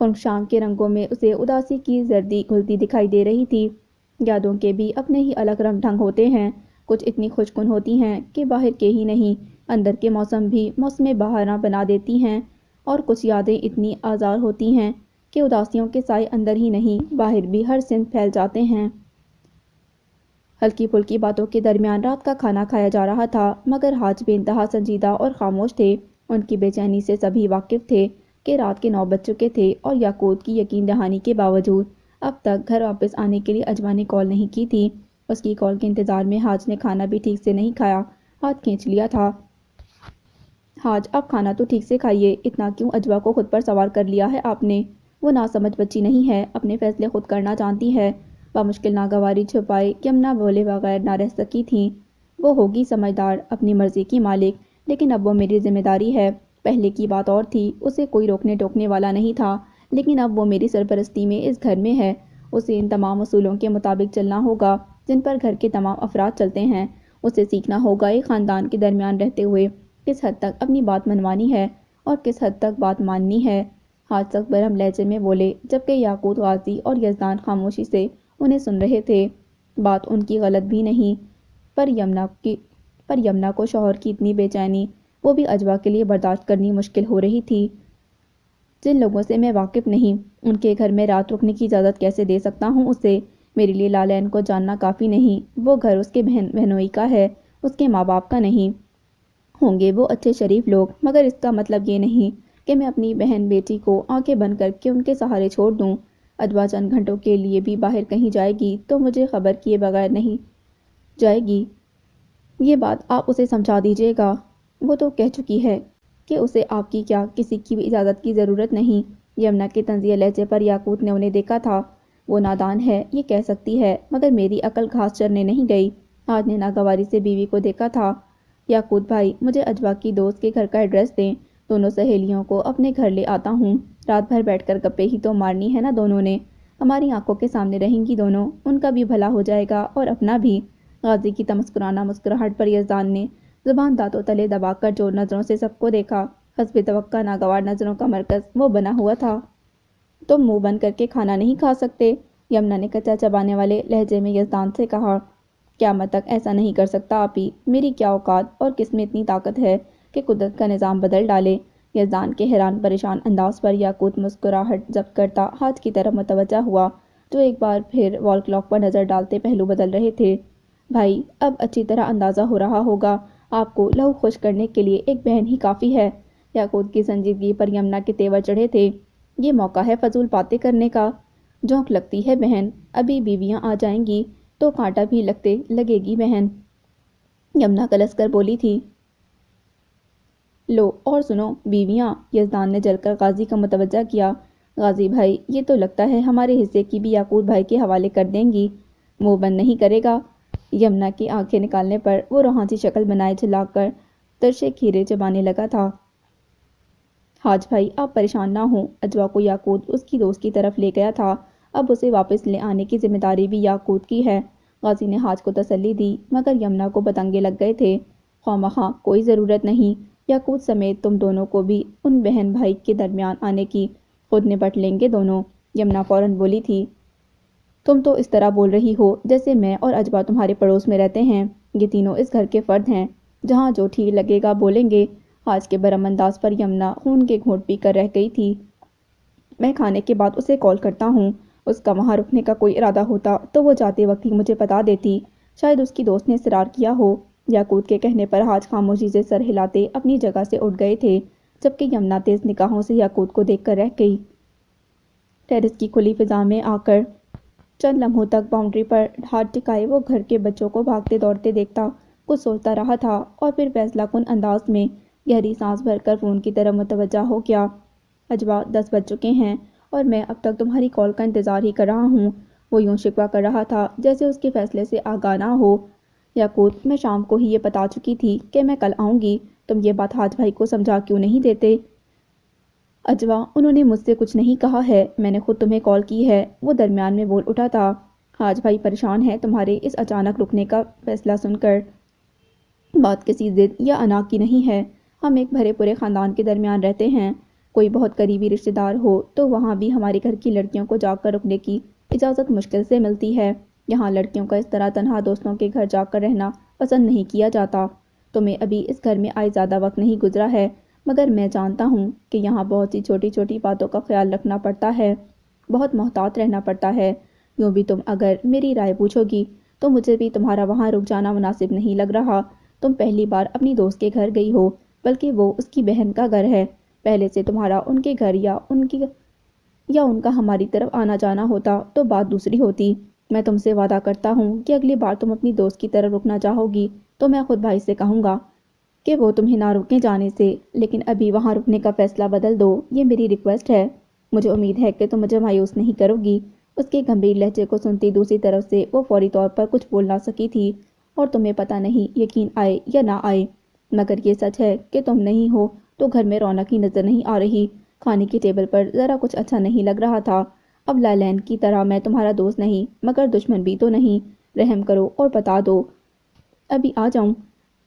خنک شام کے رنگوں میں اسے اداسی کی زردی گھلتی دکھائی دے رہی تھی۔ یادوں کے بھی اپنے ہی الگ رنگ ڈھنگ ہوتے ہیں، کچھ اتنی خوشکن ہوتی ہیں کہ باہر کے ہی نہیں اندر کے موسم بھی موسم بہاراں بنا دیتی ہیں، اور کچھ یادیں اتنی آزار ہوتی ہیں کہ اداسیوں کے سائے اندر ہی نہیں باہر بھی ہر سمت پھیل جاتے ہیں۔ ہلکی پھلکی باتوں کے درمیان رات کا کھانا کھایا جا رہا تھا، مگر حاج بے انتہا سنجیدہ اور خاموش تھے۔ ان کی بے چینی سے سبھی واقف تھے کہ رات کے 9 بج چکے تھے، اور یاقوت کی یقین دہانی کے باوجود اب تک گھر واپس آنے کے لیے اجوا نے کال نہیں کی تھی۔ اس کی کال کے انتظار میں حاج نے کھانا بھی ٹھیک سے نہیں کھایا، ہاتھ کھینچ لیا تھا۔ حاج اب کھانا تو ٹھیک سے کھائیے، اتنا کیوں اجوا کو خود پر سوار کر لیا ہے آپ نے؟ وہ ناسمجھ بچی نہیں ہے، اپنے فیصلے خود کرنا جانتی ہے۔ بامشکل ناگواری چھپائے یمنا بولے بغیر نہ رہ سکی تھی۔ وہ ہوگی سمجھدار، اپنی مرضی کی مالک، لیکن اب وہ میری ذمہ داری ہے۔ پہلے کی بات اور تھی، اسے کوئی روکنے ٹوکنے والا نہیں تھا، لیکن اب وہ میری سرپرستی میں اس گھر میں ہے۔ اسے ان تمام اصولوں کے مطابق چلنا ہوگا جن پر گھر کے تمام افراد چلتے ہیں۔ اسے سیکھنا ہوگا ایک خاندان کے درمیان رہتے ہوئے کس حد تک اپنی بات منوانی ہے اور کس حد تک بات ماننی ہے۔ حاج سخت برہم لہجے میں بولے، جبکہ یاقوت، غازی اور یزدان خاموشی سے انہیں سن رہے تھے۔ بات ان کی غلط بھی نہیں، پر یمنا کو شوہر کی اتنی بے چینی، وہ بھی اجوا کے لیے برداشت کرنی مشکل ہو رہی تھی۔ جن لوگوں سے میں واقف نہیں، ان کے گھر میں رات رکنے کی اجازت کیسے دے سکتا ہوں اسے؟ میرے لیے لالین کو جاننا کافی نہیں، وہ گھر اس کے بہن بہنوئی کا ہے، اس کے ماں باپ کا نہیں۔ ہوں گے وہ اچھے شریف لوگ، مگر اس کا مطلب یہ نہیں کہ میں اپنی بہن بیٹی کو آنکھیں بند کر کے ان کے سہارے چھوڑ دوں۔ اجوا چند گھنٹوں کے لیے بھی باہر کہیں جائے گی تو مجھے خبر کیے بغیر نہیں جائے گی، یہ بات آپ اسے سمجھا دیجیے گا۔ وہ تو کہہ چکی ہے کہ اسے آپ کی کیا کسی کی بھی اجازت کی ضرورت نہیں۔ یمنا کے طنزیہ لہجے پر یاقوت نے انہیں دیکھا تھا۔ وہ نادان ہے، یہ کہہ سکتی ہے، مگر میری عقل گھاس چرنے نہیں گئی۔ حاج نے ناگواری سے بیوی کو دیکھا تھا۔ یاقوت بھائی، مجھے اجوا کی دوست کے گھر کا ایڈریس دیں، دونوں سہیلیوں کو اپنے گھر لے آتا ہوں۔ رات بھر بیٹھ کر گپیں ہی تو مارنی ہے نا دونوں نے، ہماری آنکھوں کے سامنے رہیں گی دونوں، ان کا بھی بھلا ہو جائے گا اور اپنا بھی۔ غازی کی تمسکرانہ مسکراہٹ پر یزدان نے زبان دانتوں تلے دبا کر جو نظروں سے سب کو دیکھا، حسب توقع ناگوار نظروں کا مرکز وہ بنا ہوا تھا۔ تم منہ بند کر کے کھانا نہیں کھا سکتے؟ یمنا نے کچا چبانے والے لہجے میں یزدان سے کہا۔ قیامت تک ایسا نہیں کر سکتا آپی، میری کیا اوقات اور کس میں اتنی طاقت ہے کہ قدرت کا نظام بدل ڈالے؟ یزدان کے حیران پریشان انداز پر یاقوت مسکراہٹ ضبط کرتا حاج کی طرف متوجہ ہوا، جو ایک بار پھر وال کلاک پر نظر ڈالتے پہلو بدل رہے تھے۔ بھائی، اب اچھی طرح اندازہ ہو رہا ہوگا، آپ کو لہو خوش کرنے کے لیے ایک بہن ہی کافی ہے۔ یاقوت کی سنجیدگی پر یمنا کے تیور چڑھے تھے۔ یہ موقع ہے فضول باتیں کرنے کا، جھونک لگتی ہے بہن، ابھی بیویاں آ جائیں گی تو کانٹا بھی لگے گی بہن، یمنا کلس کر بولی تھی۔ لو اور سنو بیویاں، یزدان نے جل کر غازی کا متوجہ کیا۔ غازی بھائی، یہ تو لگتا ہے ہمارے حصے کی بھی یاقوت بھائی کے حوالے کر دیں گی، منہ بند نہیں کرے گا؟ یمنا کی آنکھیں نکالنے پر وہ روحانسی شکل بنائے جھلا کر ترشے کھیرے چبانے لگا تھا۔ حاج بھائی، آپ پریشان نہ ہوں، اجوا کو یاقوت اس کی دوست کی طرف لے گیا تھا، اب اسے واپس لے آنے کی ذمہ داری بھی یاقوت کی ہے۔ غازی نے حاج کو تسلی دی، مگر یمنا کو بتنگے لگ گئے تھے۔ خواہ کوئی ضرورت نہیں، یاقوت سمیت تم دونوں کو بھی ان بہن بھائی کے درمیان آنے کی، خود نپٹ لیں گے دونوں۔ یمنا فوراً بولی تھی۔ تم تو اس طرح بول رہی ہو جیسے میں اور اجوا تمہارے پڑوس میں رہتے ہیں، یہ تینوں اس گھر کے فرد ہیں، جہاں جو ٹھیک لگے گا بولیں گے۔ حاج کے برہم انداز پر یمنا خون کے گھونٹ پی کر رہ گئی تھی۔ میں کھانے کے بعد اسے کال کرتا ہوں، اس کا وہاں رکنے کا کوئی ارادہ ہوتا تو وہ جاتے وقت ہی مجھے بتا دیتی، شاید اس کی دوست نے اصرار کیا ہو۔ یاقوت کے کہنے پر حاج خاموشی سے سر ہلاتے اپنی جگہ سے اٹھ گئے تھے، جبکہ یمنا تیز نگاہوں سے یاقوت کو دیکھ کر رہ گئی۔ ٹیرس کی کھلی فضا میں آ کر چند لمحوں تک باؤنڈری پر ہاتھ ٹکائے وہ گھر کے بچوں کو بھاگتے دوڑتے دیکھتا کچھ سوچتا رہا تھا، اور پھر فیصلہ کن انداز میں گہری سانس بھر کر فون کی طرف متوجہ ہو گیا۔ اجوا، 10 بج چکے ہیں اور میں اب تک تمہاری کال کا انتظار ہی کر رہا ہوں۔ وہ یوں شکوہ کر رہا تھا جیسے اس کے فیصلے سے آگاہ نہ ہو۔ یاقوت، میں شام کو ہی یہ بتا چکی تھی کہ میں کل آؤں گی، تم یہ بات حاج بھائی کو سمجھا کیوں نہیں دیتے؟ اجوا، انہوں نے مجھ سے کچھ نہیں کہا ہے، میں نے خود تمہیں کال کی ہے، وہ درمیان میں بول اٹھا تھا۔ حاج بھائی پریشان ہے تمہارے اس اچانک رکنے کا فیصلہ سن کر۔ بات کسی ضد یا انا کی نہیں ہے، ہم ایک بھرے پورے خاندان کے درمیان رہتے ہیں، کوئی بہت قریبی رشتہ دار ہو تو وہاں بھی ہمارے گھر کی لڑکیوں کو جا کر رکنے کی اجازت مشکل سے ملتی ہے۔ یہاں لڑکیوں کا اس طرح تنہا دوستوں کے گھر جا کر رہنا پسند نہیں کیا جاتا۔ تمہیں ابھی اس گھر میں آئے زیادہ وقت نہیں گزرا ہے، مگر میں جانتا ہوں کہ یہاں بہت سی چھوٹی چھوٹی باتوں کا خیال رکھنا پڑتا ہے، بہت محتاط رہنا پڑتا ہے۔ یوں بھی تم اگر میری رائے پوچھو گی تو مجھے بھی تمہارا وہاں رک جانا مناسب نہیں لگ رہا۔ تم پہلی بار اپنی دوست کے گھر گئی ہو، بلکہ وہ اس کی بہن کا گھر ہے۔ پہلے سے تمہارا ان کے گھر یا ان کا ہماری طرف آنا جانا ہوتا تو بات دوسری ہوتی۔ میں تم سے وعدہ کرتا ہوں کہ اگلی بار تم اپنی دوست کی طرف رکنا چاہو گی تو میں خود بھائی سے کہوں گا کہ وہ تمہیں نہ روکے جانے سے، لیکن ابھی وہاں رکنے کا فیصلہ بدل دو، یہ میری ریکویسٹ ہے۔ مجھے امید ہے کہ تم مجھے مایوس نہیں کرو گی۔ اس کے گمبھیر لہجے کو سنتی دوسری طرف سے وہ فوری طور پر کچھ بول نہ سکی تھی، اور تمہیں پتہ نہیں یقین آئے یا نہ آئے، مگر یہ سچ ہے کہ تم نہیں ہو تو گھر میں رونق ہی نظر نہیں آ رہی۔ کھانے کی ٹیبل پر ذرا کچھ اچھا نہیں لگ رہا تھا۔ اب لالین کی طرح میں تمہارا دوست نہیں مگر دشمن بھی تو نہیں، رحم کرو اور بتا دو ابھی آ جاؤں۔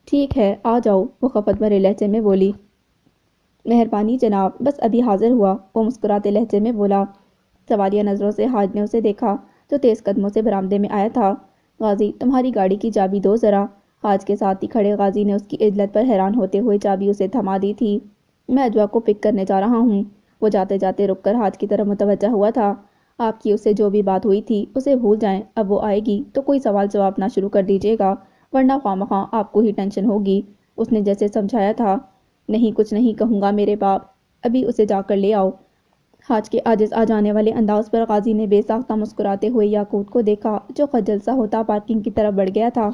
ٹھیک ہے آ جاؤ، وہ خفت بھرے لہجے میں بولی۔ مہربانی جناب، بس ابھی حاضر ہوا، وہ مسکراتے لہجے میں بولا۔ سوالیہ نظروں سے حاج نے اسے دیکھا جو تیز قدموں سے برآمدے میں آیا تھا۔ غازی تمہاری گاڑی کی چابی دو ذرا۔ حاج کے ساتھ ہی کھڑے غازی نے اس کی عجلت پر حیران ہوتے ہوئے چابی اسے تھما دی تھی۔ میں اجوا کو پک کرنے جا رہا ہوں۔ وہ جاتے جاتے رک کر حاج کی طرف متوجہ ہوا تھا۔ آپ کی اس سے جو بھی بات ہوئی تھی اسے بھول جائیں، اب وہ آئے گی تو کوئی سوال جواب نہ شروع کر دیجیے گا، ورنہ خواہ آپ کو ہی ٹینشن ہوگی۔ اس نے جیسے سمجھایا تھا۔ نہیں کچھ نہیں کہوں گا میرے باپ، ابھی اسے جا کر لے آؤ۔ حاج کے عاجز آ جانے والے انداز پر غازی نے بے ساختہ مسکراتے ہوئے یاقوت کو دیکھا جو خجل سا ہوتا پارکنگ کی طرف بڑھ گیا تھا۔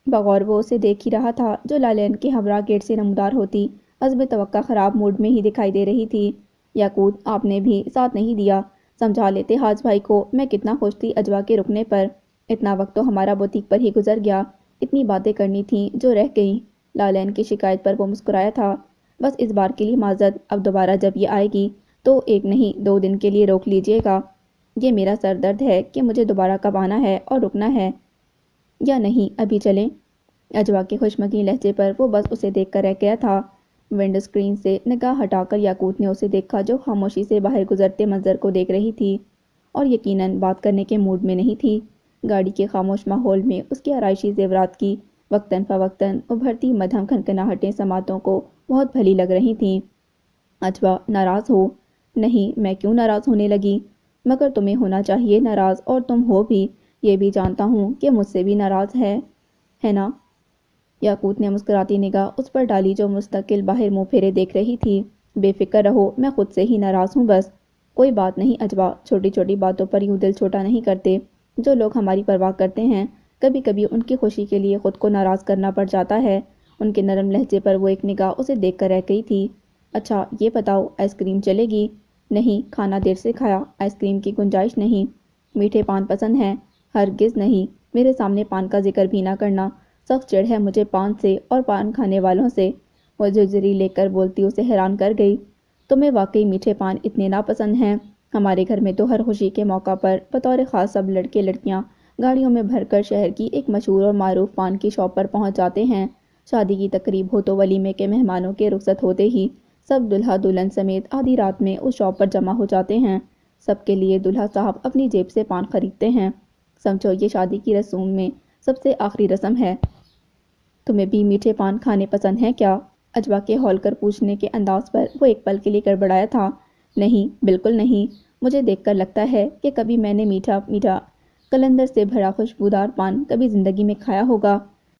بغور وہ اسے دیکھ ہی رہا تھا جو لالین کے ہمراہ گیٹ سے نمودار ہوتی عزم توقع خراب موڈ میں ہی دکھائی دے رہی تھی۔ یاقوت آپ نے بھی ساتھ نہیں دیا، سمجھا لیتے حاج بھائی کو، میں کتنا خوش تھی اجوا کے رکنے پر، اتنا وقت تو ہمارا بوتیک پر ہی گزر گیا، اتنی باتیں کرنی تھیں جو رہ گئیں۔ لالین کی شکایت پر وہ مسکرایا تھا۔ بس اس بار کے لیے معذرت، اب دوبارہ جب یہ آئے گی تو 1 نہیں 2 دن کے لیے روک لیجیے گا۔ یہ میرا سر درد ہے کہ مجھے دوبارہ کب آنا ہے اور رکنا ہے یا نہیں، ابھی چلیں۔ اجوا کے خوشمگی لہجے پر وہ بس اسے دیکھ کر رہ گیا تھا۔ ونڈو اسکرین سے نگاہ ہٹا کر یاقوت نے اسے دیکھا جو خاموشی سے باہر گزرتے منظر کو دیکھ رہی تھی اور یقیناً بات کرنے کے موڈ میں نہیں تھی۔ گاڑی کے خاموش ماحول میں اس کے آرائشی زیورات کی وقتاً فوقتاً ابھرتی مدھم کھنکھناہٹیں سماعتوں کو بہت بھلی لگ رہی تھیں۔ اجوا ناراض ہو؟ نہیں، میں کیوں ناراض ہونے لگی؟ مگر تمہیں ہونا چاہیے ناراض، اور تم ہو بھی، یہ بھی جانتا ہوں کہ مجھ سے بھی ناراض ہے نا؟ یاقوت نے مسکراتی نگاہ اس پر ڈالی جو مستقل باہر منہ پھیرے دیکھ رہی تھی۔ بے فکر رہو، میں خود سے ہی ناراض ہوں بس۔ کوئی بات نہیں اجوا، چھوٹی چھوٹی باتوں پر یوں دل چھوٹا نہیں کرتے۔ جو لوگ ہماری پرواہ کرتے ہیں کبھی کبھی ان کی خوشی کے لیے خود کو ناراض کرنا پڑ جاتا ہے۔ ان کے نرم لہجے پر وہ ایک نگاہ اسے دیکھ کر رہ گئی تھی۔ اچھا یہ بتاؤ، آئس کریم چلے گی؟ نہیں، کھانا دیر سے کھایا، آئس کریم کی گنجائش نہیں۔ میٹھے پان پسند ہیں؟ ہرگز نہیں، میرے سامنے پان کا ذکر بھی نہ کرنا، سخت چڑ ہے مجھے پان سے اور پان کھانے والوں سے۔ وہ جھرجھری لے کر بولتی اسے حیران کر گئی۔ تمہیں واقعی میٹھے پان اتنے ناپسند ہیں؟ ہمارے گھر میں تو ہر خوشی کے موقع پر بطور خاص سب لڑکے لڑکیاں گاڑیوں میں بھر کر شہر کی ایک مشہور اور معروف پان کی شاپ پر پہنچ جاتے ہیں۔ شادی کی تقریب ہو تو ولیمے کے مہمانوں کے رخصت ہوتے ہی سب دلہا دلہن سمیت آدھی رات میں اس شاپ پر جمع ہو جاتے ہیں۔ سب کے لیے دلہا صاحب اپنی جیب سے پان خریدتے ہیں۔ سمجھو یہ شادی کی رسوم میں سب سے آخری رسم ہے۔ تمہیں بھی میٹھے پان کھانے پسند ہیں کیا؟ اجوا کے ہول کر پوچھنے کے انداز پر وہ ایک پل کے لیے گڑبڑایا تھا۔ نہیں، بالکل نہیں، مجھے دیکھ کر لگتا ہے کہ کبھی میں نے میٹھا میٹھا قلندر سے بھرا خوشبودار پان کبھی زندگی میں کھایا ہوگا۔